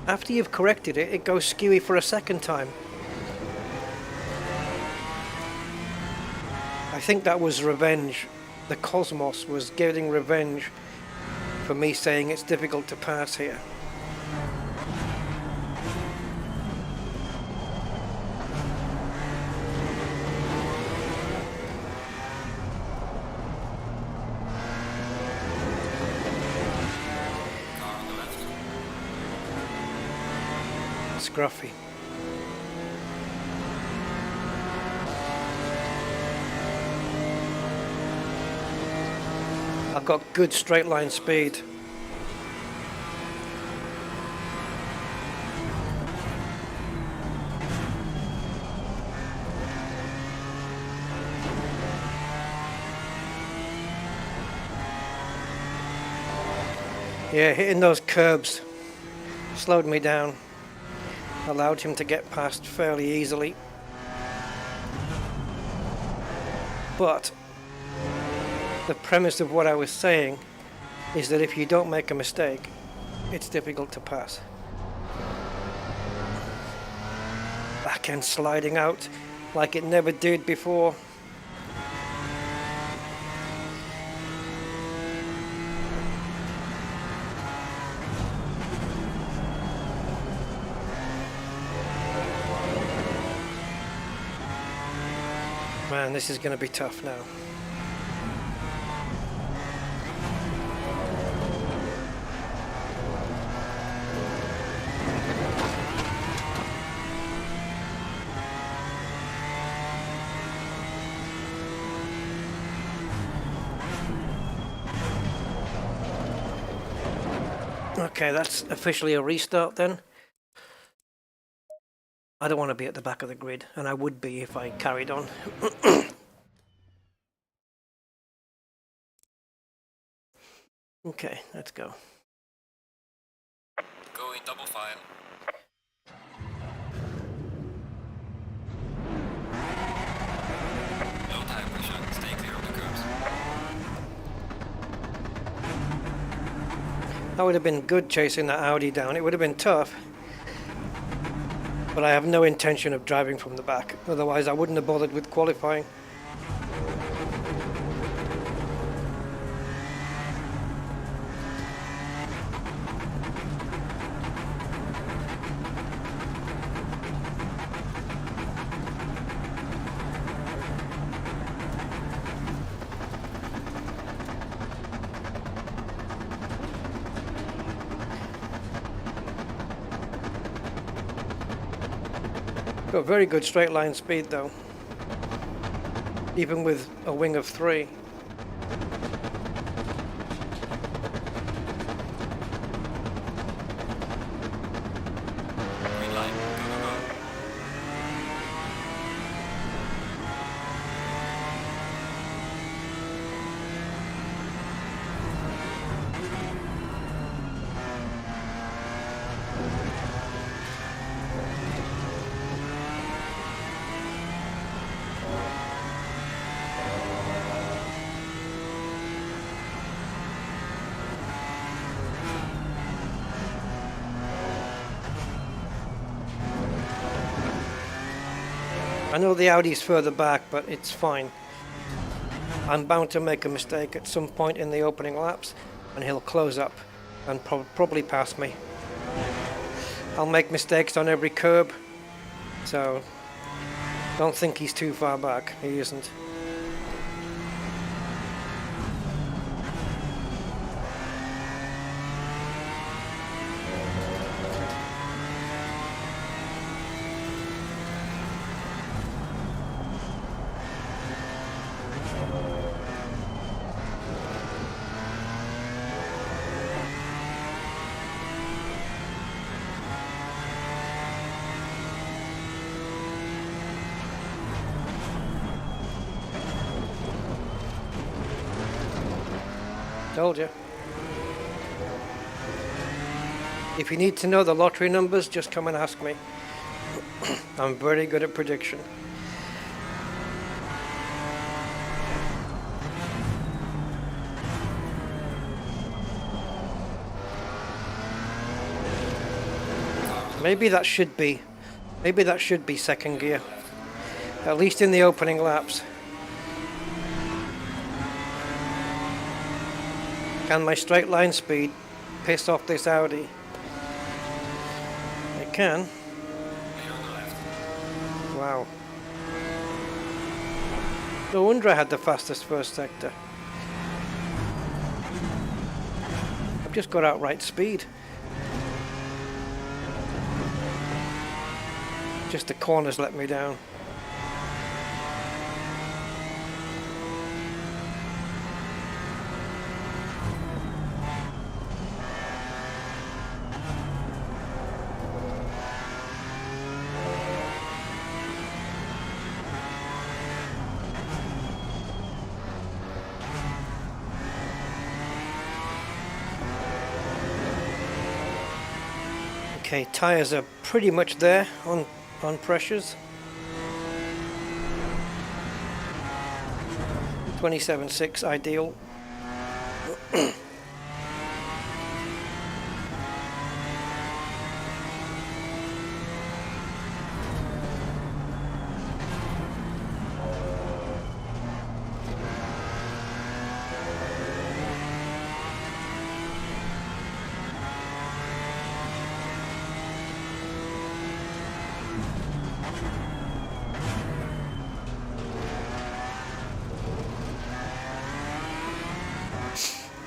after you've corrected it, it goes skewy for a second time. I think that was revenge. The Cosmos was getting revenge for me saying it's difficult to pass here. Car on the left. Scruffy. I've got good straight line speed. Yeah, hitting those curbs slowed me down, allowed him to get past fairly easily. But the premise of what I was saying is that if you don't make a mistake, it's difficult to pass. Back end sliding out like it never did before. Man, this is going to be tough now. Okay, that's officially a restart then. I don't want to be at the back of the grid, and I would be if I carried on. Okay, let's go. Go in double file. No tire pressure, stay clear of the curbs. That would have been good chasing that Audi down. It would have been tough. But I have no intention of driving from the back. Otherwise, I wouldn't have bothered with qualifying. Got very good straight line speed though, even with a wing of 3. Green line, go, go, go. I know the Audi's further back, but it's fine. I'm bound to make a mistake at some point in the opening laps, and he'll close up and probably pass me. I'll make mistakes on every curb, so don't think he's too far back. He isn't. Told you. If you need to know the lottery numbers, just come and ask me. I'm very good at prediction. Maybe that should be second gear, at least in the opening laps. Can my straight line speed piss off this Audi? It can. Wow. No wonder I had the fastest first sector. I've just got outright speed. Just the corners let me down. Okay, tires are pretty much there on pressures. 27.6 ideal.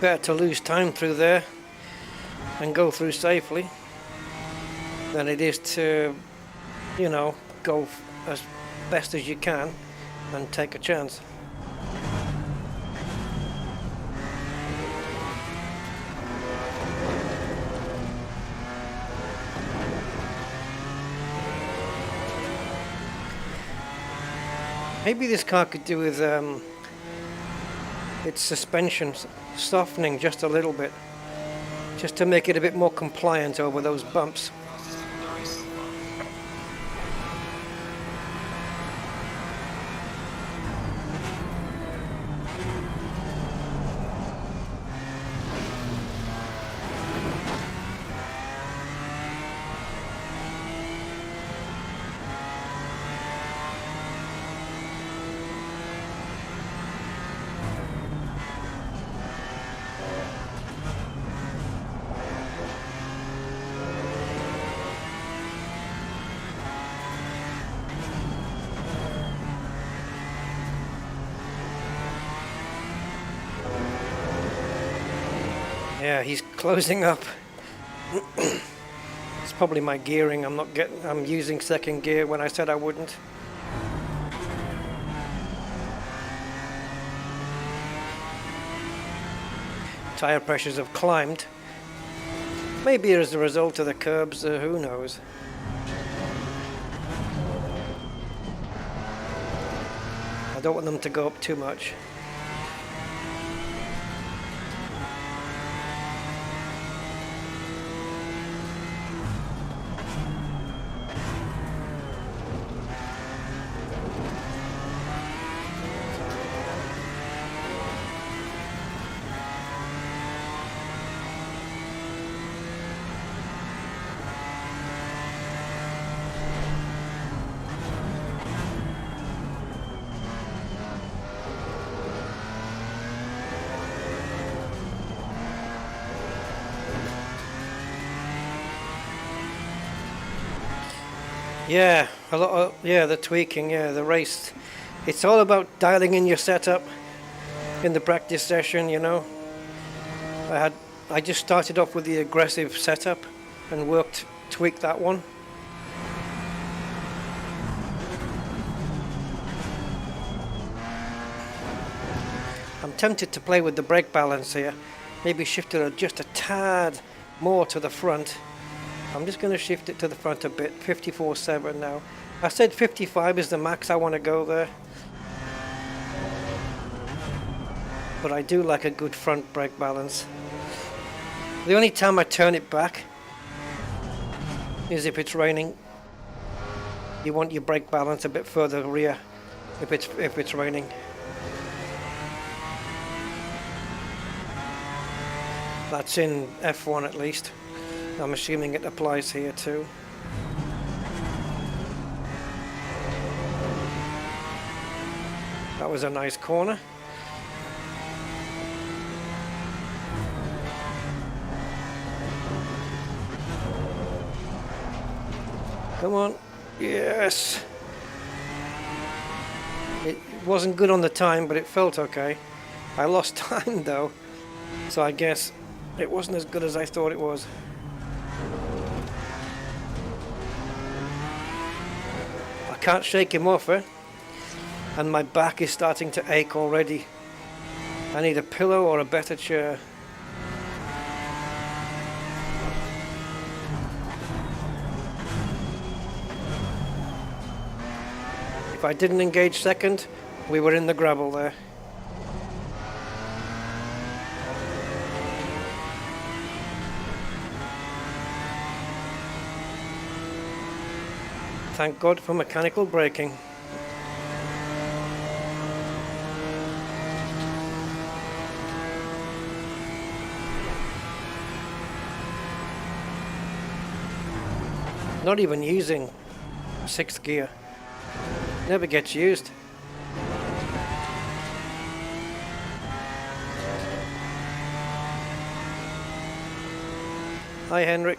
Better to lose time through there and go through safely than it is to, you know, go as best as you can and take a chance. Maybe this car could do with its suspension softening just a little bit, just to make it a bit more compliant over those bumps. Yeah, he's closing up. It's probably my gearing. I'm using second gear when I said I wouldn't. Tire pressures have climbed. Maybe as a result of the curbs, who knows. I don't want them to go up too much. Yeah, a lot of, the tweaking, the race. It's all about dialing in your setup in the practice session, you know. I just started off with the aggressive setup and tweaked that one. I'm tempted to play with the brake balance here. Maybe shift it just a tad more to the front. I'm just going to shift it to the front a bit, 54.7 now. I said 55 is the max I want to go there. But I do like a good front brake balance. The only time I turn it back is if it's raining. You want your brake balance a bit further rear if it's raining. That's in F1 at least. I'm assuming it applies here too. That was a nice corner. Come on. Yes. It wasn't good on the time, but it felt okay. I lost time though, so I guess it wasn't as good as I thought it was. I can't shake him off, and my back is starting to ache already. I need a pillow or a better chair. If I didn't engage second, we were in the gravel there. Thank God for mechanical braking. Not even using 6th gear. Never gets used. Hi, Henrik.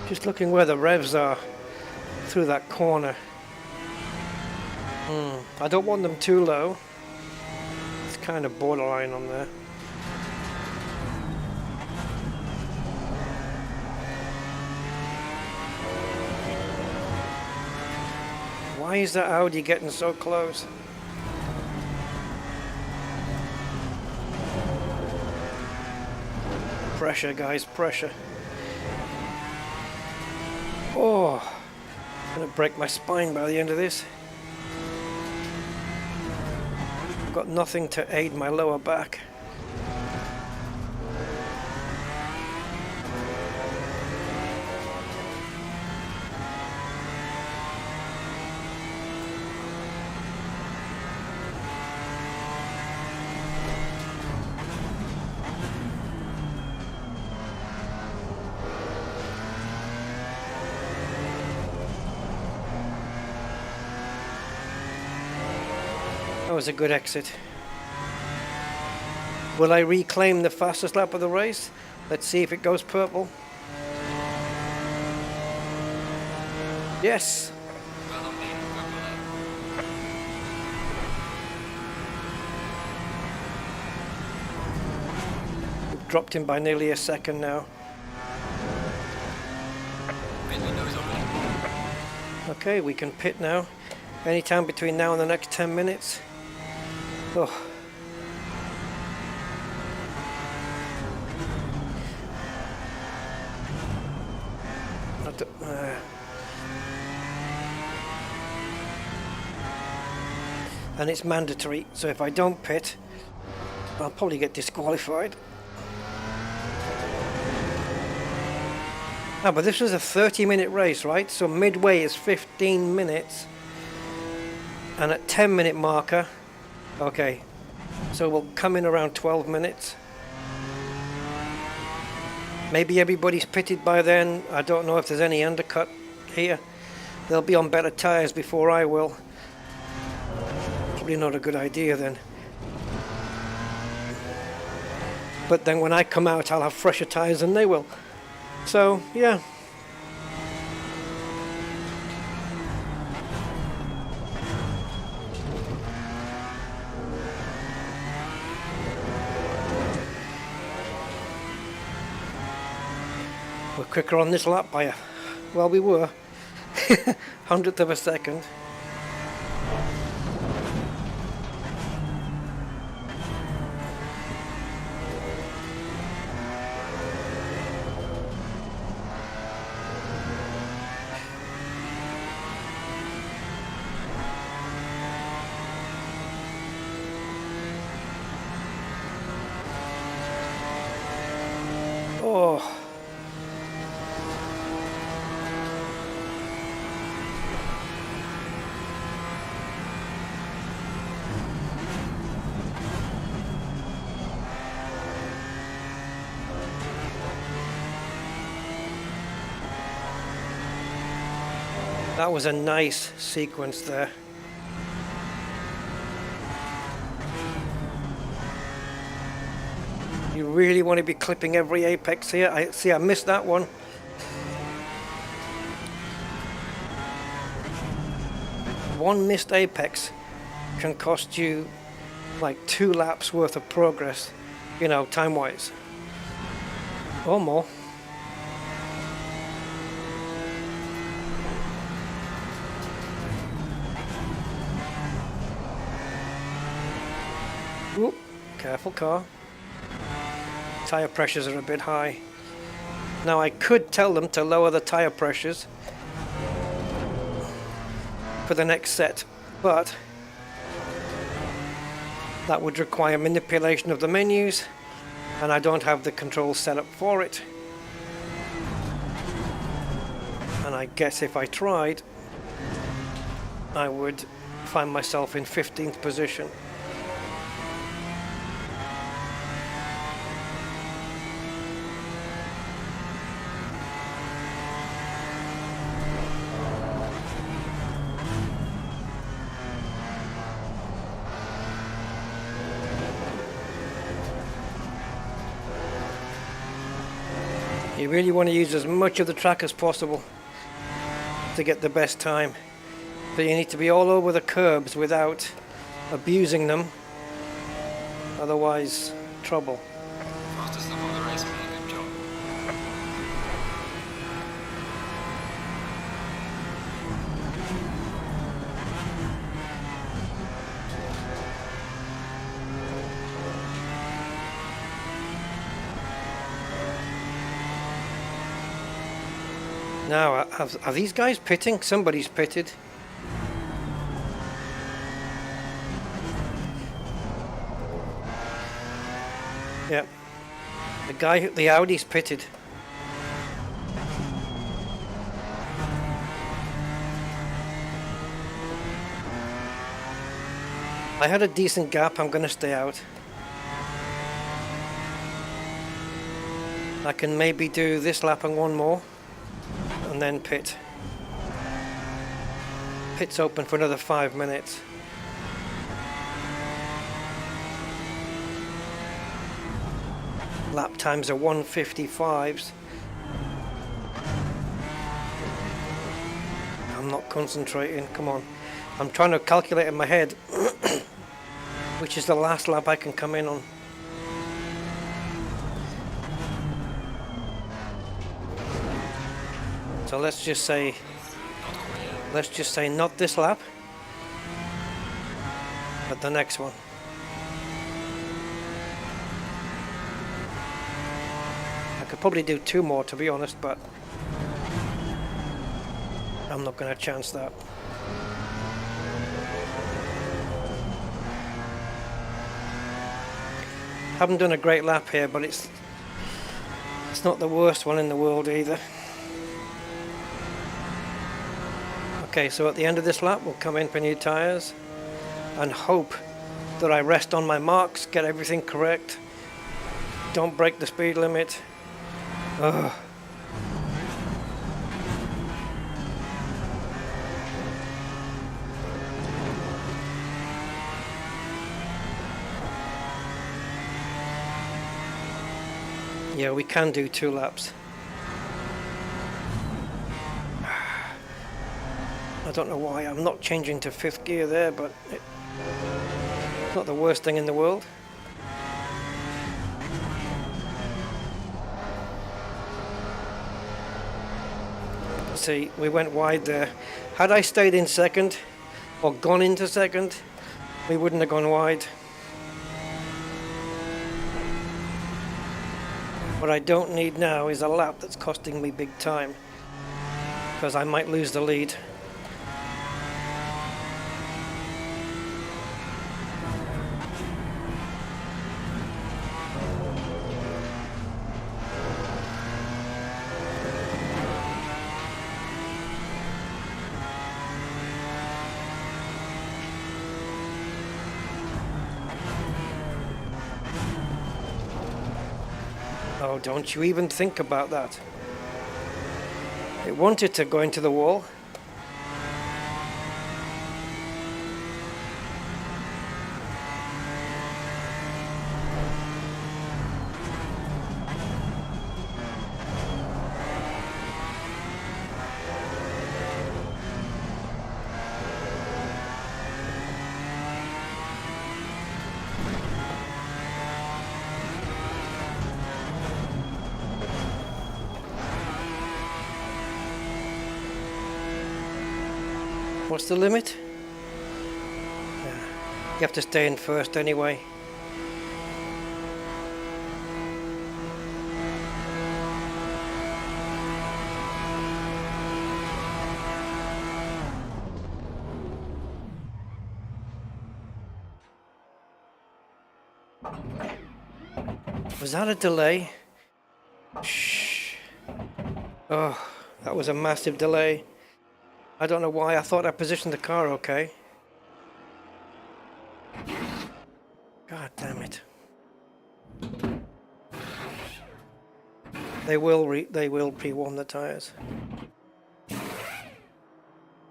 Just looking where the revs are through that corner. I don't want them too low. It's kind of borderline on there. Why is that Audi getting so close? Pressure, guys, pressure. Oh, I'm gonna break my spine by the end of this. I've got nothing to aid my lower back. That was a good exit. Will I reclaim the fastest lap of the race? Let's see if it goes purple. Yes! Well, I'm leading purple We've dropped him by nearly a second now. Pit window is open. Okay, we can pit now. Anytime between now and the next 10 minutes. Oh. And it's mandatory, so if I don't pit, I'll probably get disqualified. Ah, but this was a 30-minute race, right? So midway is 15 minutes. And at 10-minute marker, okay, so we'll come in around 12 minutes. Maybe everybody's pitted by then. I don't know if there's any undercut here. They'll be on better tires before I will. Probably not a good idea then. But then when I come out, I'll have fresher tires than they will. So, yeah. We're quicker on this lap by a, well, we were 100th of a second. Oh. That was a nice sequence there. You really want to be clipping every apex here. I missed that one. One missed apex can cost you like 2 laps worth of progress, you know, time-wise. Or more. Ooh, careful car. Tire pressures are a bit high. Now I could tell them to lower the tire pressures for the next set, but that would require manipulation of the menus, and I don't have the controls set up for it. And I guess if I tried, I would find myself in 15th position. You really want to use as much of the track as possible to get the best time. But you need to be all over the curbs without abusing them, otherwise trouble. Fastest lap of the race, man. Good job. Now, are these guys pitting? Somebody's pitted. Yep. The Audi's pitted. I had a decent gap, I'm gonna stay out. I can maybe do this lap and one more, and then pit. Pit's open for another 5 minutes. Lap times are 1:55s. I'm not concentrating, come on. I'm trying to calculate in my head which is the last lap I can come in on. So let's just say not this lap, but the next one. I could probably do 2 more, to be honest, but I'm not going to chance that. Haven't done a great lap here, but it's not the worst one in the world either. Okay, so at the end of this lap we'll come in for new tyres and hope that I rest on my marks, get everything correct, don't break the speed limit. Ugh. Yeah, we can do 2 laps. I don't know why I'm not changing to 5th gear there, but it's not the worst thing in the world. See, we went wide there. Had I stayed in 2nd or gone into 2nd, we wouldn't have gone wide. What I don't need now is a lap that's costing me big time, because I might lose the lead. Oh, don't you even think about that. It wanted to go into the wall. What's the limit? Yeah. You have to stay in 1st anyway. Was that a delay? Shh. Oh, that was a massive delay. I don't know why. I thought I positioned the car okay. God damn it. They will pre-warm the tires.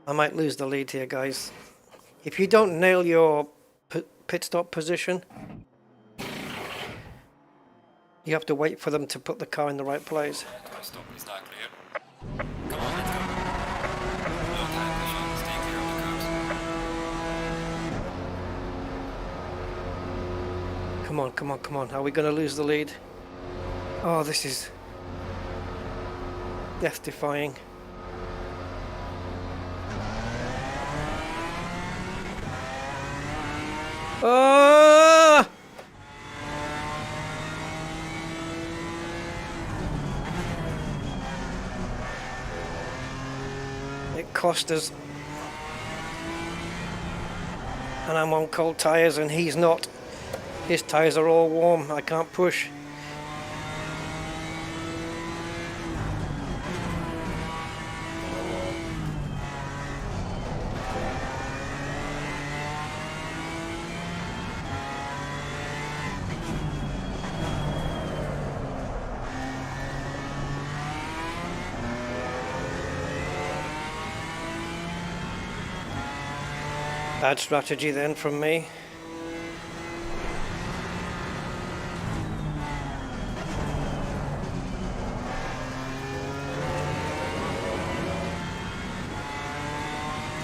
I might lose the lead here, guys. If you don't nail your pit stop position, you have to wait for them to put the car in the right place. Stop is not clear. Come on, let's go. No time pressure. Stay clear of the curves. Come on, come on, come on. Are we going to lose the lead? Oh, this is death-defying. Ah! It cost us. And I'm on cold tires and he's not. His tires are all warm. I can't push. Bad strategy then from me.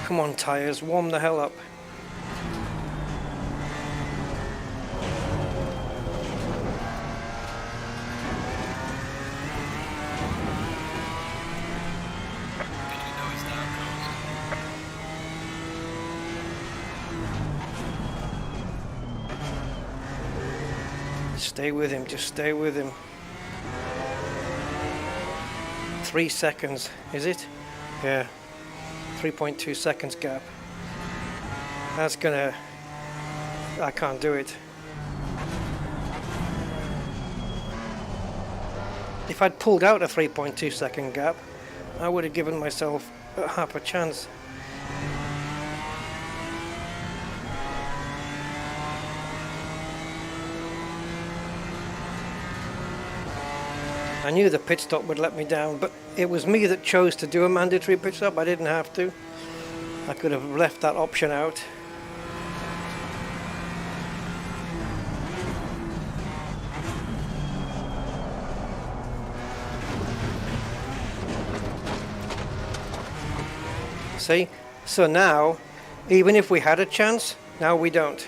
Come on, tires, warm the hell up. Stay with him, just stay with him. 3 seconds, is it? Yeah. 3.2 seconds gap. That's gonna... I can't do it. If I'd pulled out a 3.2 second gap, I would have given myself half a chance. I knew the pit stop would let me down, but it was me that chose to do a mandatory pit stop. I didn't have to. I could have left that option out. See? So now, even if we had a chance, now we don't.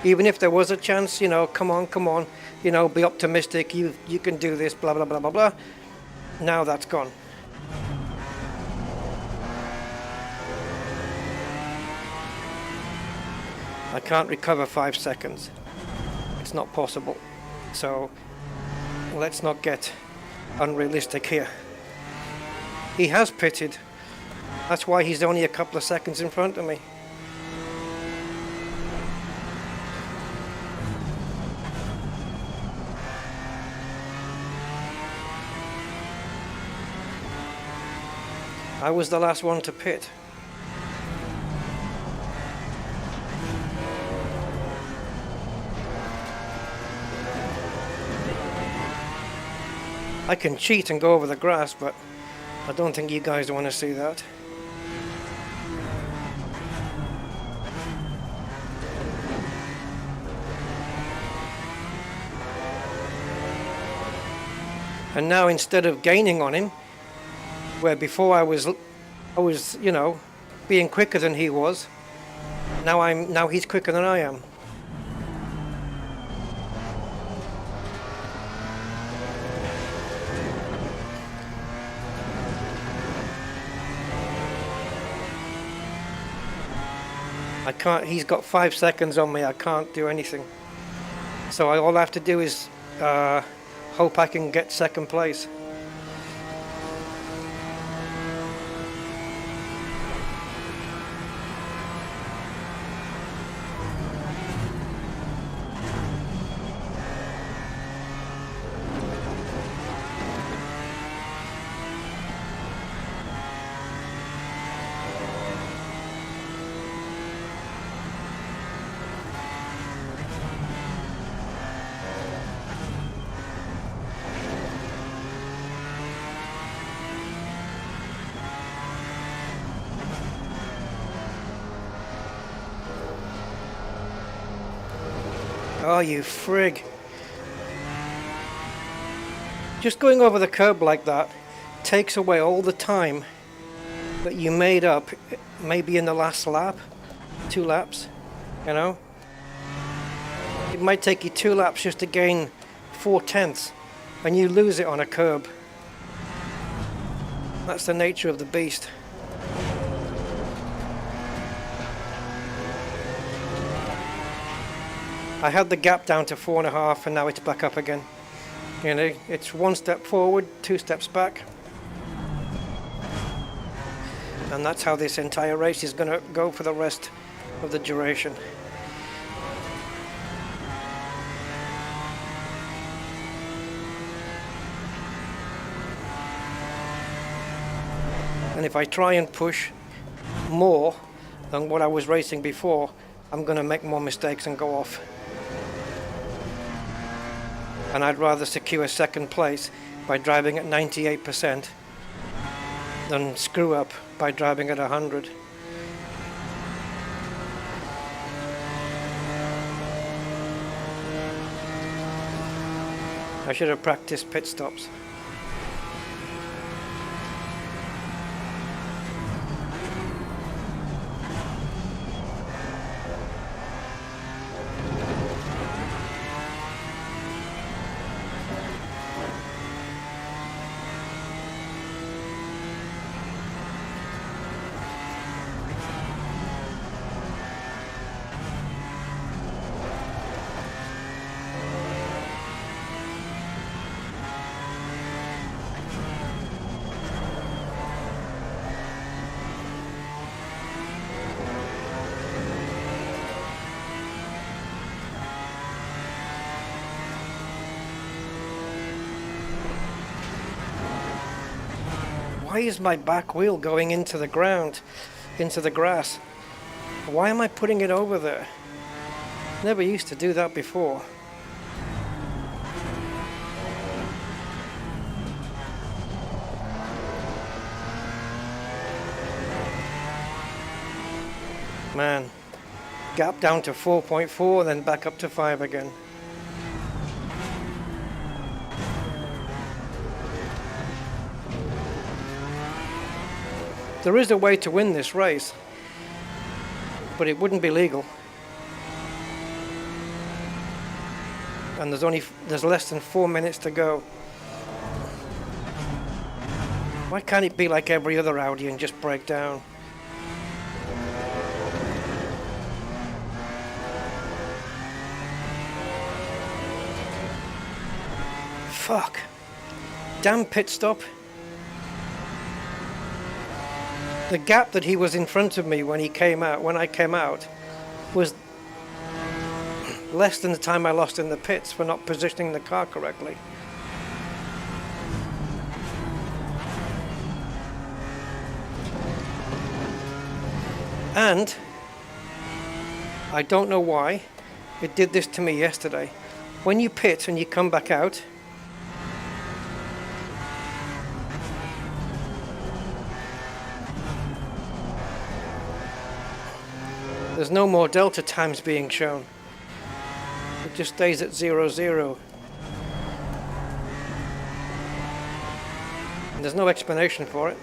Even if there was a chance, you know, come on, you know, be optimistic, you can do this, blah, blah, blah, blah, blah. Now that's gone. I can't recover 5 seconds. It's not possible. So let's not get unrealistic here. He has pitted. That's why he's only a couple of seconds in front of me. I was the last one to pit. I can cheat and go over the grass, but I don't think you guys want to see that. And now instead of gaining on him, where before I was, you know, being quicker than he was, now he's quicker than I am. I can't, he's got 5 seconds on me, I can't do anything. So all I have to do is hope I can get second place. Oh, you frig. Just going over the curb like that takes away all the time that you made up maybe in the last lap, 2 laps, you know? It might take you 2 laps just to gain 4/10 and you lose it on a curb. That's the nature of the beast. I had the gap down to 4.5 and now it's back up again. You know, it's 1 step forward, 2 steps back. And that's how this entire race is going to go for the rest of the duration. And if I try and push more than what I was racing before, I'm going to make more mistakes and go off. And I'd rather secure 2nd place by driving at 98% than screw up by driving at 100. I should have practiced pit stops. Why is my back wheel going into the ground, into the grass? Why am I putting it over there? Never used to do that before. Man, gap down to 4.4, then back up to 5 again. There is a way to win this race, but it wouldn't be legal. And there's less than 4 minutes to go. Why can't it be like every other Audi and just break down? Fuck. Damn pit stop. The gap that he was in front of me when I came out, was less than the time I lost in the pits for not positioning the car correctly. And I don't know why it did this to me yesterday. When you pit and you come back out, there's no more delta times being shown. It just stays at 0, 0. And there's no explanation for it.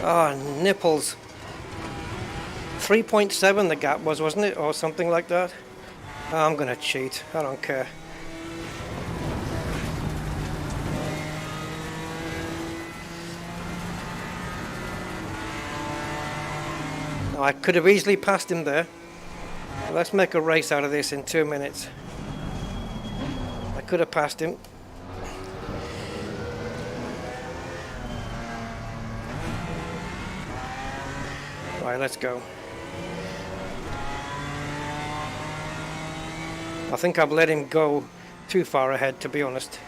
Ah, nipples. 3.7 the gap was, wasn't it? Or something like that. Oh, I'm gonna cheat. I don't care. Now, I could have easily passed him there. But let's make a race out of this in 2 minutes. I could have passed him. Right, let's go. I think I've let him go too far ahead, to be honest.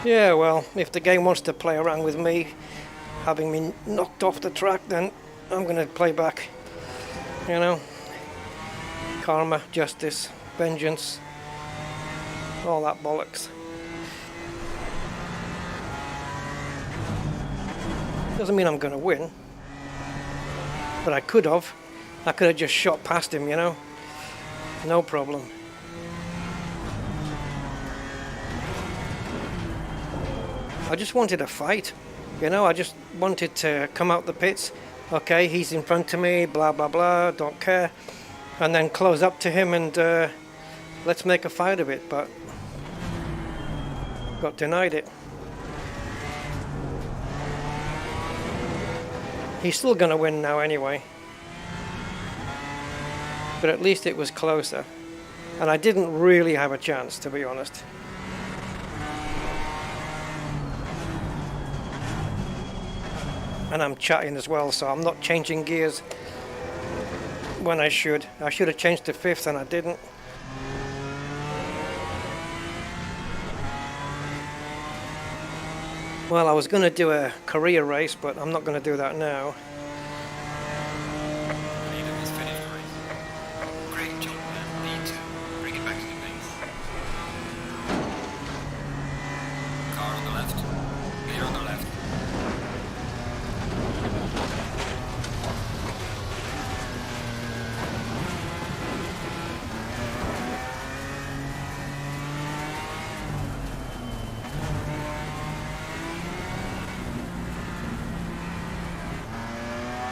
Yeah, well, if the game wants to play around with me, having me knocked off the track, then I'm going to play back. You know? Karma, justice, vengeance, all that bollocks. Doesn't mean I'm going to win. But I could have. I could have just shot past him, you know? No problem. I just wanted a fight, you know? I just wanted to come out the pits. Okay, he's in front of me, blah, blah, blah, don't care. And then close up to him and let's make a fight of it, but got denied it. He's still going to win now anyway. But at least it was closer. And I didn't really have a chance, to be honest. And I'm chatting as well, so I'm not changing gears when I should. I should have changed to 5th and I didn't. Well, I was going to do a career race, but I'm not going to do that now. Leader has finished the race. Great job, man. Need to bring it back to the base. Car on the left. Clear on the left.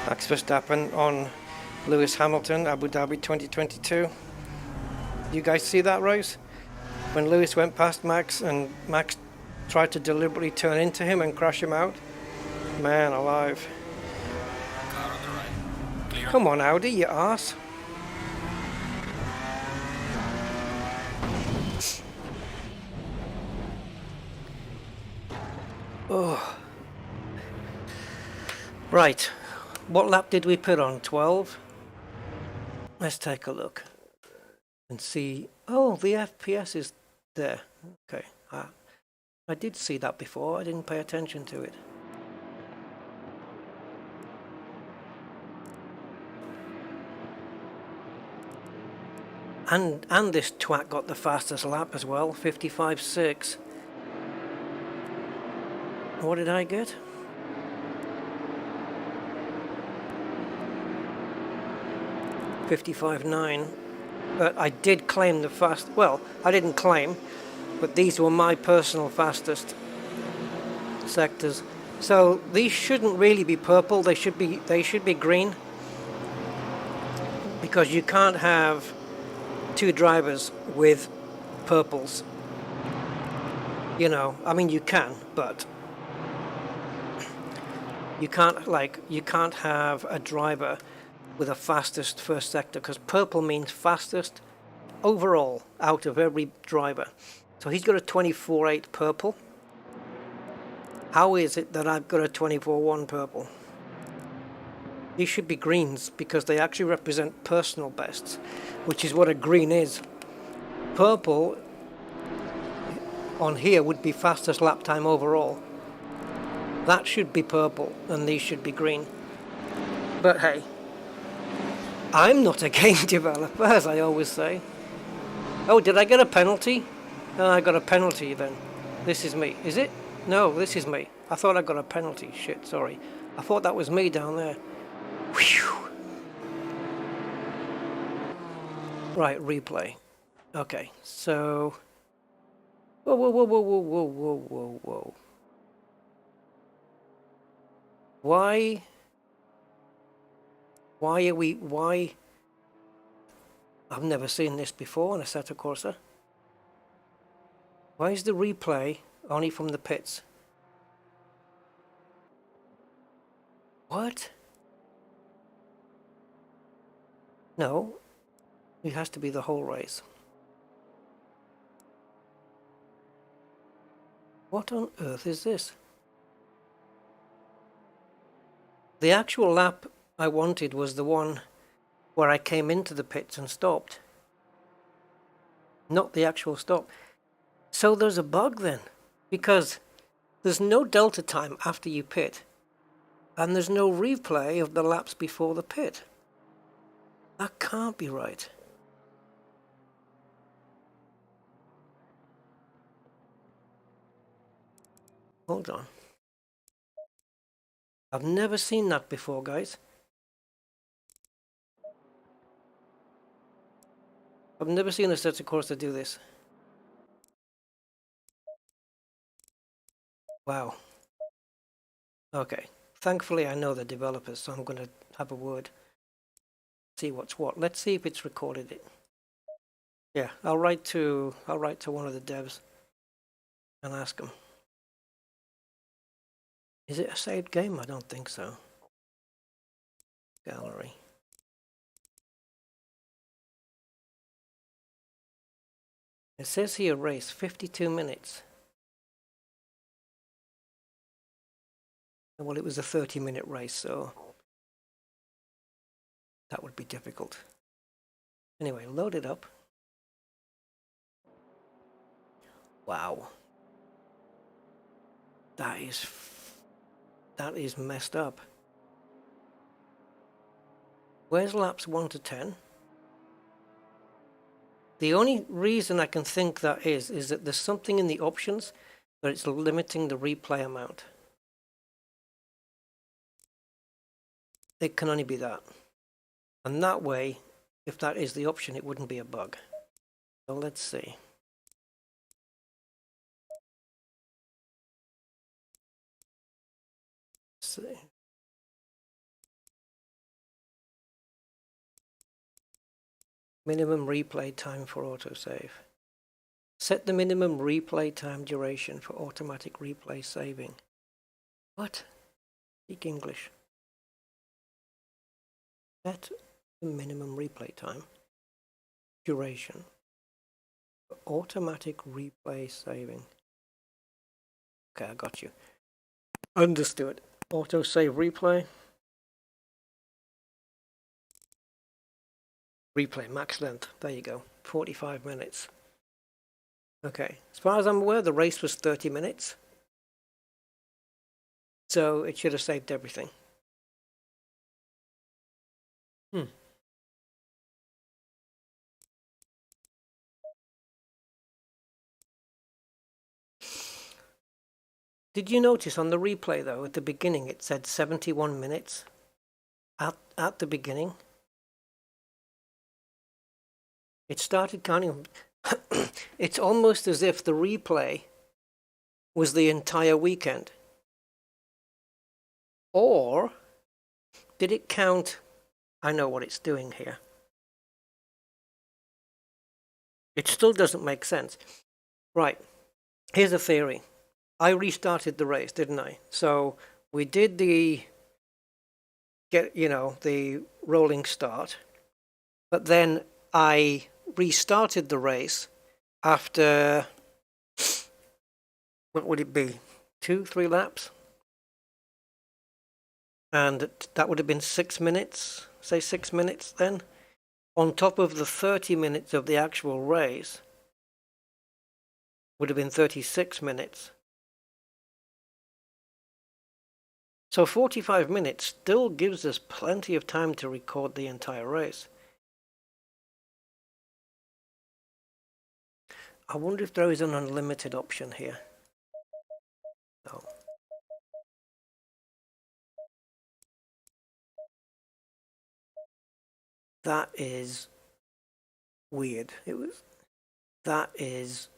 Max Verstappen on Lewis Hamilton, Abu Dhabi 2022. You guys see that race? When Lewis went past Max and Max tried to deliberately turn into him and crash him out? Man alive. Car on the right. Clear. Come on, Audi, you arse. Oh. Right. What lap did we put on? 12? Let's take a look and see. Oh, the FPS is there. Okay. I did see that before. I didn't pay attention to it. And this twat got the fastest lap as well, 55.6. What did I get? 55.9. But I did claim the fast. Well, I didn't claim, but these were my personal fastest sectors. So these shouldn't really be purple. They should be green, because you can't have two drivers with purples. You know, I mean you can, but you can't have a driver with a fastest first sector, because purple means fastest overall out of every driver. So he's got a 24.8 purple. How is it that I've got a 24.1 purple? These should be greens, because they actually represent personal bests, which is what a green is. Purple on here would be fastest lap time overall. That should be purple and these should be green. But hey, I'm not a game developer, as I always say. Oh, did I get a penalty? No, I got a penalty then. This is me. Is it? No, this is me. I thought I got a penalty. Shit, sorry. I thought that was me down there. Whew. Right, replay. Okay, so... Whoa, whoa, whoa, whoa, whoa, whoa, whoa, whoa, whoa. Why are we... Why... I've never seen this before on Assetto Corsa. Why is the replay only from the pits? What? No, it has to be the whole race. What on earth is this? The actual lap I wanted was the one where I came into the pits and stopped. Not the actual stop. So there's a bug then. because there's no delta time after you pit, and there's no replay of the laps before the pit. That can't be right. Hold on. I've never seen that before, guys. I've never seen a Assetto Corsa do this. Wow. Okay. Thankfully, I know the developers, so I'm going to have a word. See what's what. Let's see if it's recorded it. Yeah, I'll write to one of the devs and ask them. Is it a saved game? I don't think so. Gallery. It says here race 52 minutes. Well, it was a 30-minute race, so that would be difficult. Anyway, load it up. Wow. That is messed up. Where's laps 1 to 10? The only reason I can think that is that there's something in the options that it's limiting the replay amount. It can only be that. And that way, if that is the option, it wouldn't be a bug. So let's see. Minimum replay time for autosave. Set the minimum replay time duration for automatic replay saving. What? Speak English. Set the minimum replay time duration for automatic replay saving. Okay, I got you. Understood. Autosave replay. Replay max length. There you go. 45 minutes. Okay. As far as I'm aware, the race was 30 minutes. So it should have saved everything. Did you notice on the replay, though, at the beginning, it said 71 minutes at the beginning? It started counting. It's almost as if the replay was the entire weekend. Or did it count? I know what it's doing here. It still doesn't make sense. Right. Here's a theory. I restarted the race, didn't I? So we did the rolling start, but then I restarted the race after, what would it be, 2-3 laps? And that would have been 6 minutes, say 6 minutes then, on top of the 30 minutes of the actual race, would have been 36 minutes. So 45 minutes still gives us plenty of time to record the entire race. I wonder if there is an unlimited option here. No. That is weird. That is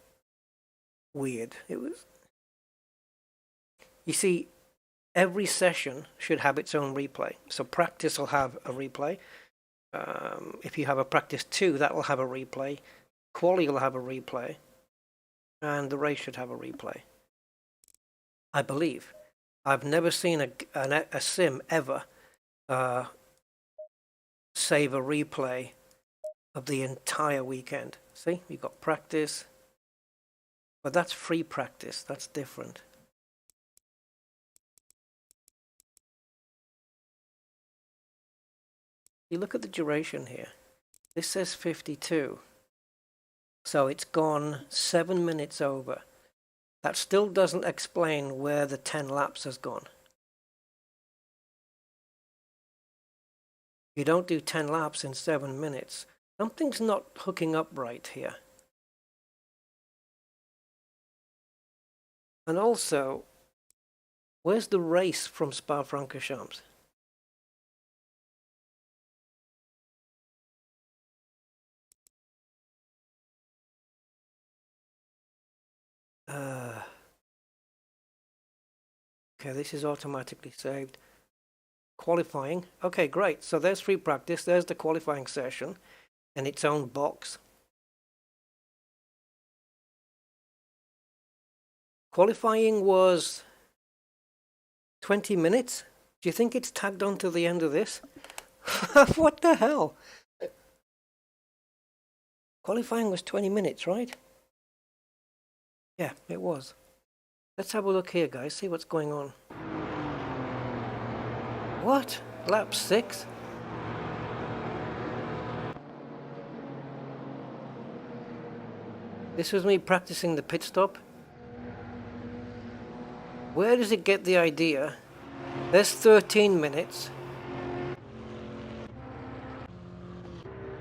weird. You see, every session should have its own replay. So practice will have a replay. If you have a practice 2, that will have a replay. Quali will have a replay. And the race should have a replay. I believe. I've never seen a sim ever save a replay of the entire weekend. See, you've got practice. But that's free practice. That's different. You look at the duration here. This says 52. So it's gone 7 minutes over. That still doesn't explain where the 10 laps has gone. You don't do 10 laps in 7 minutes. Something's not hooking up right here. And also, where's the race from Spa-Francorchamps? Okay, this is automatically saved. Qualifying. Okay, great. So there's free practice. There's the qualifying session in its own box. Qualifying was 20 minutes. Do you think it's tagged on to the end of this? What the hell? Qualifying was 20 minutes, right? Yeah, it was. Let's have a look here, guys. See what's going on. What? Lap 6? This was me practicing the pit stop. Where does it get the idea? There's 13 minutes.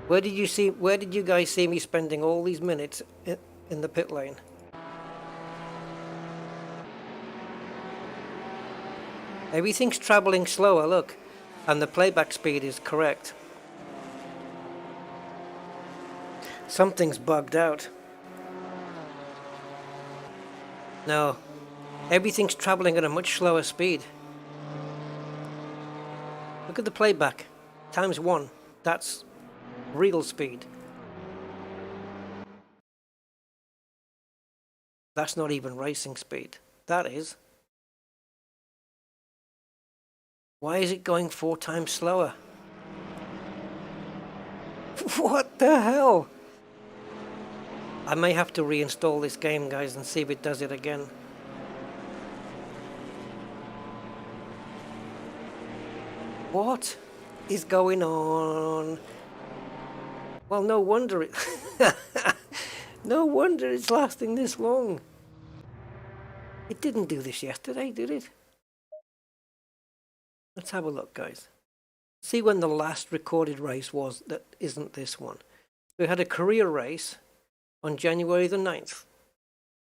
Where did you guys see me spending all these minutes in the pit lane? Everything's traveling slower, look. And the playback speed is correct. Something's bugged out. No. Everything's traveling at a much slower speed. Look at the playback. ×1. That's real speed. That's not even racing speed. That is. Why is it going 4 times slower? What the hell? I may have to reinstall this game, guys, and see if it does it again. What is going on? Well, no wonder it... No wonder it's lasting this long. It didn't do this yesterday, did it? Let's have a look, guys. See when the last recorded race was that isn't this one. We had a career race on January the 9th.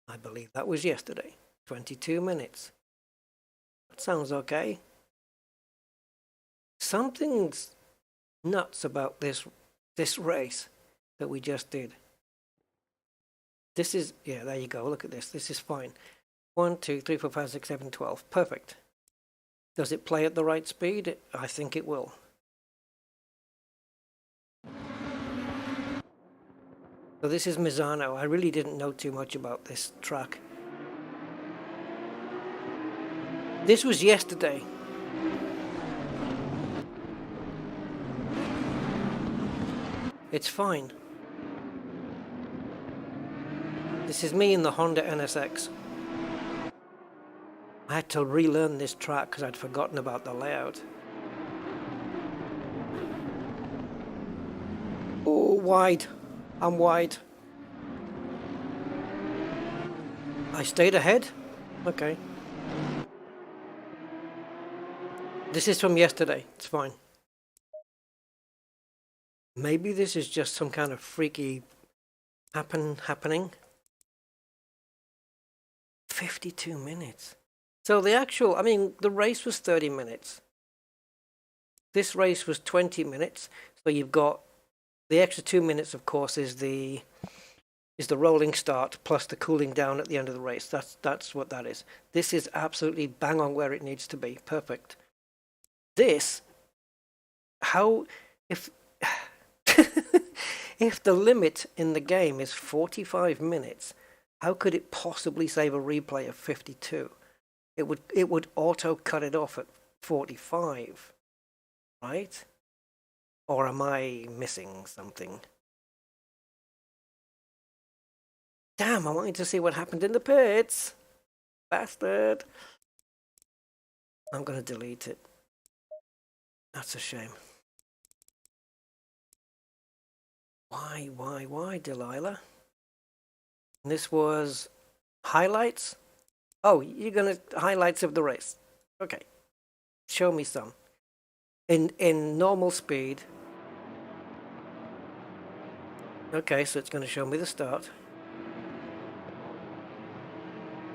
I believe that was yesterday. 22 minutes. That sounds okay. Something's nuts about this race that we just did. This is, yeah, there you go. Look at this. This is fine. 1, 2, 3, 4, 5, 6, 7, 12. Perfect. Does it play at the right speed? I think it will. So this is Misano. I really didn't know too much about this track. This was yesterday. It's fine. This is me in the Honda NSX. I had to relearn this track because I'd forgotten about the layout. Oh, wide. I'm wide. I stayed ahead? Okay. This is from yesterday. It's fine. Maybe this is just some kind of freaky happening. 52 minutes. So the actual, the race was 30 minutes. This race was 20 minutes. So you've got the extra 2 minutes, of course, is the rolling start plus the cooling down at the end of the race. That's what that is. This is absolutely bang on where it needs to be. Perfect. This, if if the limit in the game is 45 minutes, how could it possibly save a replay of 52? It would auto cut it off at 45, right? Or am I missing something? Damn, I wanted to see what happened in the pits. Bastard. I'm going to delete it. That's a shame. Why, Delilah? And this was Highlights? Oh, you're gonna highlights of the race. Okay, show me some. In normal speed. Okay, so it's gonna show me the start.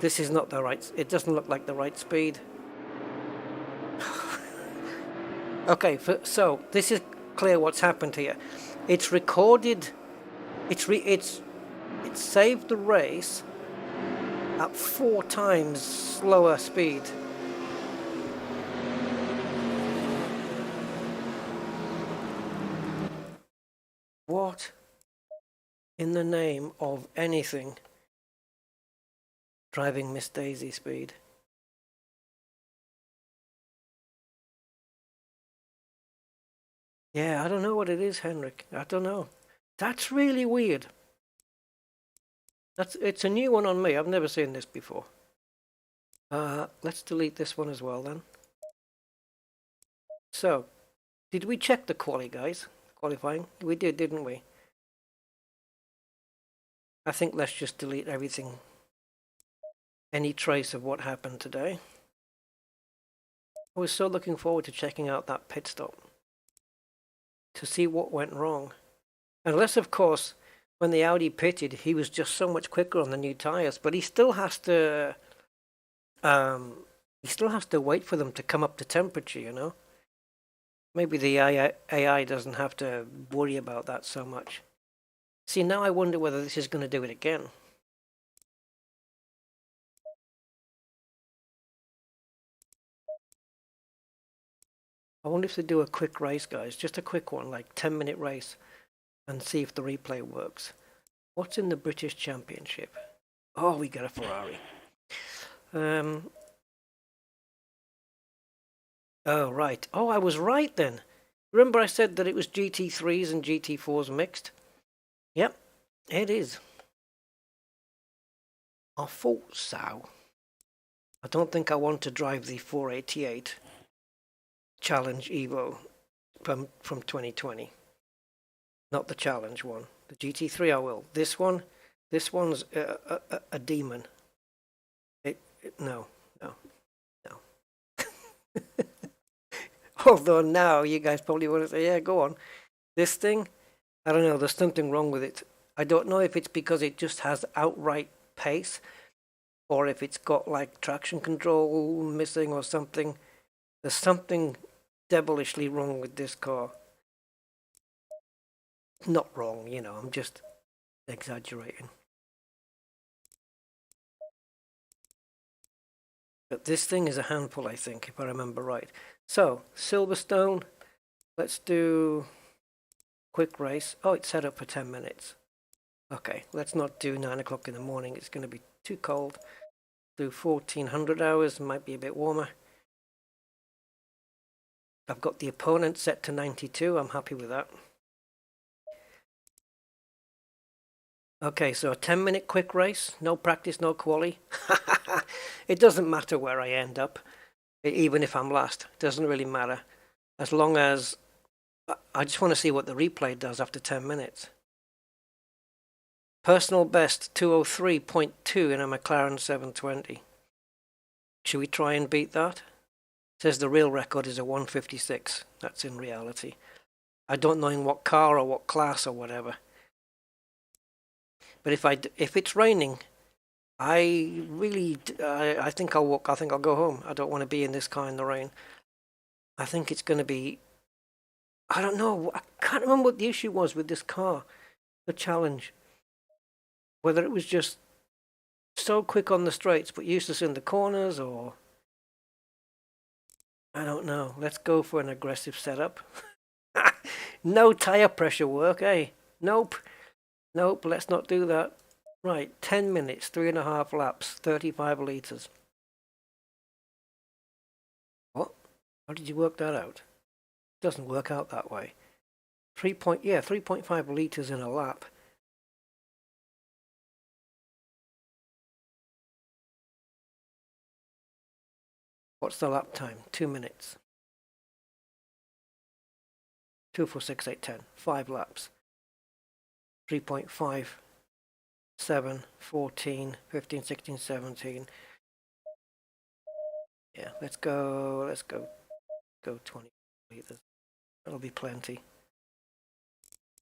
This is not the right. It doesn't look like the right speed. Okay, so this is clear what's happened here. It's recorded. It's saved the race at 4 times slower speed. What in the name of anything? Driving Miss Daisy speed. Yeah, I don't know what it is, Henrik. I don't know. That's really weird. It's a new one on me. I've never seen this before. Let's delete this one as well then. So, did we check the quali, guys? Qualifying? We did, didn't we? I think let's just delete everything. Any trace of what happened today. I was so looking forward to checking out that pit stop. To see what went wrong. Unless, of course, when the Audi pitted, he was just so much quicker on the new tyres. But he still has to... wait for them to come up to temperature, you know? Maybe the AI doesn't have to worry about that so much. See, now I wonder whether this is going to do it again. I wonder if they do a quick race, guys. Just a quick one, like 10-minute race. And see if the replay works. What's in the British Championship? Oh, we got a Ferrari. Oh, right. Oh, I was right then. Remember I said that it was GT3s and GT4s mixed? Yep, it is. I thought so. I don't think I want to drive the 488 Challenge Evo from 2020. Not the Challenge one. The GT3 I will. This one's a demon. No. Although now you guys probably want to say, yeah, go on. This thing, I don't know, there's something wrong with it. I don't know if it's because it just has outright pace or if it's got like traction control missing or something. There's something devilishly wrong with this car. Not wrong, you know, I'm just exaggerating. But this thing is a handful, I think, if I remember right. So, Silverstone, let's do quick race. Oh, it's set up for 10 minutes. Okay, let's not do 9 o'clock in the morning. It's going to be too cold. Do 1400 hours, might be a bit warmer. I've got the opponent set to 92. I'm happy with that. Okay, so a 10-minute quick race. No practice, no quali. It doesn't matter where I end up. Even if I'm last. It doesn't really matter. As long as... I just want to see what the replay does after 10 minutes. Personal best 203.2 in a McLaren 720. Should we try and beat that? It says the real record is a 156. That's in reality. I don't know in what car or what class or whatever. But if it's raining, I think I'll walk. I think I'll go home. I don't want to be in this car in the rain. I think it's going to be... I don't know. I can't remember what the issue was with this car. The Challenge. Whether it was just so quick on the straights but useless in the corners or... I don't know. Let's go for an aggressive setup. No tyre pressure work, eh? Nope. Nope, let's not do that. Right, 10 minutes, 3.5 laps, 35 litres. What? How did you work that out? It doesn't work out that way. 3.5 litres in a lap. What's the lap time? 2 minutes. 2, 4, 6, 8, 10. 5 laps. 3.5 7, 14, 15, 16, 17. Yeah, let's go 20 liters. That'll be plenty.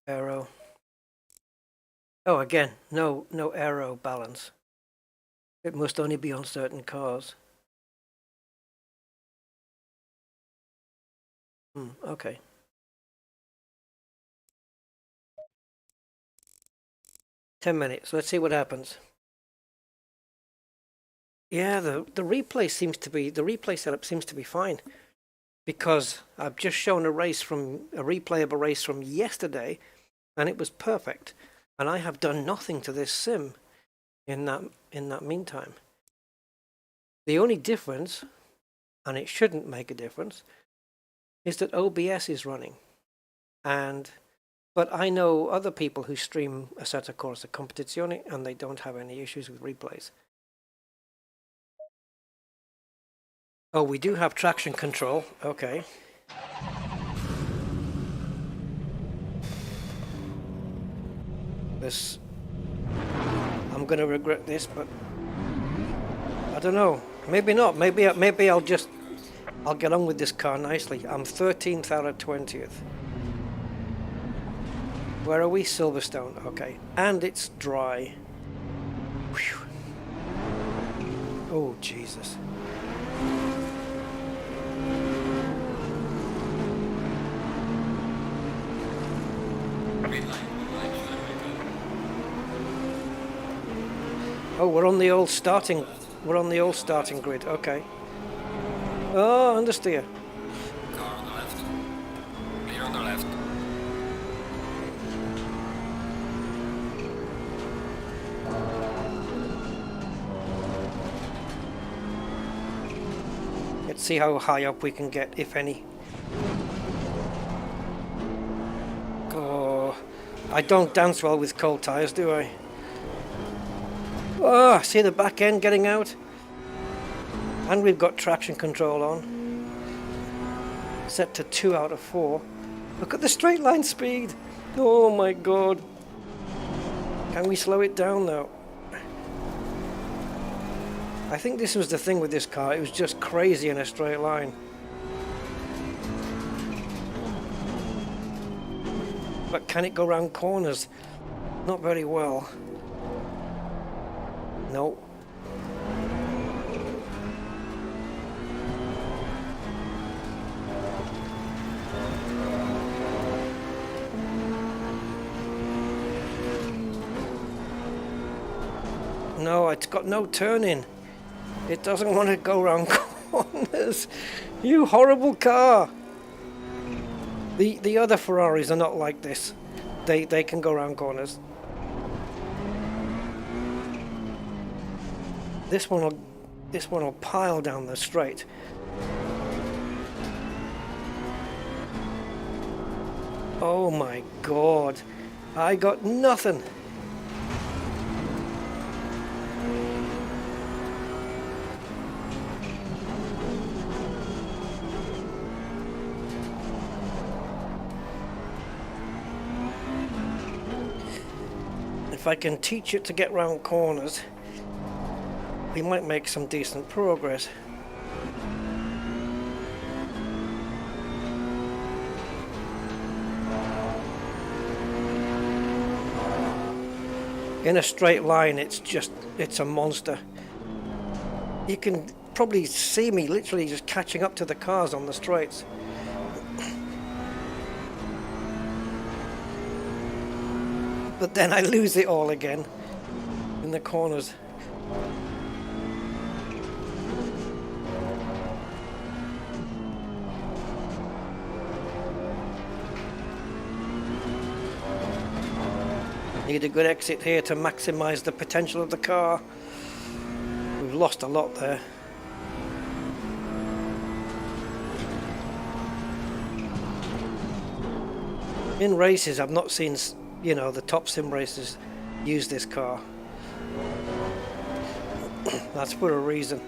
Aero. Oh, again, no aero balance. It must only be on certain cars. Okay. $10. Let's see what happens. Yeah, the replay setup seems to be fine, because I've just shown a replayable race from yesterday, and it was perfect. And I have done nothing to this sim in that meantime. The only difference, and it shouldn't make a difference, is that OBS is running. But I know other people who stream Assetto Corsa Competitzione, and they don't have any issues with replays. Oh, we do have traction control. Okay. I'm gonna regret this, but I don't know. Maybe not. Maybe I'll get on with this car nicely. I'm 13th out of 20th. Where are we? Silverstone. Okay. And it's dry. Whew. Oh, Jesus. Oh, we're on the old starting grid. Okay. Oh, understeer. Car on the left. Clear on the left. Let's see how high up we can get, if any. Oh, I don't dance well with cold tires, do I? Oh, see the back end getting out? And we've got traction control on. Set to 2 out of 4. Look at the straight line speed. Oh my God. Can we slow it down though? I think this was the thing with this car. It was just crazy in a straight line. But can it go around corners? Not very well. No. No, it's got no turning. It doesn't want to go around corners. You horrible car. The other Ferraris are not like this. They can go around corners. This one will pile down the straight. Oh my God. I got nothing. If I can teach it to get round corners, we might make some decent progress. In a straight line, it's a monster. You can probably see me literally just catching up to the cars on the straights. But then I lose it all again in the corners. Need a good exit here to maximize the potential of the car. We've lost a lot there. In races, I've not seen, the top sim races use this car. That's for a reason.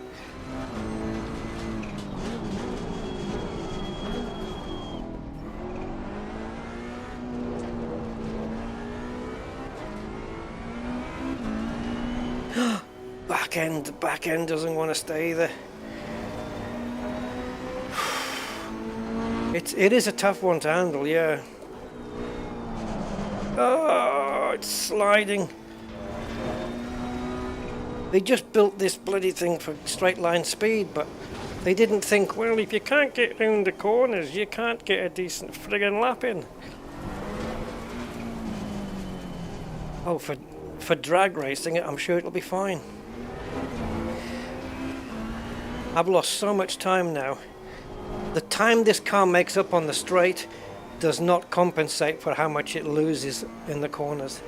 back end doesn't want to stay either. It is a tough one to handle, yeah. Oh, it's sliding. They just built this bloody thing for straight line speed, but they didn't think, well, if you can't get round the corners, you can't get a decent friggin' lap in. Oh, for drag racing, I'm sure it'll be fine. I've lost so much time now. The time this car makes up on the straight does not compensate for how much it loses in the corners.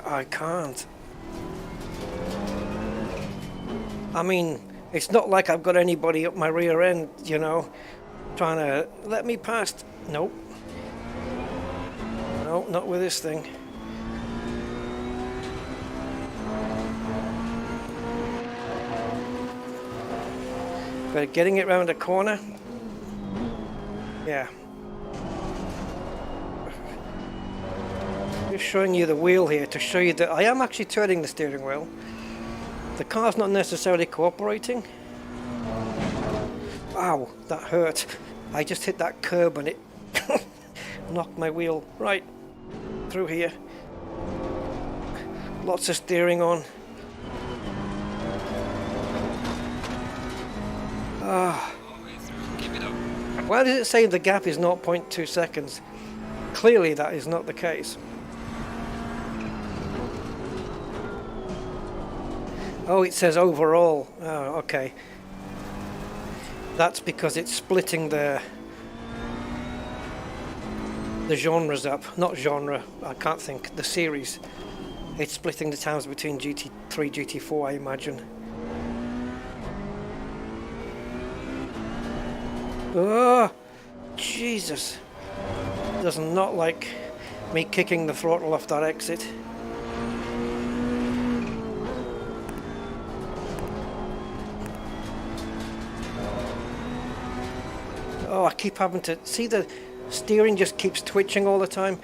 I can't. I mean, it's not like I've got anybody up my rear end, you know, trying to let me past. Nope. No, not with this thing. But getting it round a corner, yeah. Just showing you the wheel here to show you that I am actually turning the steering wheel. The car's not necessarily cooperating. Wow, that hurt. I just hit that curb and it knocked my wheel right through here. Lots of steering on. Why does it say the gap is 0.2 seconds? Clearly that is not the case. Oh, it says overall. Oh, okay. That's because it's splitting the genres up. Not genre, I can't think. The series. It's splitting the times between GT3, GT4, I imagine. Oh, Jesus. Does not like me kicking the throttle off that exit. Oh, I keep having to see the steering just keeps twitching all the time.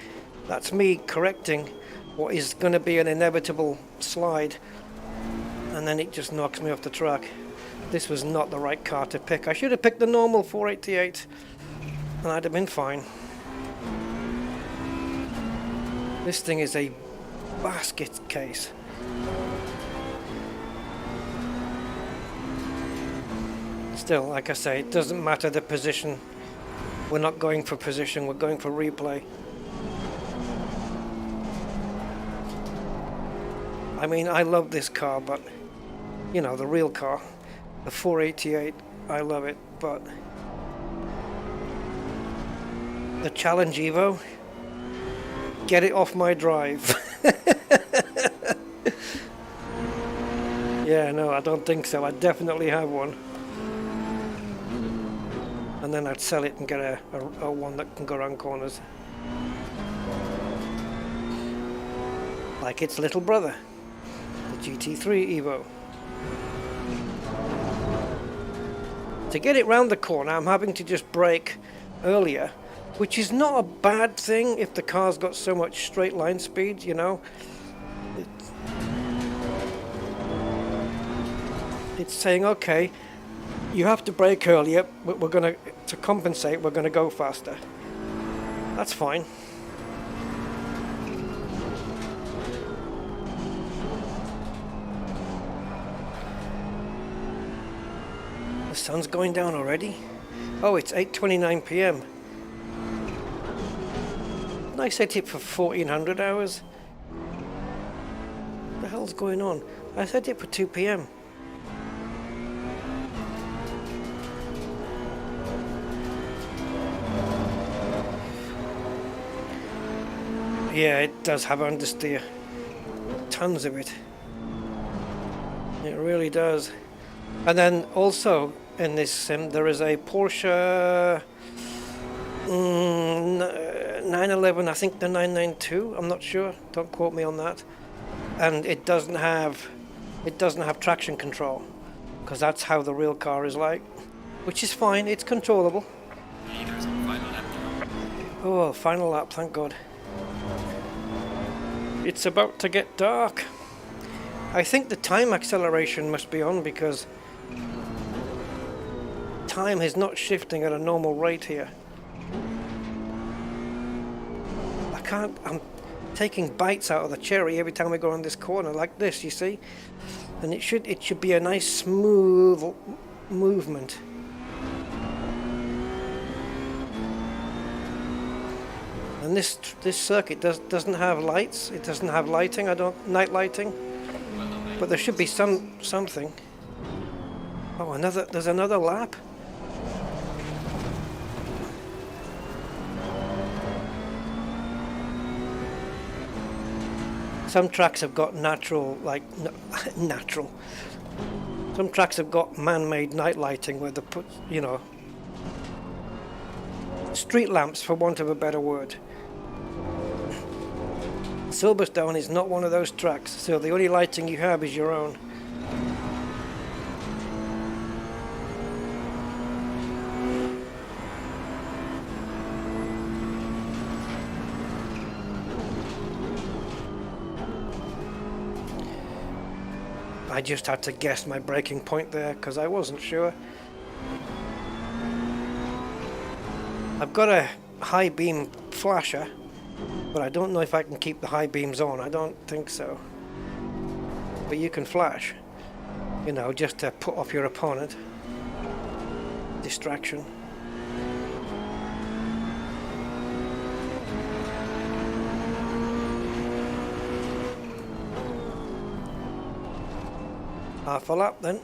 That's me correcting what is going to be an inevitable slide, and then it just knocks me off the track. This was not the right car to pick. I should have picked the normal 488 and I'd have been fine. This thing is a basket case. Still, like I say, it doesn't matter the position. We're not going for position, we're going for replay. I mean, I love this car, but, you know, the real car, the 488, I love it, but the Challenge Evo, get it off my drive. Yeah, no, I don't think so. I definitely have one. And then I'd sell it and get a one that can go around corners. Like its little brother, the GT3 Evo. To get it round the corner, I'm having to just brake earlier, which is not a bad thing if the car's got so much straight line speed, you know. It's saying, okay, you have to brake earlier, but we're going to compensate, we're going to go faster. That's fine. The sun's going down already? Oh, it's 8:29 p.m. I set it for 1400 hours. What the hell's going on? I set it for 2 p.m. Yeah, it does have understeer. Tons of it. It really does. And then also in this sim there is a Porsche 911, I think the 992, I'm not sure, don't quote me on that. And it doesn't have traction control, because that's how the real car is like, which is fine, it's controllable. Oh, final lap, thank God. It's about to get dark. I think the time acceleration must be on because time is not shifting at a normal rate here. I'm taking bites out of the cherry every time we go on this corner like this, you see? And it should be a nice smooth movement. And this circuit doesn't have lights. It doesn't have lighting. Night lighting. But there should be something. Oh, there's another lap. Some tracks have got natural. Some tracks have got man-made night lighting where they put, street lamps, for want of a better word. Silverstone is not one of those tracks, so the only lighting you have is your own. I just had to guess my braking point there because I wasn't sure. I've got a high beam flasher, but I don't know if I can keep the high beams on. I don't think so. But you can flash, just to put off your opponent. Distraction. Half a lap then.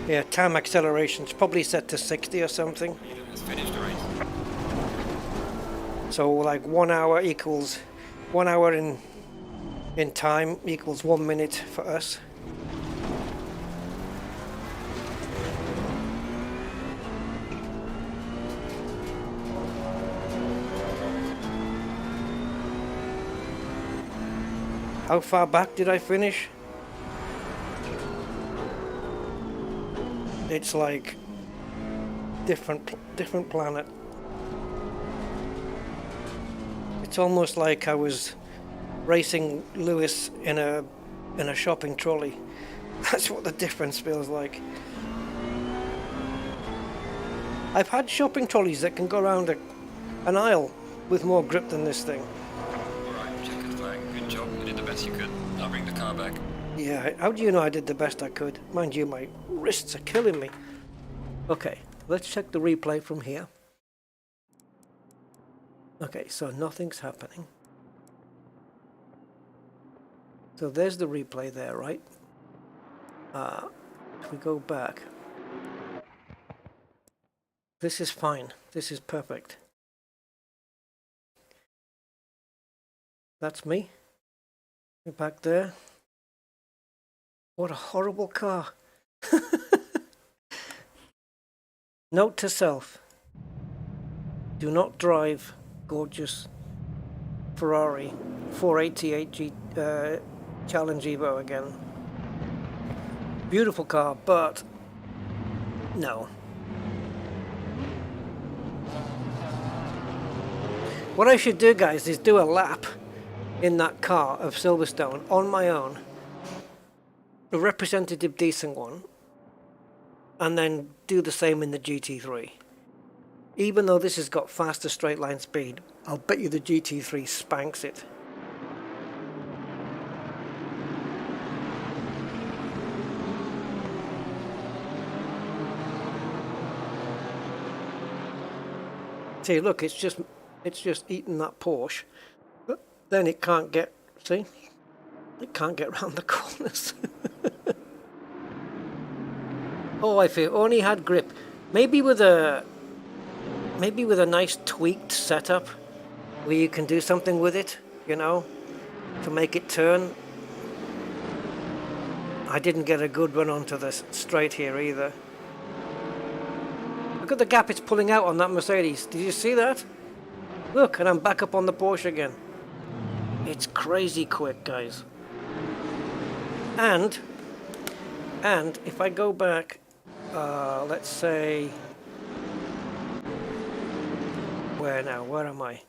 Yeah, time acceleration's probably set to 60 or something. It's finished the race. So like 1 hour equals 1 hour in time equals 1 minute for us. How far back did I finish? It's like different planet. It's almost like I was racing Lewis in a shopping trolley. That's what the difference feels like. I've had shopping trolleys that can go around an aisle with more grip than this thing. Alright, checkered flag. Good job. You did the best you could. I'll bring the car back. Yeah, how do you know I did the best I could? Mind you, my wrists are killing me. Okay, let's check the replay from here. Okay, so nothing's happening. So there's the replay there, right? If we go back, this is fine. This is perfect. That's me. We're back there. What a horrible car. Note to self. Do not drive gorgeous Ferrari 488 Challenge Evo again. Beautiful car, but no. What I should do, guys, is do a lap in that car of Silverstone on my own. A representative decent one, and then do the same in the GT3. Even though this has got faster straight line speed, I'll bet you the GT3 spanks it. See, look, it's just eating that Porsche, but then it can't get, see? It can't get round the corners. Oh, I feel only had grip. Maybe with a nice tweaked setup where you can do something with it, to make it turn. I didn't get a good run onto the straight here either. Look at the gap it's pulling out on that Mercedes. Did you see that? Look, and I'm back up on the Porsche again. It's crazy quick, guys. And if I go back let's say, where now? Where am I?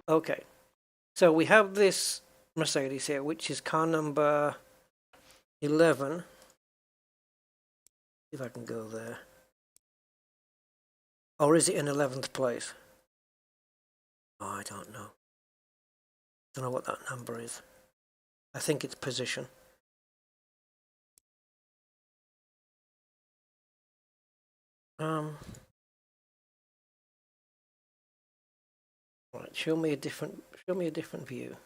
Okay, so we have this Mercedes here, which is car number 11. If I can go there. Or is it in 11th place? Oh, I don't know. Don't know what that number is. I think it's position. Right, show me a different view.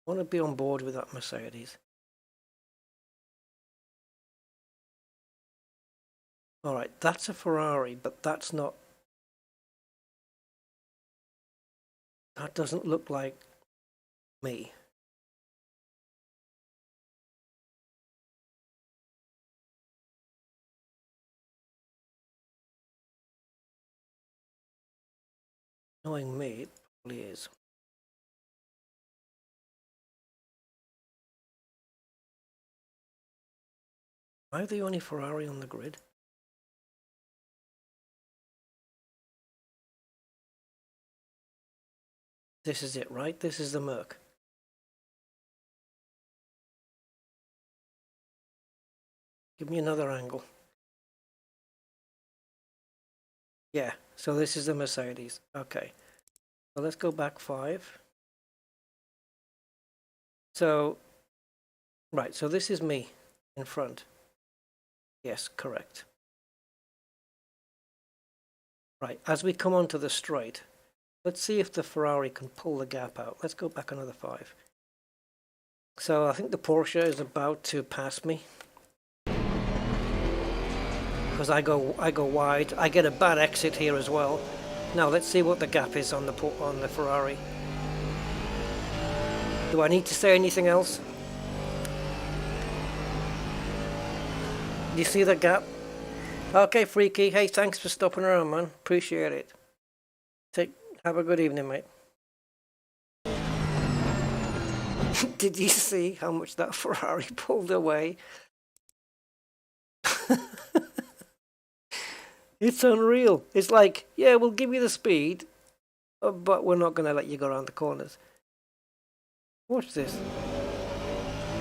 I want to be on board with that Mercedes. All right, that's a Ferrari, but that's not. That doesn't look like me. Knowing me, it probably is. Am I the only Ferrari on the grid? This is it, right? This is the Merc. Give me another angle. Yeah, so this is the Mercedes. Okay. So let's go back 5. So, right, so this is me in front. Yes, correct. Right, as we come onto the straight, let's see if the Ferrari can pull the gap out. Let's go back another 5. So I think the Porsche is about to pass me. Because I go wide. I get a bad exit here as well. Now let's see what the gap is on the Ferrari. Do I need to say anything else? Do you see the gap? Okay, Freaky. Hey, thanks for stopping around, man. Appreciate it. Have a good evening, mate. Did you see how much that Ferrari pulled away? It's unreal. It's like, yeah, we'll give you the speed, but we're not going to let you go around the corners. Watch this.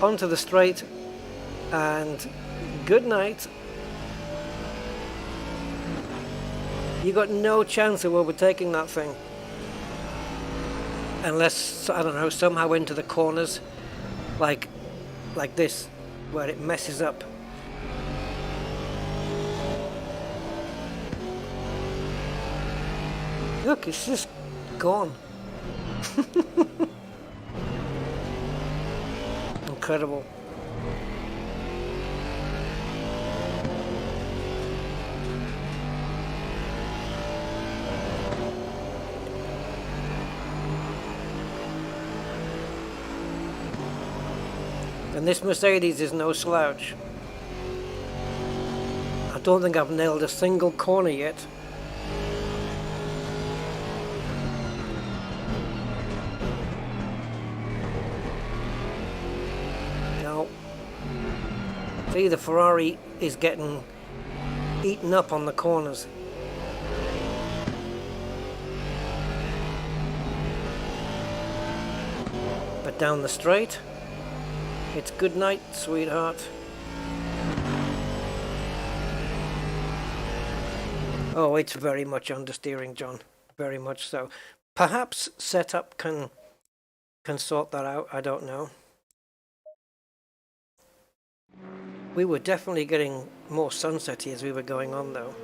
Onto the straight, and good night. You got no chance of overtaking that thing. Unless, I don't know, somehow into the corners, like this, where it messes up. Look, it's just gone. Incredible. And this Mercedes is no slouch. I don't think I've nailed a single corner yet. No. See, the Ferrari is getting eaten up on the corners. But down the straight, it's good night, sweetheart. Oh, it's very much understeering, John. Very much so. Perhaps setup can sort that out. I don't know. We were definitely getting more sunsetty as we were going on, though.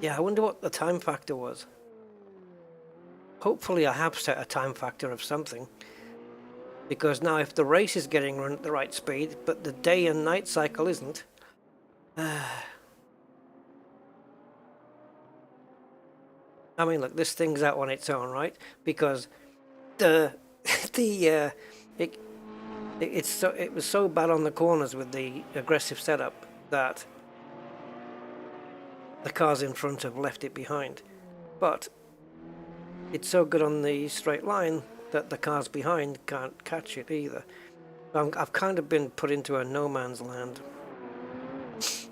Yeah, I wonder what the time factor was. Hopefully I have set a time factor of something. Because now if the race is getting run at the right speed, but the day and night cycle isn't... I mean, look, this thing's out on its own, right? Because it was so bad on the corners with the aggressive setup that the cars in front have left it behind. But it's so good on the straight line that the cars behind can't catch it either. I've kind of been put into a no man's land.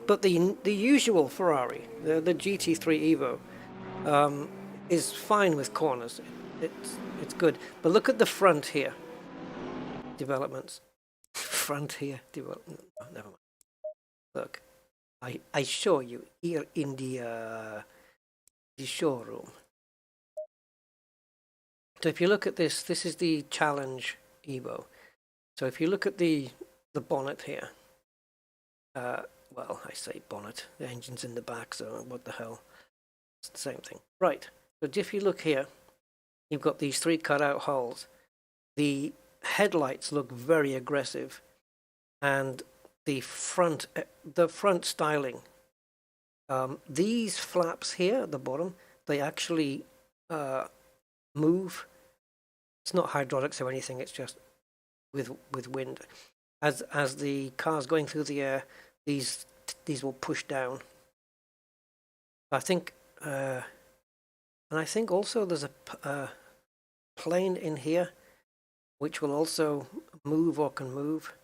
But the usual Ferrari, the GT3 Evo, is fine with corners. It's good. But look at the front here. Developments. Front here development. Oh, never mind. Look, I show you here in the showroom. So if you look at this, this is the Challenge Evo. So if you look at the bonnet here, well, I say bonnet, the engine's in the back, so what the hell? It's the same thing. Right, but if you look here, you've got these 3 cutout holes. The headlights look very aggressive, and the front styling. These flaps here at the bottom, they actually move. It's not hydraulics or anything, it's just with wind. As the car's going through the air, these will push down. I think, and I think also there's a plane in here which will also move or can move.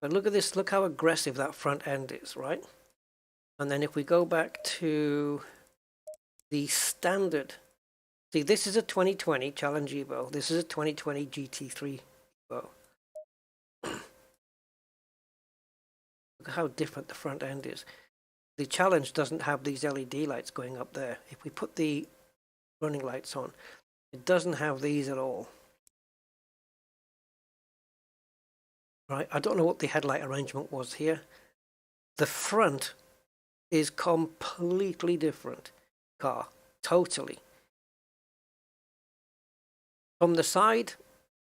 But look at this, look how aggressive that front end is, right? And then if we go back to the standard, see, this is a 2020 Challenge Evo, this is a 2020 GT3 Evo. Look how different the front end is. The Challenge doesn't have these LED lights going up there. If we put the running lights on, it doesn't have these at all. Right, I don't know what the headlight arrangement was here. The front is completely different car, totally. From the side,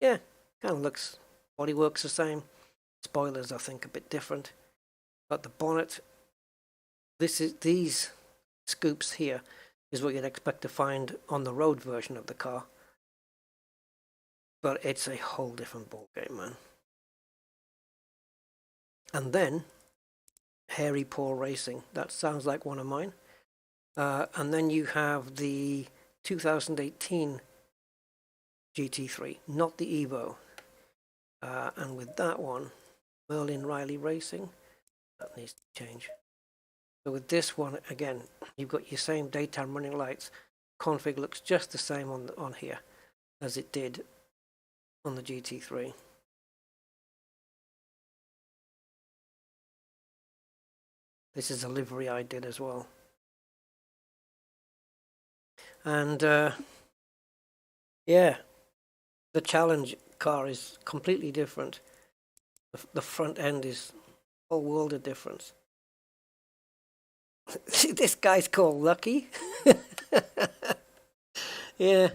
yeah, kind of looks, bodywork's the same. Spoilers, I think, a bit different. But the bonnet, these scoops here is what you'd expect to find on the road version of the car. But it's a whole different ballgame, man. And then, Hairy Paw Racing. That sounds like one of mine. And then you have the 2018 GT3, not the Evo. And with that one, Merlin Riley Racing, that needs to change. So with this one, again, you've got your same daytime running lights. Config looks just the same on here as it did on the GT3. This is a livery I did as well. And yeah, the Challenge car is completely different. The front end is a whole world of difference. This guy's called Lucky. Yeah.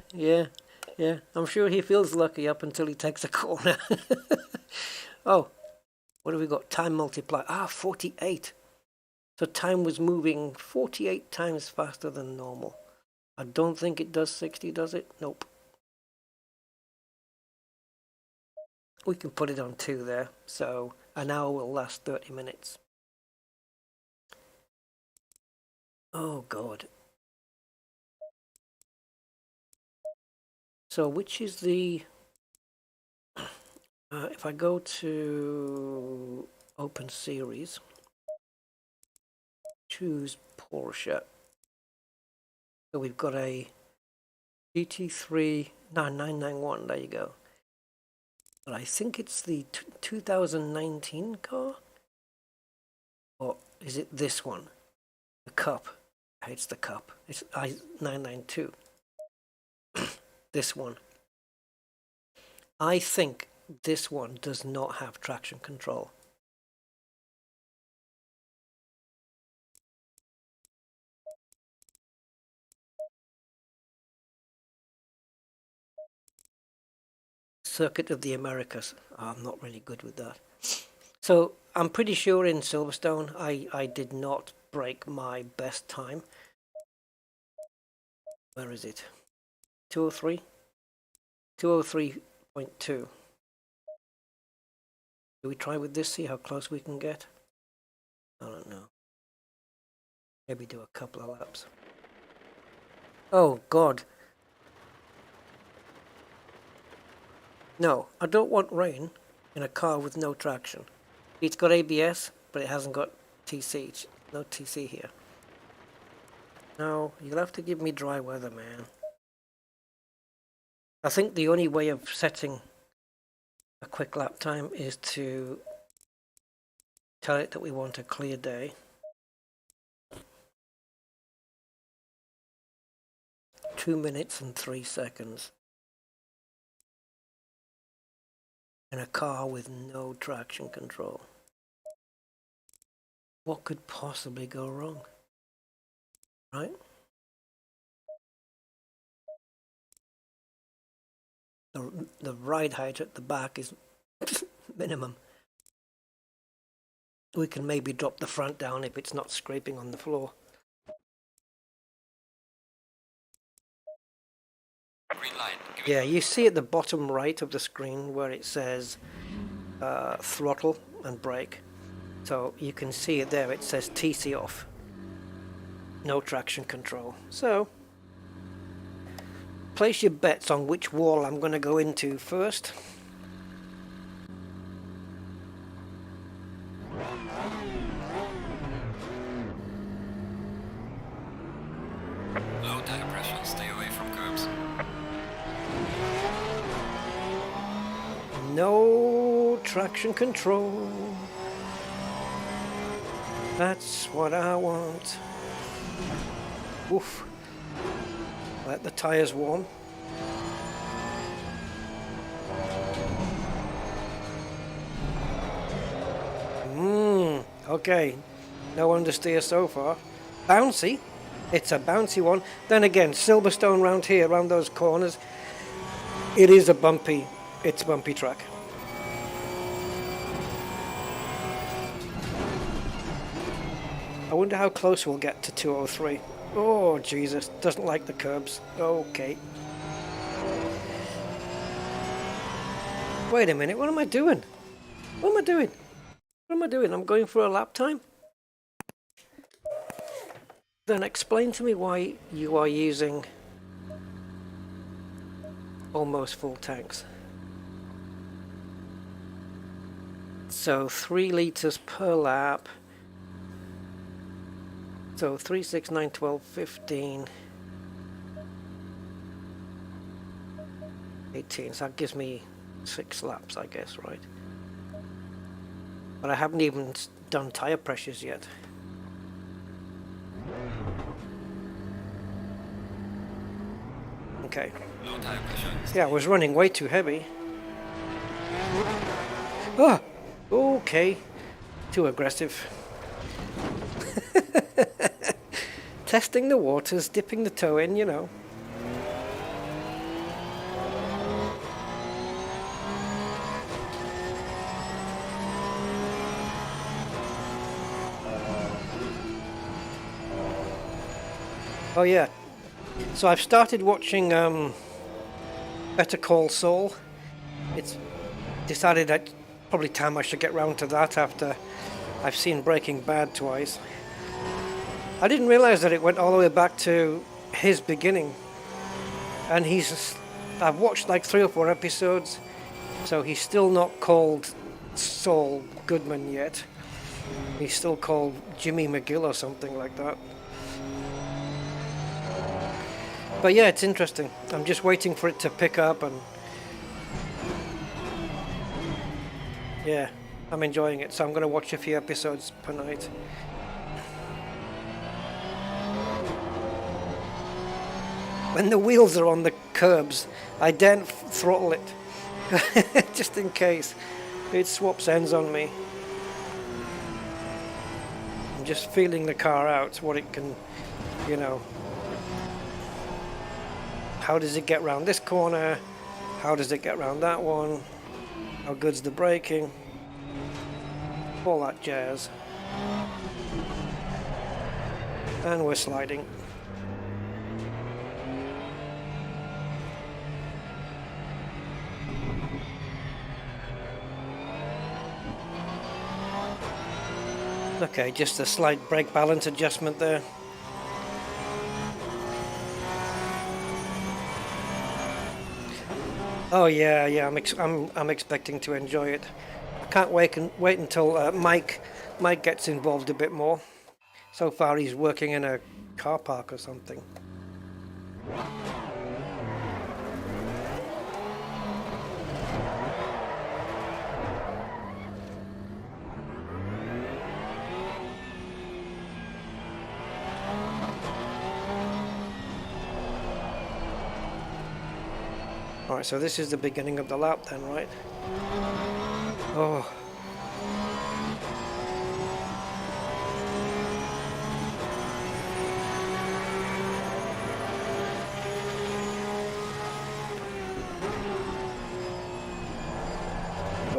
I'm sure he feels lucky up until he takes a corner. Oh, what have we got? Time multiply. 48. So time was moving 48 times faster than normal. I don't think it does 60, does it? Nope. We can put it on 2 there. So an hour will last 30 minutes. Oh, God. So which is the... if I go to Open Series, choose Porsche. So we've got a GT3 991, there you go. But I think it's the 2019 car? Or is it this one? The Cup. It's the Cup. It's I992. This one. I think this one does not have traction control. Circuit of the Americas. I'm not really good with that. So I'm pretty sure in Silverstone I did not break my best time. Where is it? 203? 203.2. Do we try with this, see how close we can get? I don't know. Maybe do a couple of laps. Oh, God. No, I don't want rain in a car with no traction. It's got ABS, but it hasn't got TC. No TC here. No, you'll have to give me dry weather, man. I think the only way of setting a quick lap time is to tell it that we want a clear day. Two 2 minutes and 3 seconds. In a car with no traction control. What could possibly go wrong? Right? The ride height at the back is minimum. We can maybe drop the front down if it's not scraping on the floor. Green light. Yeah, you see at the bottom right of the screen where it says throttle and brake. So you can see it there, it says TC off. No traction control. So, place your bets on which wall I'm going to go into first. Low tire pressure. Stay away from curbs. No traction control. That's what I want. Oof. Let the tires warm. Okay. No understeer so far. Bouncy. It's a bouncy one. Then again, Silverstone round here, around those corners. It is a bumpy track. I wonder how close we'll get to 203. Oh, Jesus. Doesn't like the curbs. Okay. Wait a minute. What am I doing? What am I doing? What am I doing? I'm going for a lap time? Then explain to me why you are using almost full tanks. So 3 liters per lap. So 3, 6, 9, 12, 15, 18. So that gives me 6 laps, I guess, right? But I haven't even done tire pressures yet. Okay. Low tire pressure. Yeah, I was running way too heavy. Ah, okay. Too aggressive. Testing the waters, dipping the toe in, you know. Oh yeah. So I've started watching Better Call Saul. It's decided that probably time I should get round to that after I've seen Breaking Bad twice. I didn't realize that it went all the way back to his beginning. And I've watched like 3 or 4 episodes, so he's still not called Saul Goodman yet. He's still called Jimmy McGill or something like that. But yeah, it's interesting. I'm just waiting for it to pick up, and yeah, I'm enjoying it. So I'm going to watch a few episodes per night. When the wheels are on the curbs, I daren't throttle it, just in case it swaps ends on me. I'm just feeling the car out, what it can, you know. How does it get round this corner? How does it get round that one? How good's the braking? All that jazz. And we're sliding. Okay, just a slight brake balance adjustment there. Oh yeah, yeah. I'm expecting to enjoy it. I can't wait until Mike gets involved a bit more. So far, he's working in a car park or something. Alright, so this is the beginning of the lap then, right? Oh.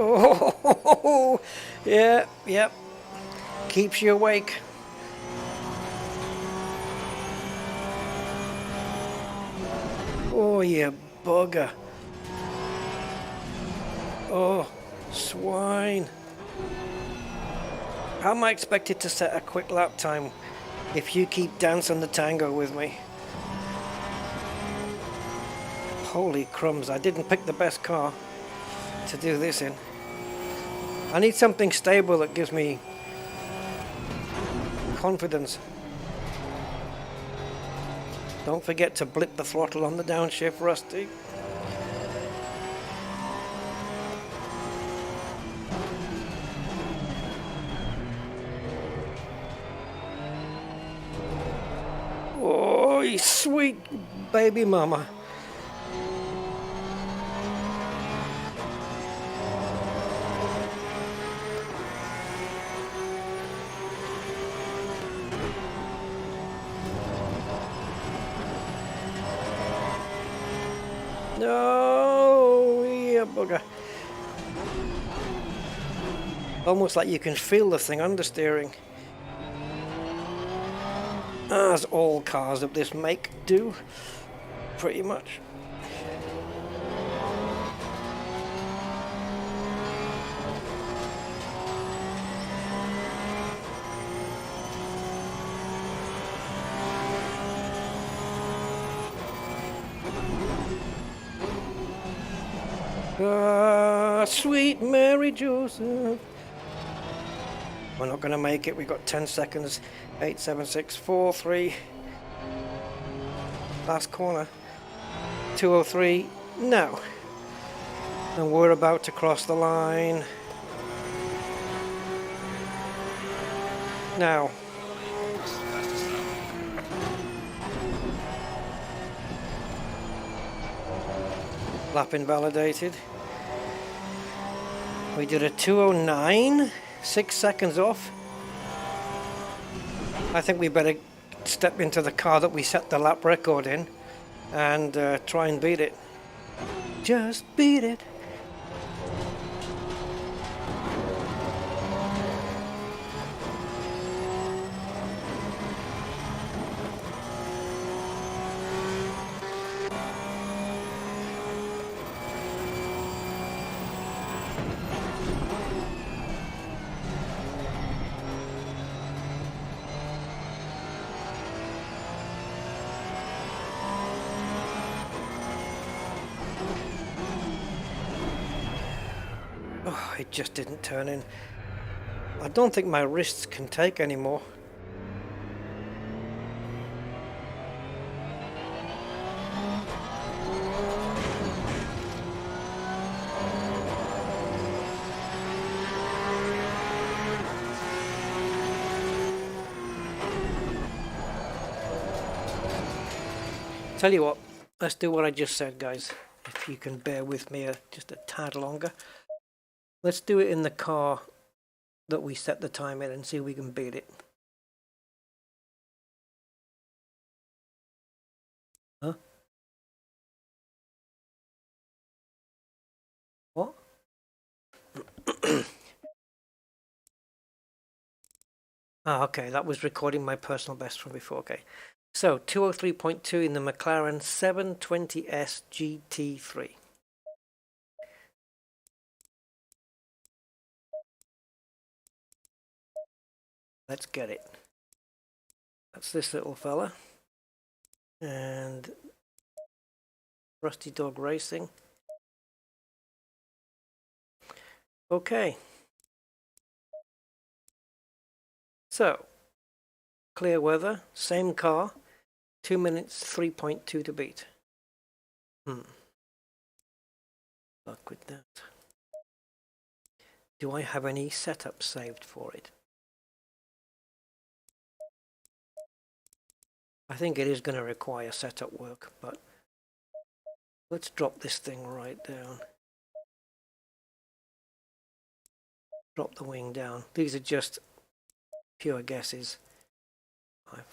Oh, yeah, yep. Keeps you awake. Oh, you bugger. Oh, swine. How am I expected to set a quick lap time if you keep dancing the tango with me? Holy crumbs, I didn't pick the best car to do this in. I need something stable that gives me confidence. Don't forget to blip the throttle on the downshift, Rusty. Oh, sweet baby mama. No, yeah, bugger. Almost like you can feel the thing understeering. As all cars of this make do, pretty much. Sweet Mary Joseph. We're not going to make it. We've got 10 seconds. 8, 7, 6, 4, 3. Last corner. 203. No. And we're about to cross the line. Now. Lap invalidated. We did a 209. 6 seconds off. I think we better step into the car that we set the lap record in and try and beat it. Just beat it. Oh, it just didn't turn in. I don't think my wrists can take anymore. Tell you what, let's do what I just said, guys. If you can bear with me just a tad longer. Let's do it in the car that we set the time in and see if we can beat it. Huh? What? Ah, okay, that was recording my personal best from before, okay. So, 203.2 in the McLaren 720S GT3. Let's get it. That's this little fella. And Rusty Dog Racing. Okay. So, clear weather, same car, 2 minutes 3.2 to beat. Luck with that. Do I have any setup saved for it? I think it is going to require setup work, but let's drop this thing right down. Drop the wing down. These are just pure guesses. 5, 4,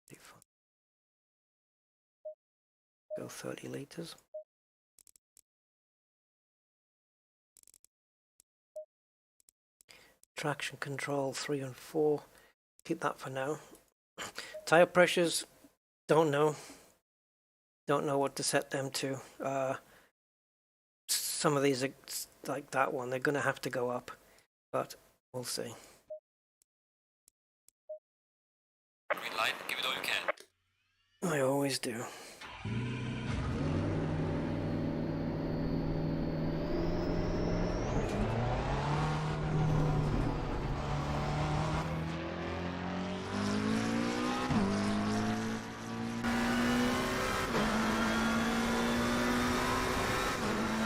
35. Go 30 liters. Traction control 3 and 4. Keep that for now. Tire pressures, don't know. Don't know what to set them to. Some of these are like that one. They're going to have to go up, but we'll see. Green light, give it all you can. I always do.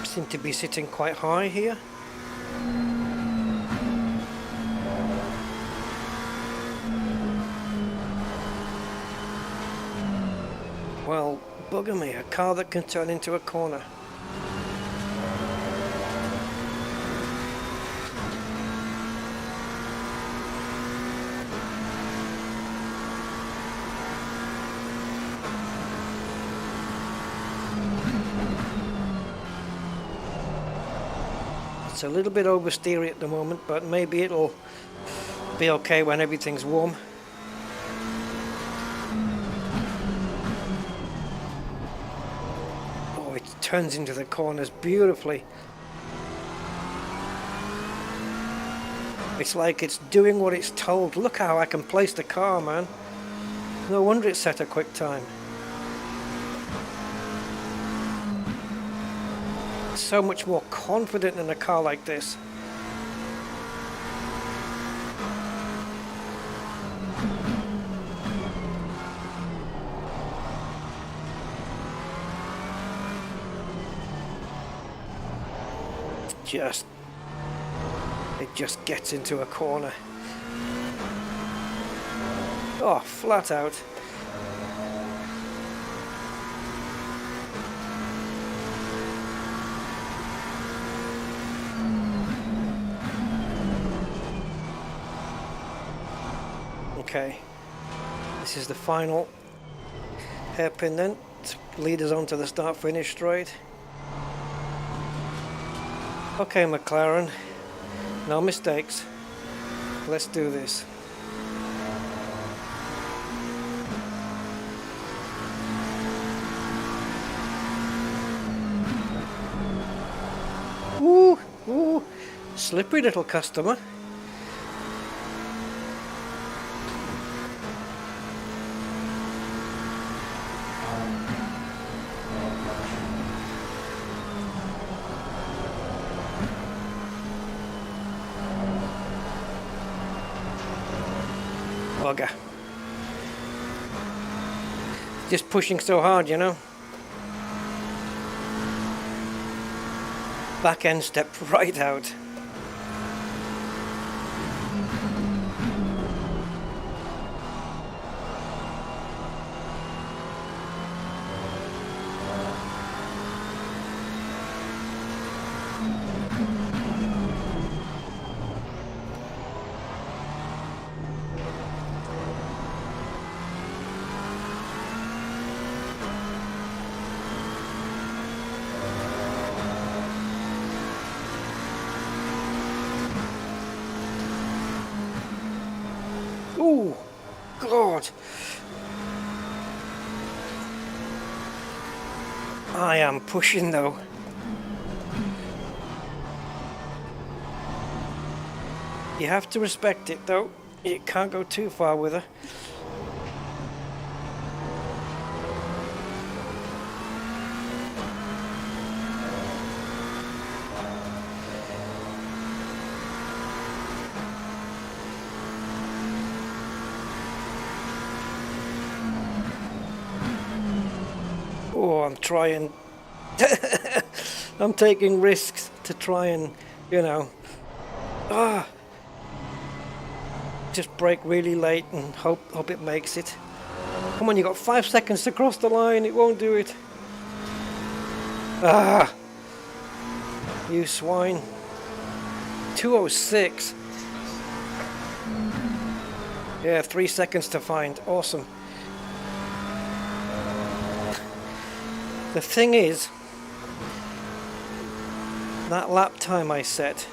Seem to be sitting quite high here. Well, bugger me, a car that can turn into a corner. It's a little bit oversteery at the moment, but maybe it'll be okay when everything's warm. Oh, it turns into the corners beautifully. It's like it's doing what it's told. Look how I can place the car, man. No wonder it's set a quick time. So much more confident in a car like this. It just gets into a corner. Oh, flat out. Okay, this is the final hairpin then, to lead us on to the start-finish straight. Okay, McLaren, no mistakes. Let's do this. Ooh, ooh, slippery little customer. Bugger. Just pushing so hard, you know. Back end stepped right out. Ooh, God. I am pushing though. You have to respect it though. You can't go too far with her. Oh, I'm trying. I'm taking risks to try and, you know, just brake really late and hope it makes it. Come on, you got 5 seconds to cross the line. It won't do it. You swine. 2:06. Yeah, 3 seconds to find. Awesome. The thing is, that lap time I set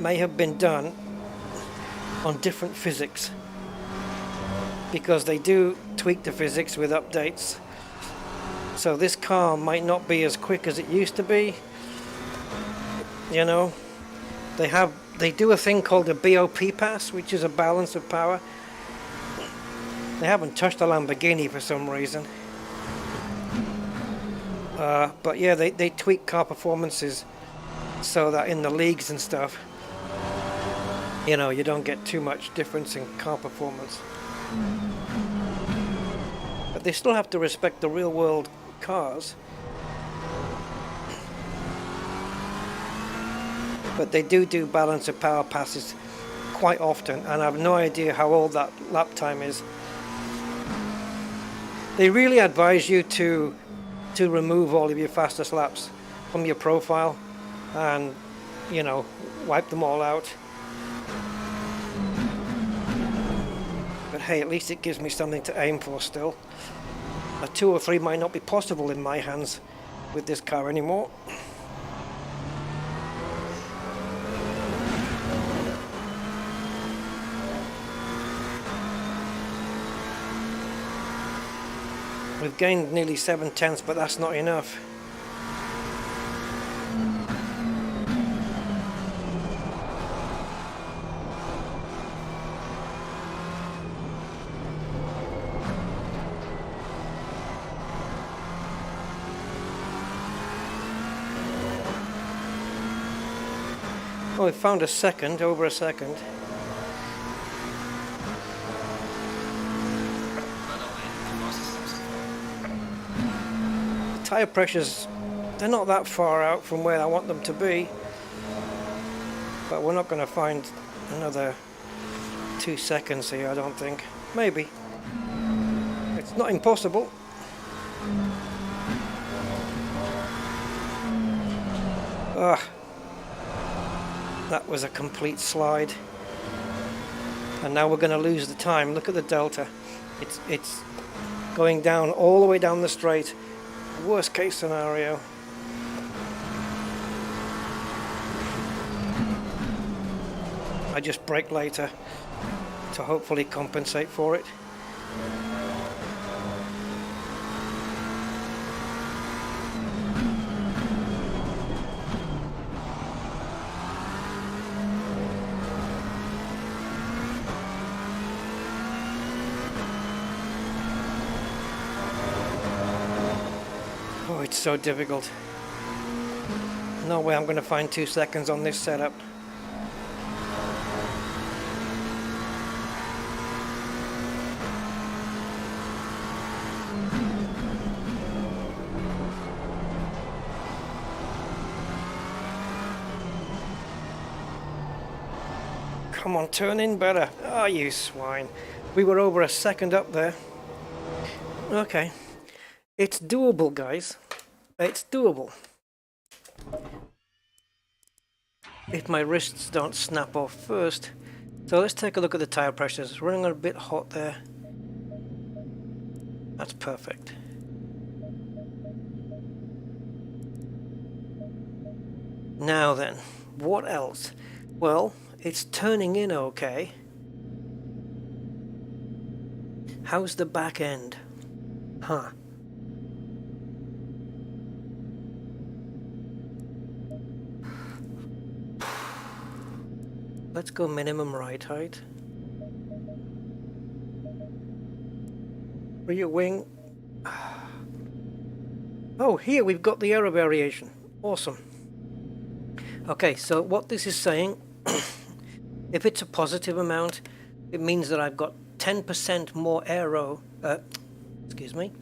may have been done on different physics, because they do tweak the physics with updates. So this car might not be as quick as it used to be. You know, they do a thing called a BOP pass, which is a balance of power. They haven't touched the Lamborghini for some reason. But yeah, they tweak car performances so that in the leagues and stuff, you know, you don't get too much difference in car performance. But they still have to respect the real world cars. But they do balance of power passes quite often, and I have no idea how old that lap time is. They really advise you to remove all of your fastest laps from your profile and, you know, wipe them all out. But hey, at least it gives me something to aim for still. A 2 or 3 might not be possible in my hands with this car anymore. We've gained nearly 7/10, but that's not enough. Oh, we found a second, over a second. Tyre pressures, they're not that far out from where I want them to be, but we're not going to find another 2 seconds here, I don't think. Maybe. It's not impossible. That was a complete slide. And now we're going to lose the time. Look at the delta. It's going down all the way down the straight. Worst case scenario. I just brake later to hopefully compensate for it. Oh, it's so difficult. No way I'm going to find 2 seconds on this setup. Come on, turn in better. Ah, you swine. We were over a second up there. Okay. It's doable, guys. It's doable. If my wrists don't snap off first. So let's take a look at the tire pressures. It's running a bit hot there. That's perfect. Now then, what else? Well, it's turning in okay. How's the back end? Huh. Let's go minimum ride height. Rear wing. Oh, here we've got the error variation. Awesome. Okay, so what this is saying, if it's a positive amount, it means that I've got 10% more aero, excuse me,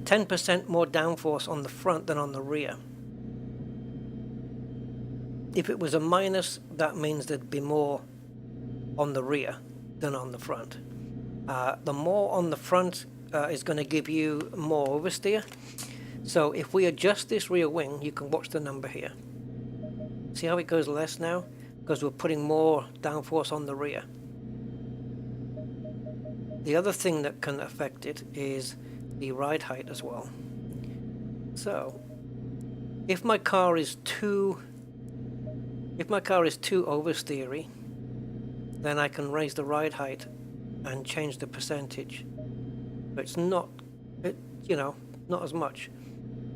10% more downforce on the front than on the rear. If it was a minus, that means there'd be more on the rear than on the front. The more on the front is going to give you more oversteer. So if we adjust this rear wing, you can watch the number here. See how it goes less now? Because we're putting more downforce on the rear. The other thing that can affect it is the ride height as well. So if my car is too oversteery, then I can raise the ride height and change the percentage. But it's not, not as much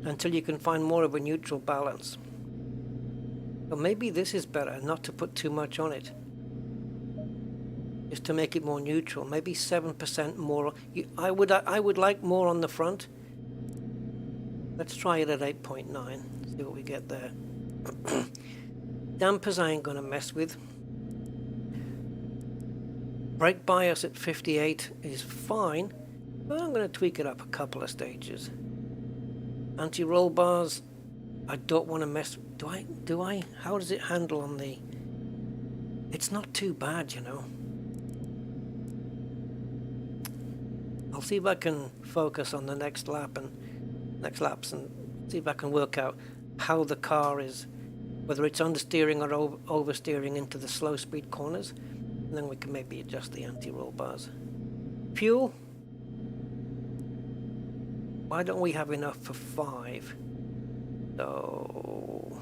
until you can find more of a neutral balance. So maybe this is better, not to put too much on it, just to make it more neutral. Maybe 7% more. I would like more on the front. Let's try it at 8.9. See what we get there. Dampers I ain't gonna mess with. Brake bias at 58 is fine, but I'm gonna tweak it up a couple of stages. Anti-roll bars, I don't want to mess. Do I? How does it handle on the? It's not too bad, you know. I'll see if I can focus on the next laps and see if I can work out how the car is, whether it's understeering or oversteering into the slow speed corners, and then we can maybe adjust the anti-roll bars. Fuel. Why don't we have enough for 5? So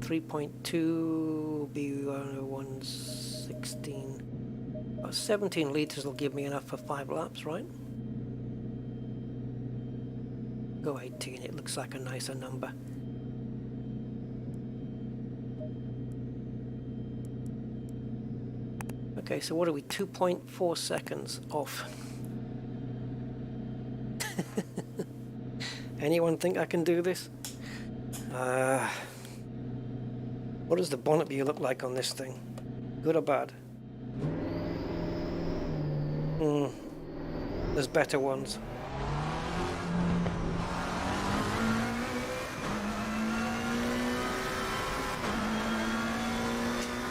3.2 be 116. 17 litres will give me enough for 5 laps, right? Go 18, it looks like a nicer number. Okay, so what are we? 2.4 seconds off. Anyone think I can do this? What does the bonnet view look like on this thing? Good or bad? There's better ones.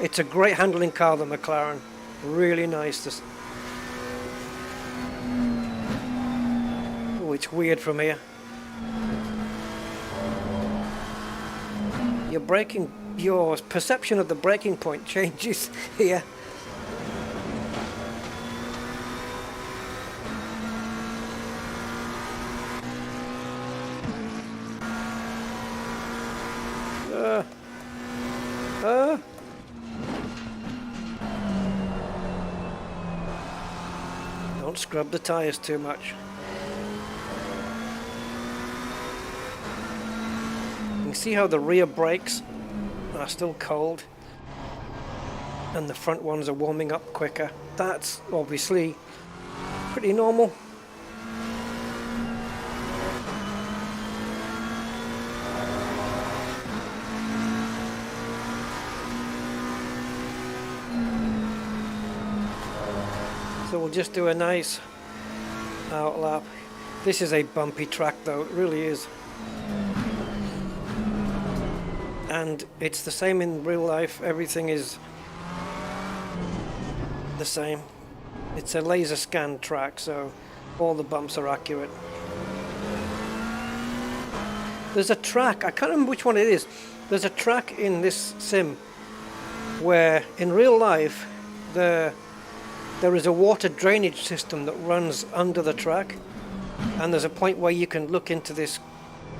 It's a great handling car, the McLaren. Really nice. Oh, it's weird from here. Your perception of the braking point changes here. Don't scrub the tires too much. You can see how the rear brakes are still cold and the front ones are warming up quicker. That's obviously pretty normal. So we'll just do a nice out lap. This is a bumpy track though, it really is. And it's the same in real life, everything is the same. It's a laser scan track, so all the bumps are accurate. There's a track, I can't remember which one it is. There's a track in this sim where in real life there is a water drainage system that runs under the track, and there's a point where you can look into this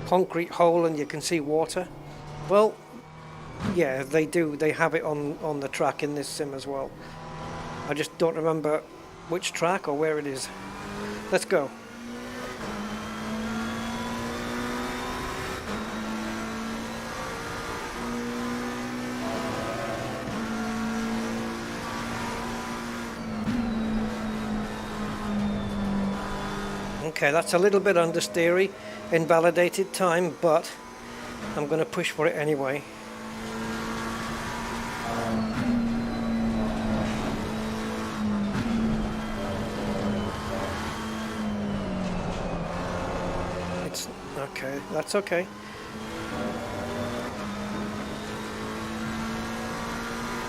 concrete hole and you can see water. Well, yeah, they do. They have it on the track in this sim as well. I just don't remember which track or where it is. Let's go. Okay, that's a little bit understeery, invalidated time, but I'm going to push for it anyway. Okay, that's okay.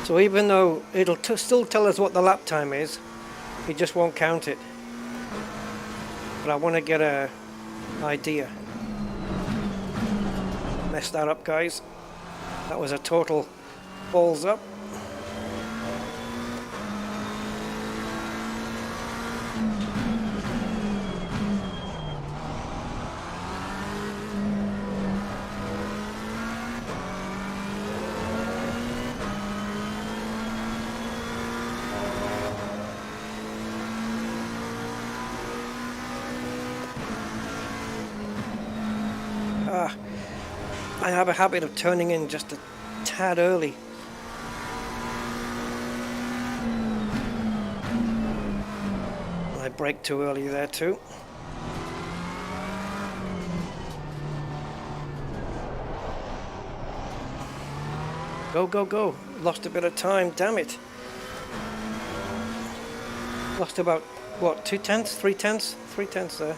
So even though it'll still tell us what the lap time is, it just won't count it. But I want to get a idea. Messed that up, guys. That was a total balls up. I have a habit of turning in just a tad early. I brake too early there too. Go, go, go. Lost a bit of time, damn it. Lost about, what, 2/10, 3/10? 3/10 there.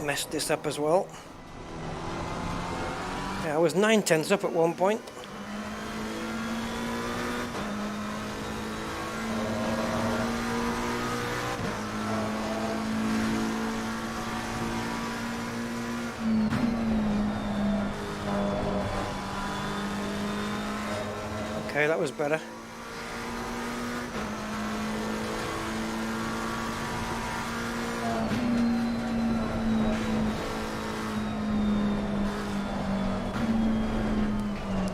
Messed this up as well. Yeah, I was 9/10 up at one point. Okay, that was better.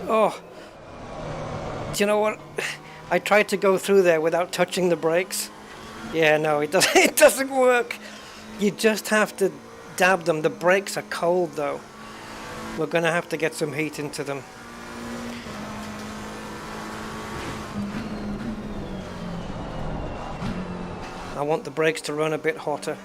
Oh, do you know what? I tried to go through there without touching the brakes. Yeah, no, it doesn't. It doesn't work. You just have to dab them. The brakes are cold, though. We're gonna have to get some heat into them. I want the brakes to run a bit hotter.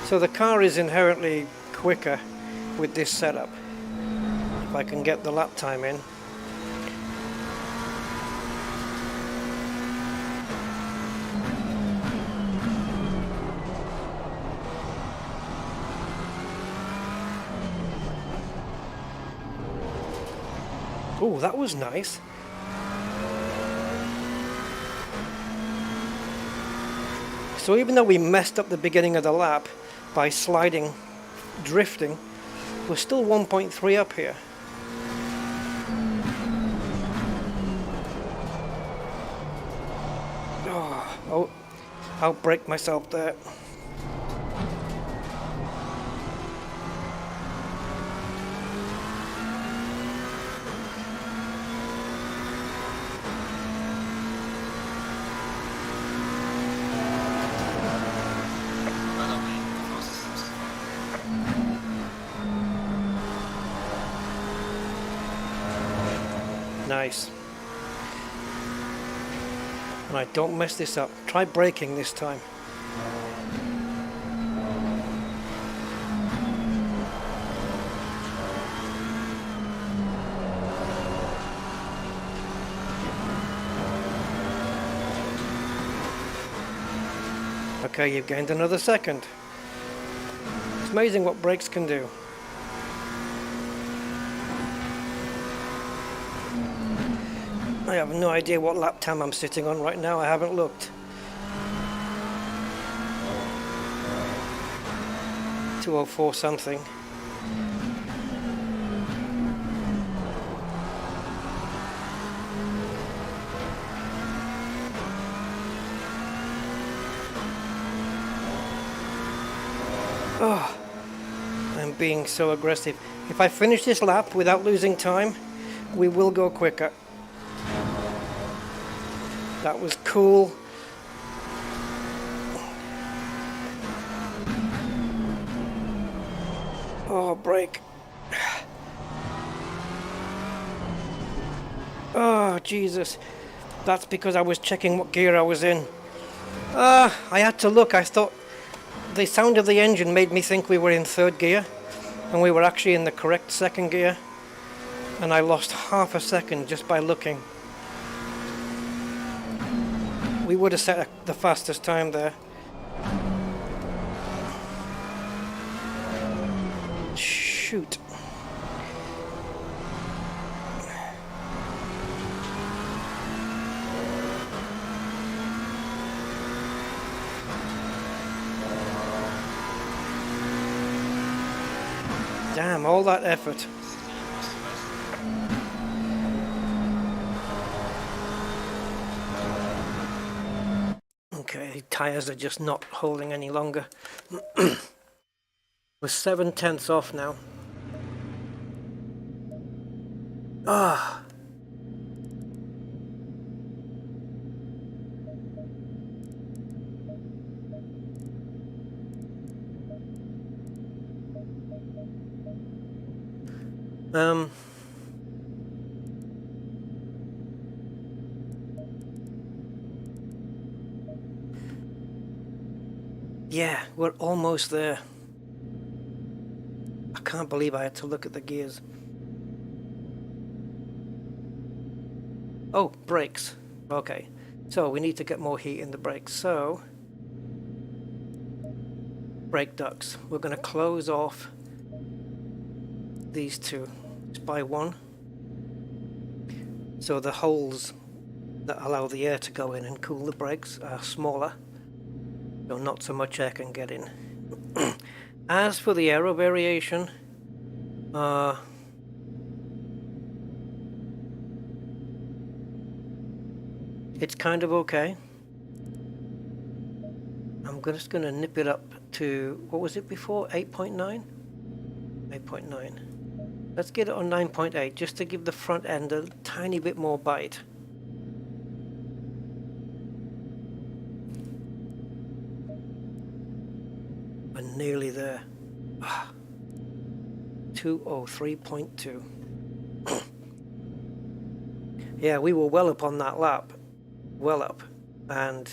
So the car is inherently quicker with this setup. If I can get the lap time in. Oh, that was nice. So even though we messed up the beginning of the lap by sliding, drifting, we're still 1.3 up here. Oh, I'll break myself there. Nice. Right, don't mess this up. Try braking this time. Okay, you've gained another second. It's amazing what brakes can do. I have no idea what lap time I'm sitting on right now. I haven't looked. 204 something. Oh, I'm being so aggressive. If I finish this lap without losing time, we will go quicker. That was cool. Oh, brake. Oh, Jesus. That's because I was checking what gear I was in. I had to look. I thought the sound of the engine made me think we were in third gear, and we were actually in the correct second gear. And I lost half a second just by looking. We would have set the fastest time there. Shoot. Damn, all that effort. Okay, tires are just not holding any longer. We're 7/10 off now. Ah. Yeah, we're almost there. I can't believe I had to look at the gears. Oh, brakes. Okay, so we need to get more heat in the brakes. So, brake ducts. We're going to close off these two just by one. So the holes that allow the air to go in and cool the brakes are smaller. So not so much air can get in. As for the aero variation, it's kind of okay. I'm just going to nip it up to, what was it before? 8.9? 8.9. Let's get it on 9.8 just to give the front end a tiny bit more bite. We're nearly there. 203.2. Yeah, we were well up on that lap. Well up. And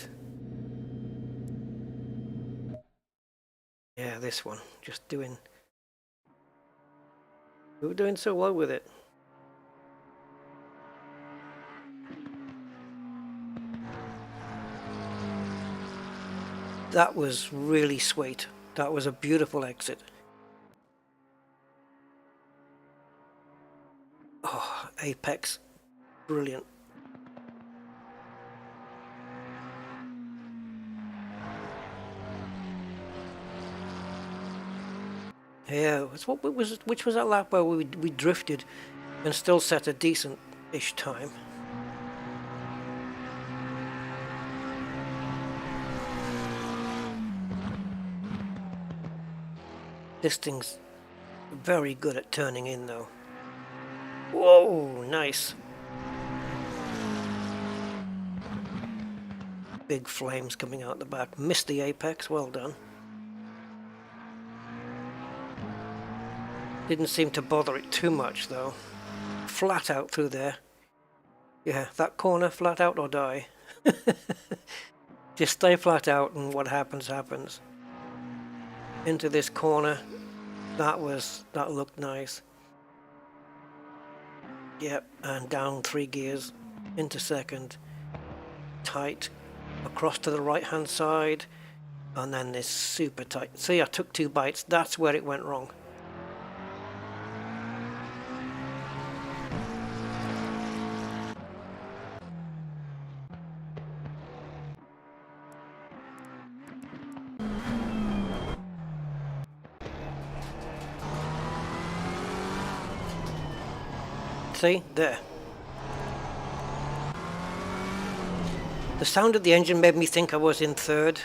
yeah, this one. Just doing... We were doing so well with it. That was really sweet. That was a beautiful exit. Oh, apex. Brilliant. Yeah, which was that lap where we drifted and still set a decent-ish time. This thing's very good at turning in though. Whoa, nice. Big flames coming out the back. Missed the apex, well done. Didn't seem to bother it too much though. Flat out through there. Yeah, that corner, flat out or die. Just stay flat out and what happens, happens. Into this corner. That looked nice. Yep, and down 3 gears. Into second. Tight. Across to the right hand side. And then this super tight. See, I took 2 bites. That's where it went wrong. See? There. The sound of the engine made me think I was in third.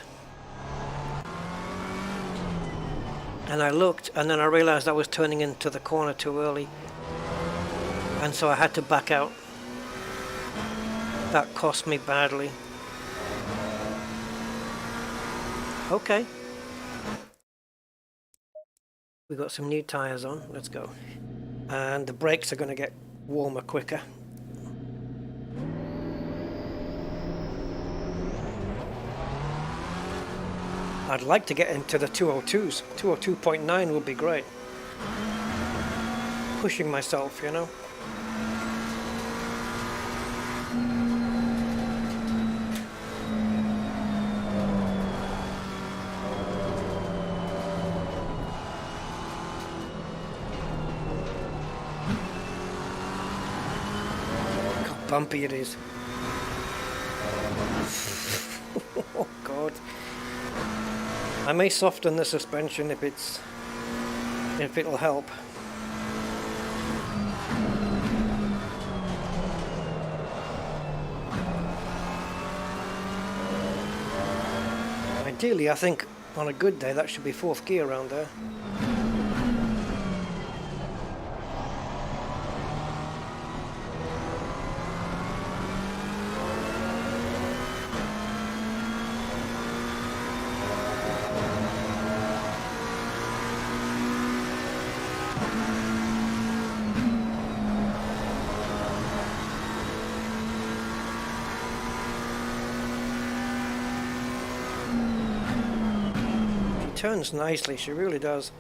And I looked, and then I realized I was turning into the corner too early. And so I had to back out. That cost me badly. Okay. We got some new tyres on. Let's go. And the brakes are going to get warmer quicker. I'd like to get into the 202s. 202.9 would be great. Pushing myself, you know. Look how bumpy it is. Oh God. I may soften the suspension if it'll help. Ideally, I think on a good day that should be 4th gear around there. Turns nicely, she really does.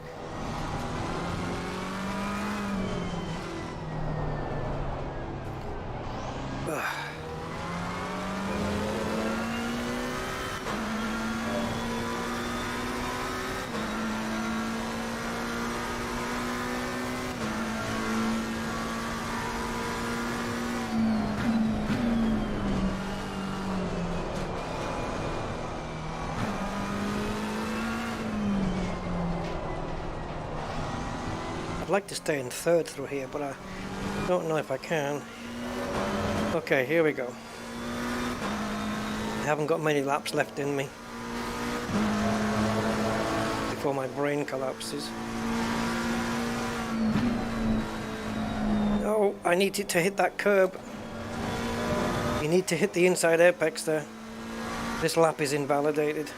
I'd like to stay in 3rd through here, but I don't know if I can. Okay, here we go. I haven't got many laps left in me before my brain collapses. No, I need it to hit that curb. You need to hit the inside apex there. This lap is invalidated.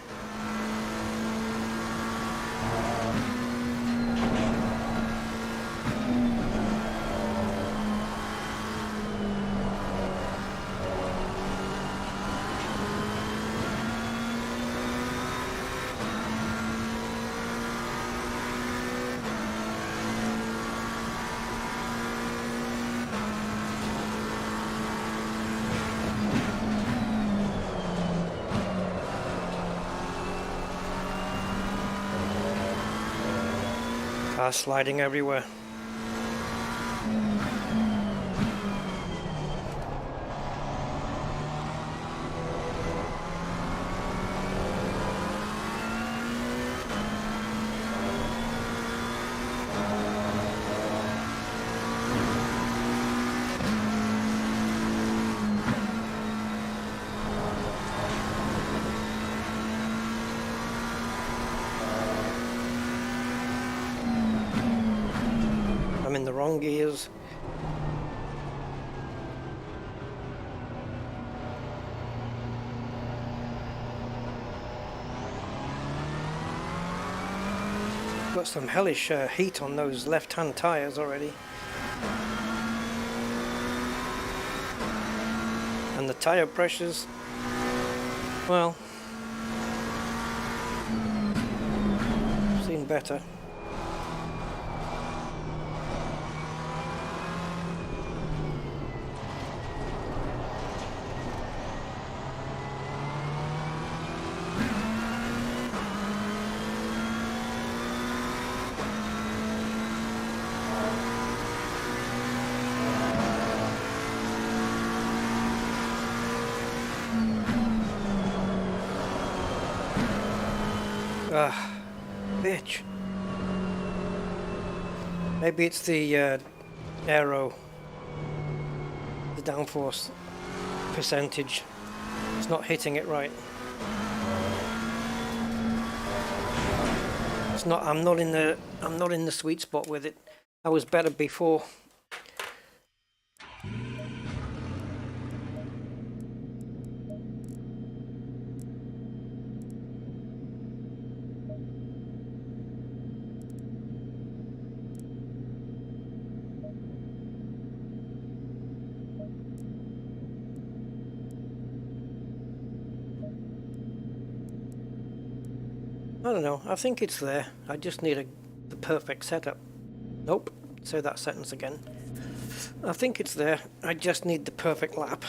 Cars sliding everywhere. In the wrong gears. Got some hellish heat on those left-hand tires already. And the tire pressures, well, seen better. Bitch. Maybe it's the aero, the downforce percentage. It's not hitting it right. It's not. I'm not in the sweet spot with it. I was better before. I don't know, I think it's there. I just need the perfect setup. Nope, say that sentence again. I think it's there, I just need the perfect lap.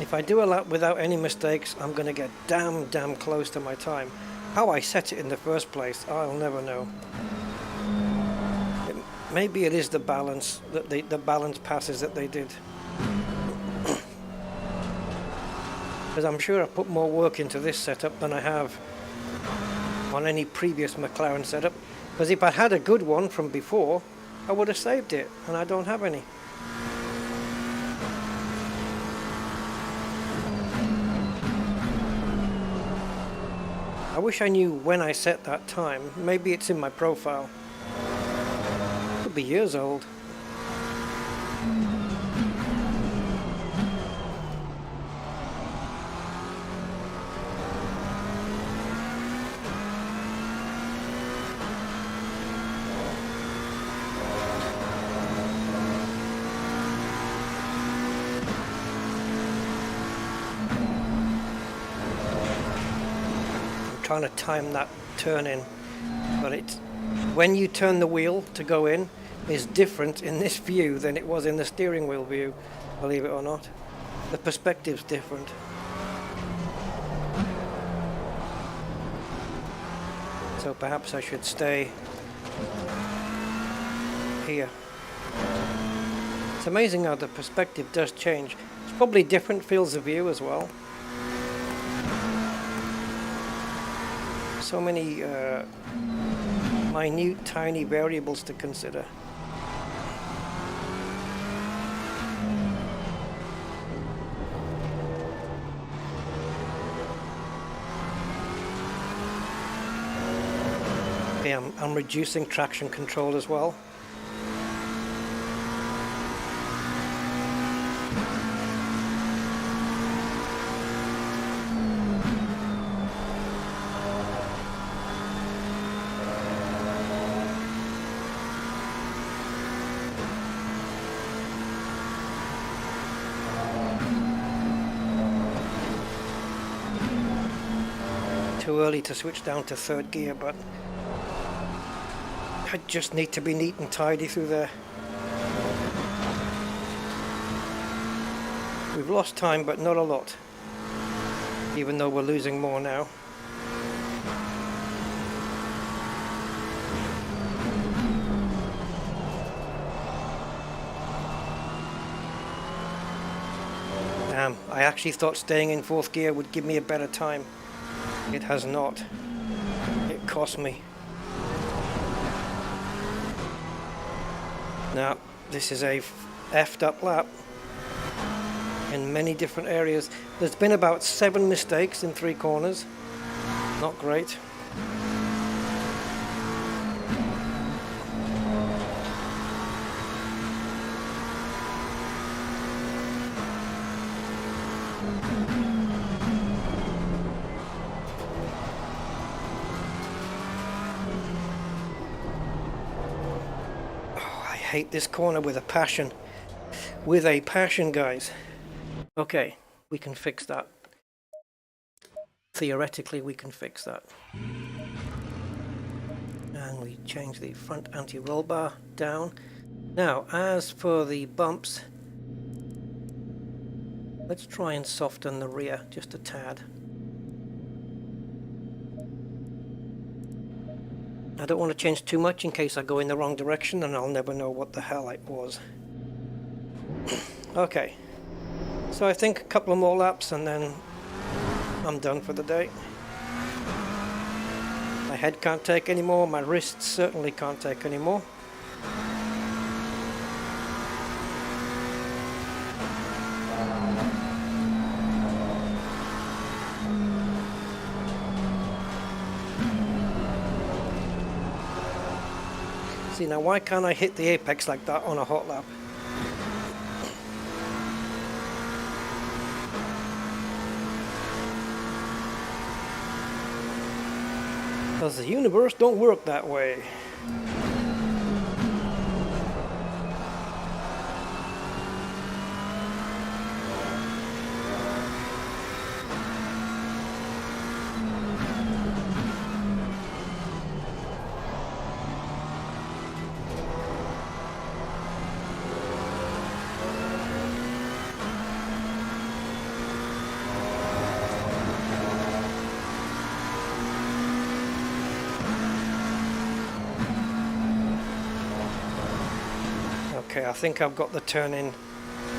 If I do a lap without any mistakes, I'm going to get damn close to my time. How I set it in the first place, I'll never know. Maybe it is the balance, the balance passes that they did. Because I'm sure I put more work into this setup than I have on any previous McLaren setup. Because if I had a good one from before, I would have saved it, and I don't have any. I wish I knew when I set that time. Maybe it's in my profile. Could be years old. Trying to time that turn in, but it's when you turn the wheel to go in is different in this view than it was in the steering wheel view, believe it or not. The perspective's different. So perhaps I should stay here. It's amazing how the perspective does change. It's probably different fields of view as well. So many minute, tiny variables to consider. Okay, I'm reducing traction control as well. Too early to switch down to third gear, but I just need to be neat and tidy through there. We've lost time, but not a lot, even though we're losing more now. Damn, I actually thought staying in fourth gear would give me a better time. It has not. It cost me. Now, this is a effed up lap in many different areas. There's been about 7 mistakes in 3 corners. Not great. I hate this corner with a passion. With a passion, guys. Okay, we can fix that. Theoretically, we can fix that. And we change the front anti-roll bar down. Now, as for the bumps, let's try and soften the rear just a tad. I don't want to change too much in case I go in the wrong direction and I'll never know what the hell it was. Okay, so I think a couple of more laps and then I'm done for the day. My head can't take any more, my wrists certainly can't take any more. See, now why can't I hit the apex like that on a hot lap? Because the universe don't work that way. Okay, I think I've got the turn in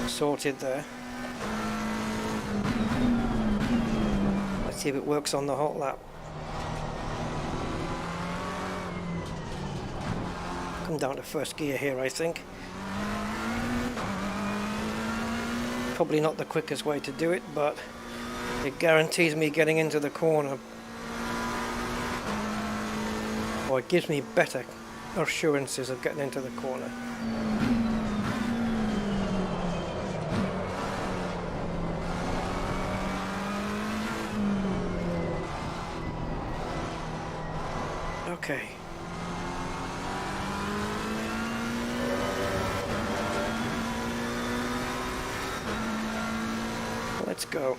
sorted there. Let's see if it works on the hot lap. Come down to first gear here, I think. Probably not the quickest way to do it, but it guarantees me getting into the corner. Or it gives me better assurances of getting into the corner. Okay. Let's go.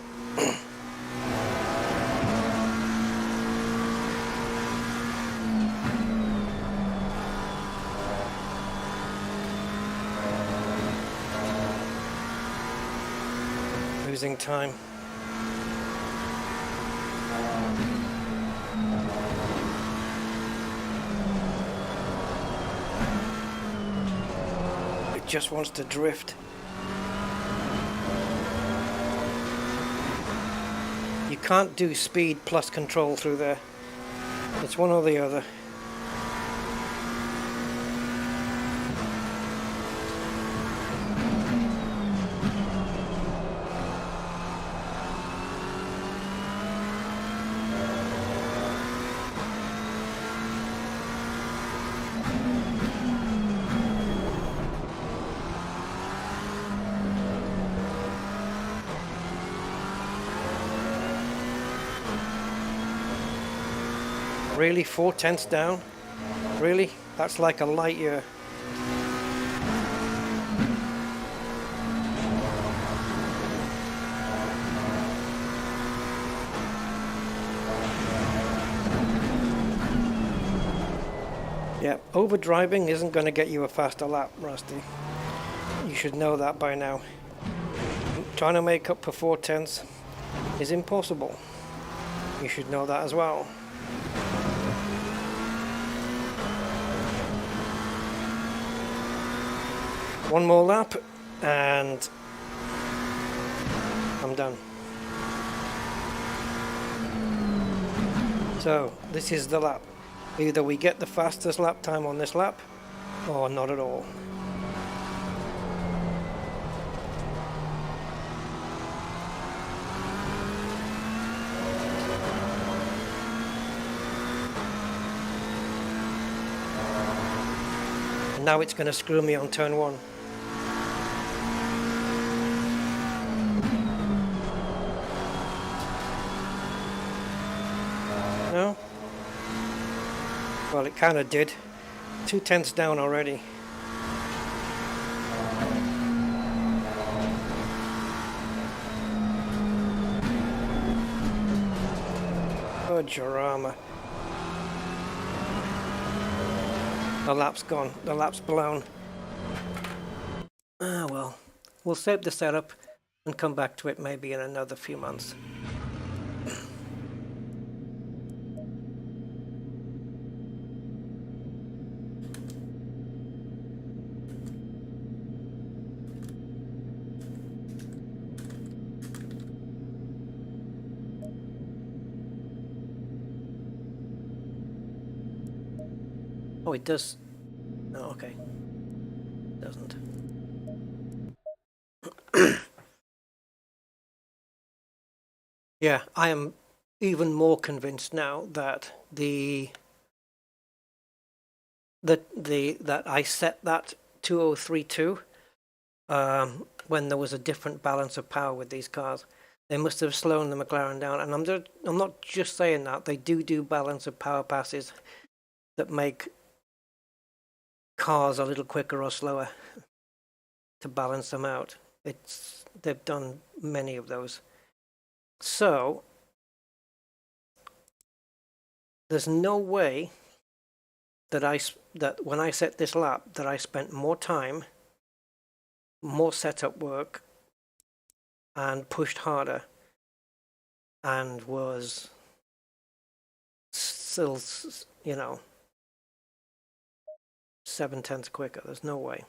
Losing time. It just wants to drift. You can't do speed plus control through there. It's one or the other. Really? 4/10 down? Really? That's like a light year. Yeah, overdriving isn't going to get you a faster lap, Rusty. You should know that by now. Trying to make up for 4/10 is impossible. You should know that as well. One more lap and I'm done. So this is the lap. Either we get the fastest lap time on this lap or not at all. And now it's going to screw me on turn 1. No? Well, it kind of did. 2/10 down already. Oh, drama. The lap's gone. The lap's blown. Ah, well. We'll save the setup and come back to it maybe in another few months. Oh, it does. Oh, okay. Doesn't. Yeah, I am even more convinced now that that I set that 2032 when there was a different balance of power with these cars. They must have slowed the McLaren down, and I'm not just saying that. They do balance of power passes that make cars a little quicker or slower to balance them out. They've done many of those. So there's no way that when I set this lap that I spent more time, more setup work, and pushed harder, and was still, 7/10 quicker. There's no way.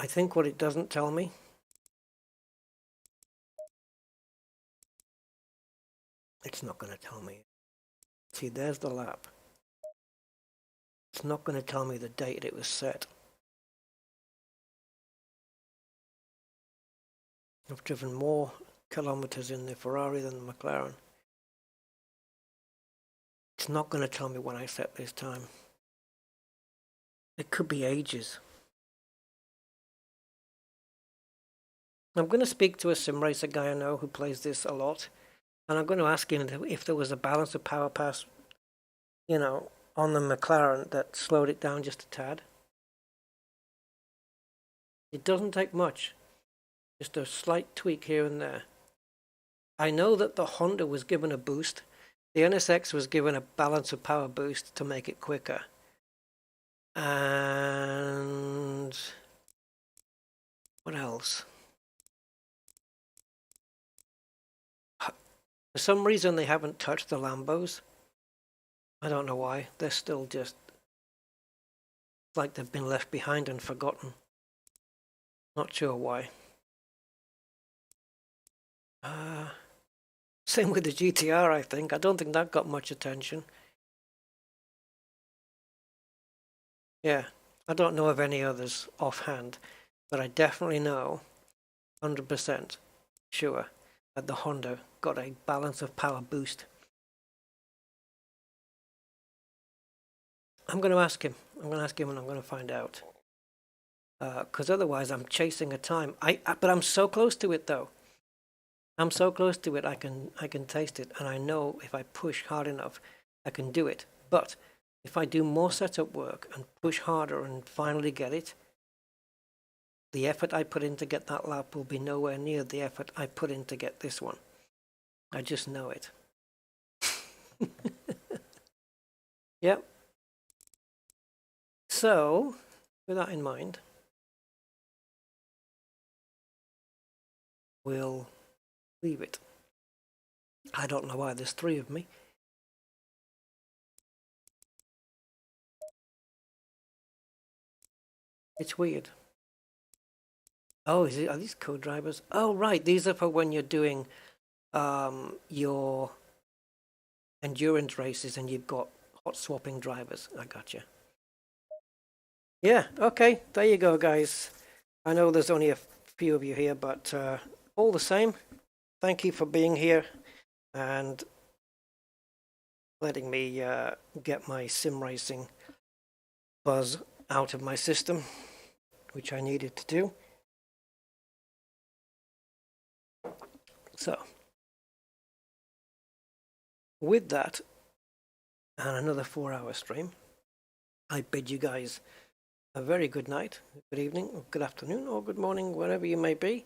I think what it doesn't tell me, it's not going to tell me. See, there's the lap. It's not going to tell me the date it was set. I've driven more kilometers in the Ferrari than the McLaren. It's not going to tell me when I set this time. It could be ages. I'm going to speak to a sim racer guy I know who plays this a lot, and I'm going to ask him if there was a balance of power pass, you know, on the McLaren that slowed it down just a tad. It doesn't take much, just a slight tweak here and there. I know that the Honda was given a boost. The NSX was given a balance of power boost to make it quicker. And what else? For some reason they haven't touched the Lambos. I don't know why. They're still just like they've been left behind and forgotten. Not sure why. Same with the GTR, I think. I don't think that got much attention. Yeah, I don't know of any others offhand, but I definitely know 100% sure that the Honda got a balance of power boost. I'm going to ask him. I'm going to ask him and I'm going to find out. Because otherwise I'm chasing a time. But I'm so close to it though. I'm so close to it I can taste it, and I know if I push hard enough I can do it. But if I do more setup work and push harder and finally get it, the effort I put in to get that lap will be nowhere near the effort I put in to get this one. I just know it. Yep. So, with that in mind, we'll leave it. I don't know why there's 3 of me. It's weird. Oh, are these co-drivers? Oh, right. These are for when you're doing your endurance races and you've got hot swapping drivers. I gotcha. Yeah, okay. There you go, guys. I know there's only a few of you here, but all the same, thank you for being here and letting me get my sim racing buzz out of my system, which I needed to do. So, with that, and another 4-hour stream, I bid you guys a very good night, good evening, or good afternoon, or good morning, wherever you may be.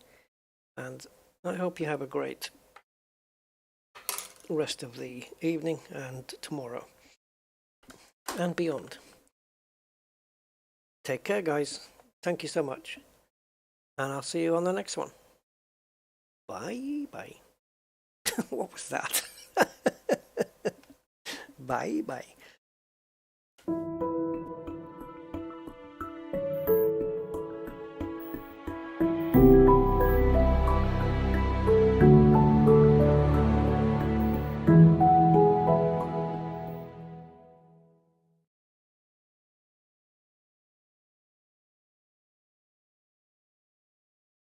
And I hope you have a great rest of the evening and tomorrow and beyond. Take care, guys. Thank you so much. And I'll see you on the next one. Bye bye. What was that? Bye bye.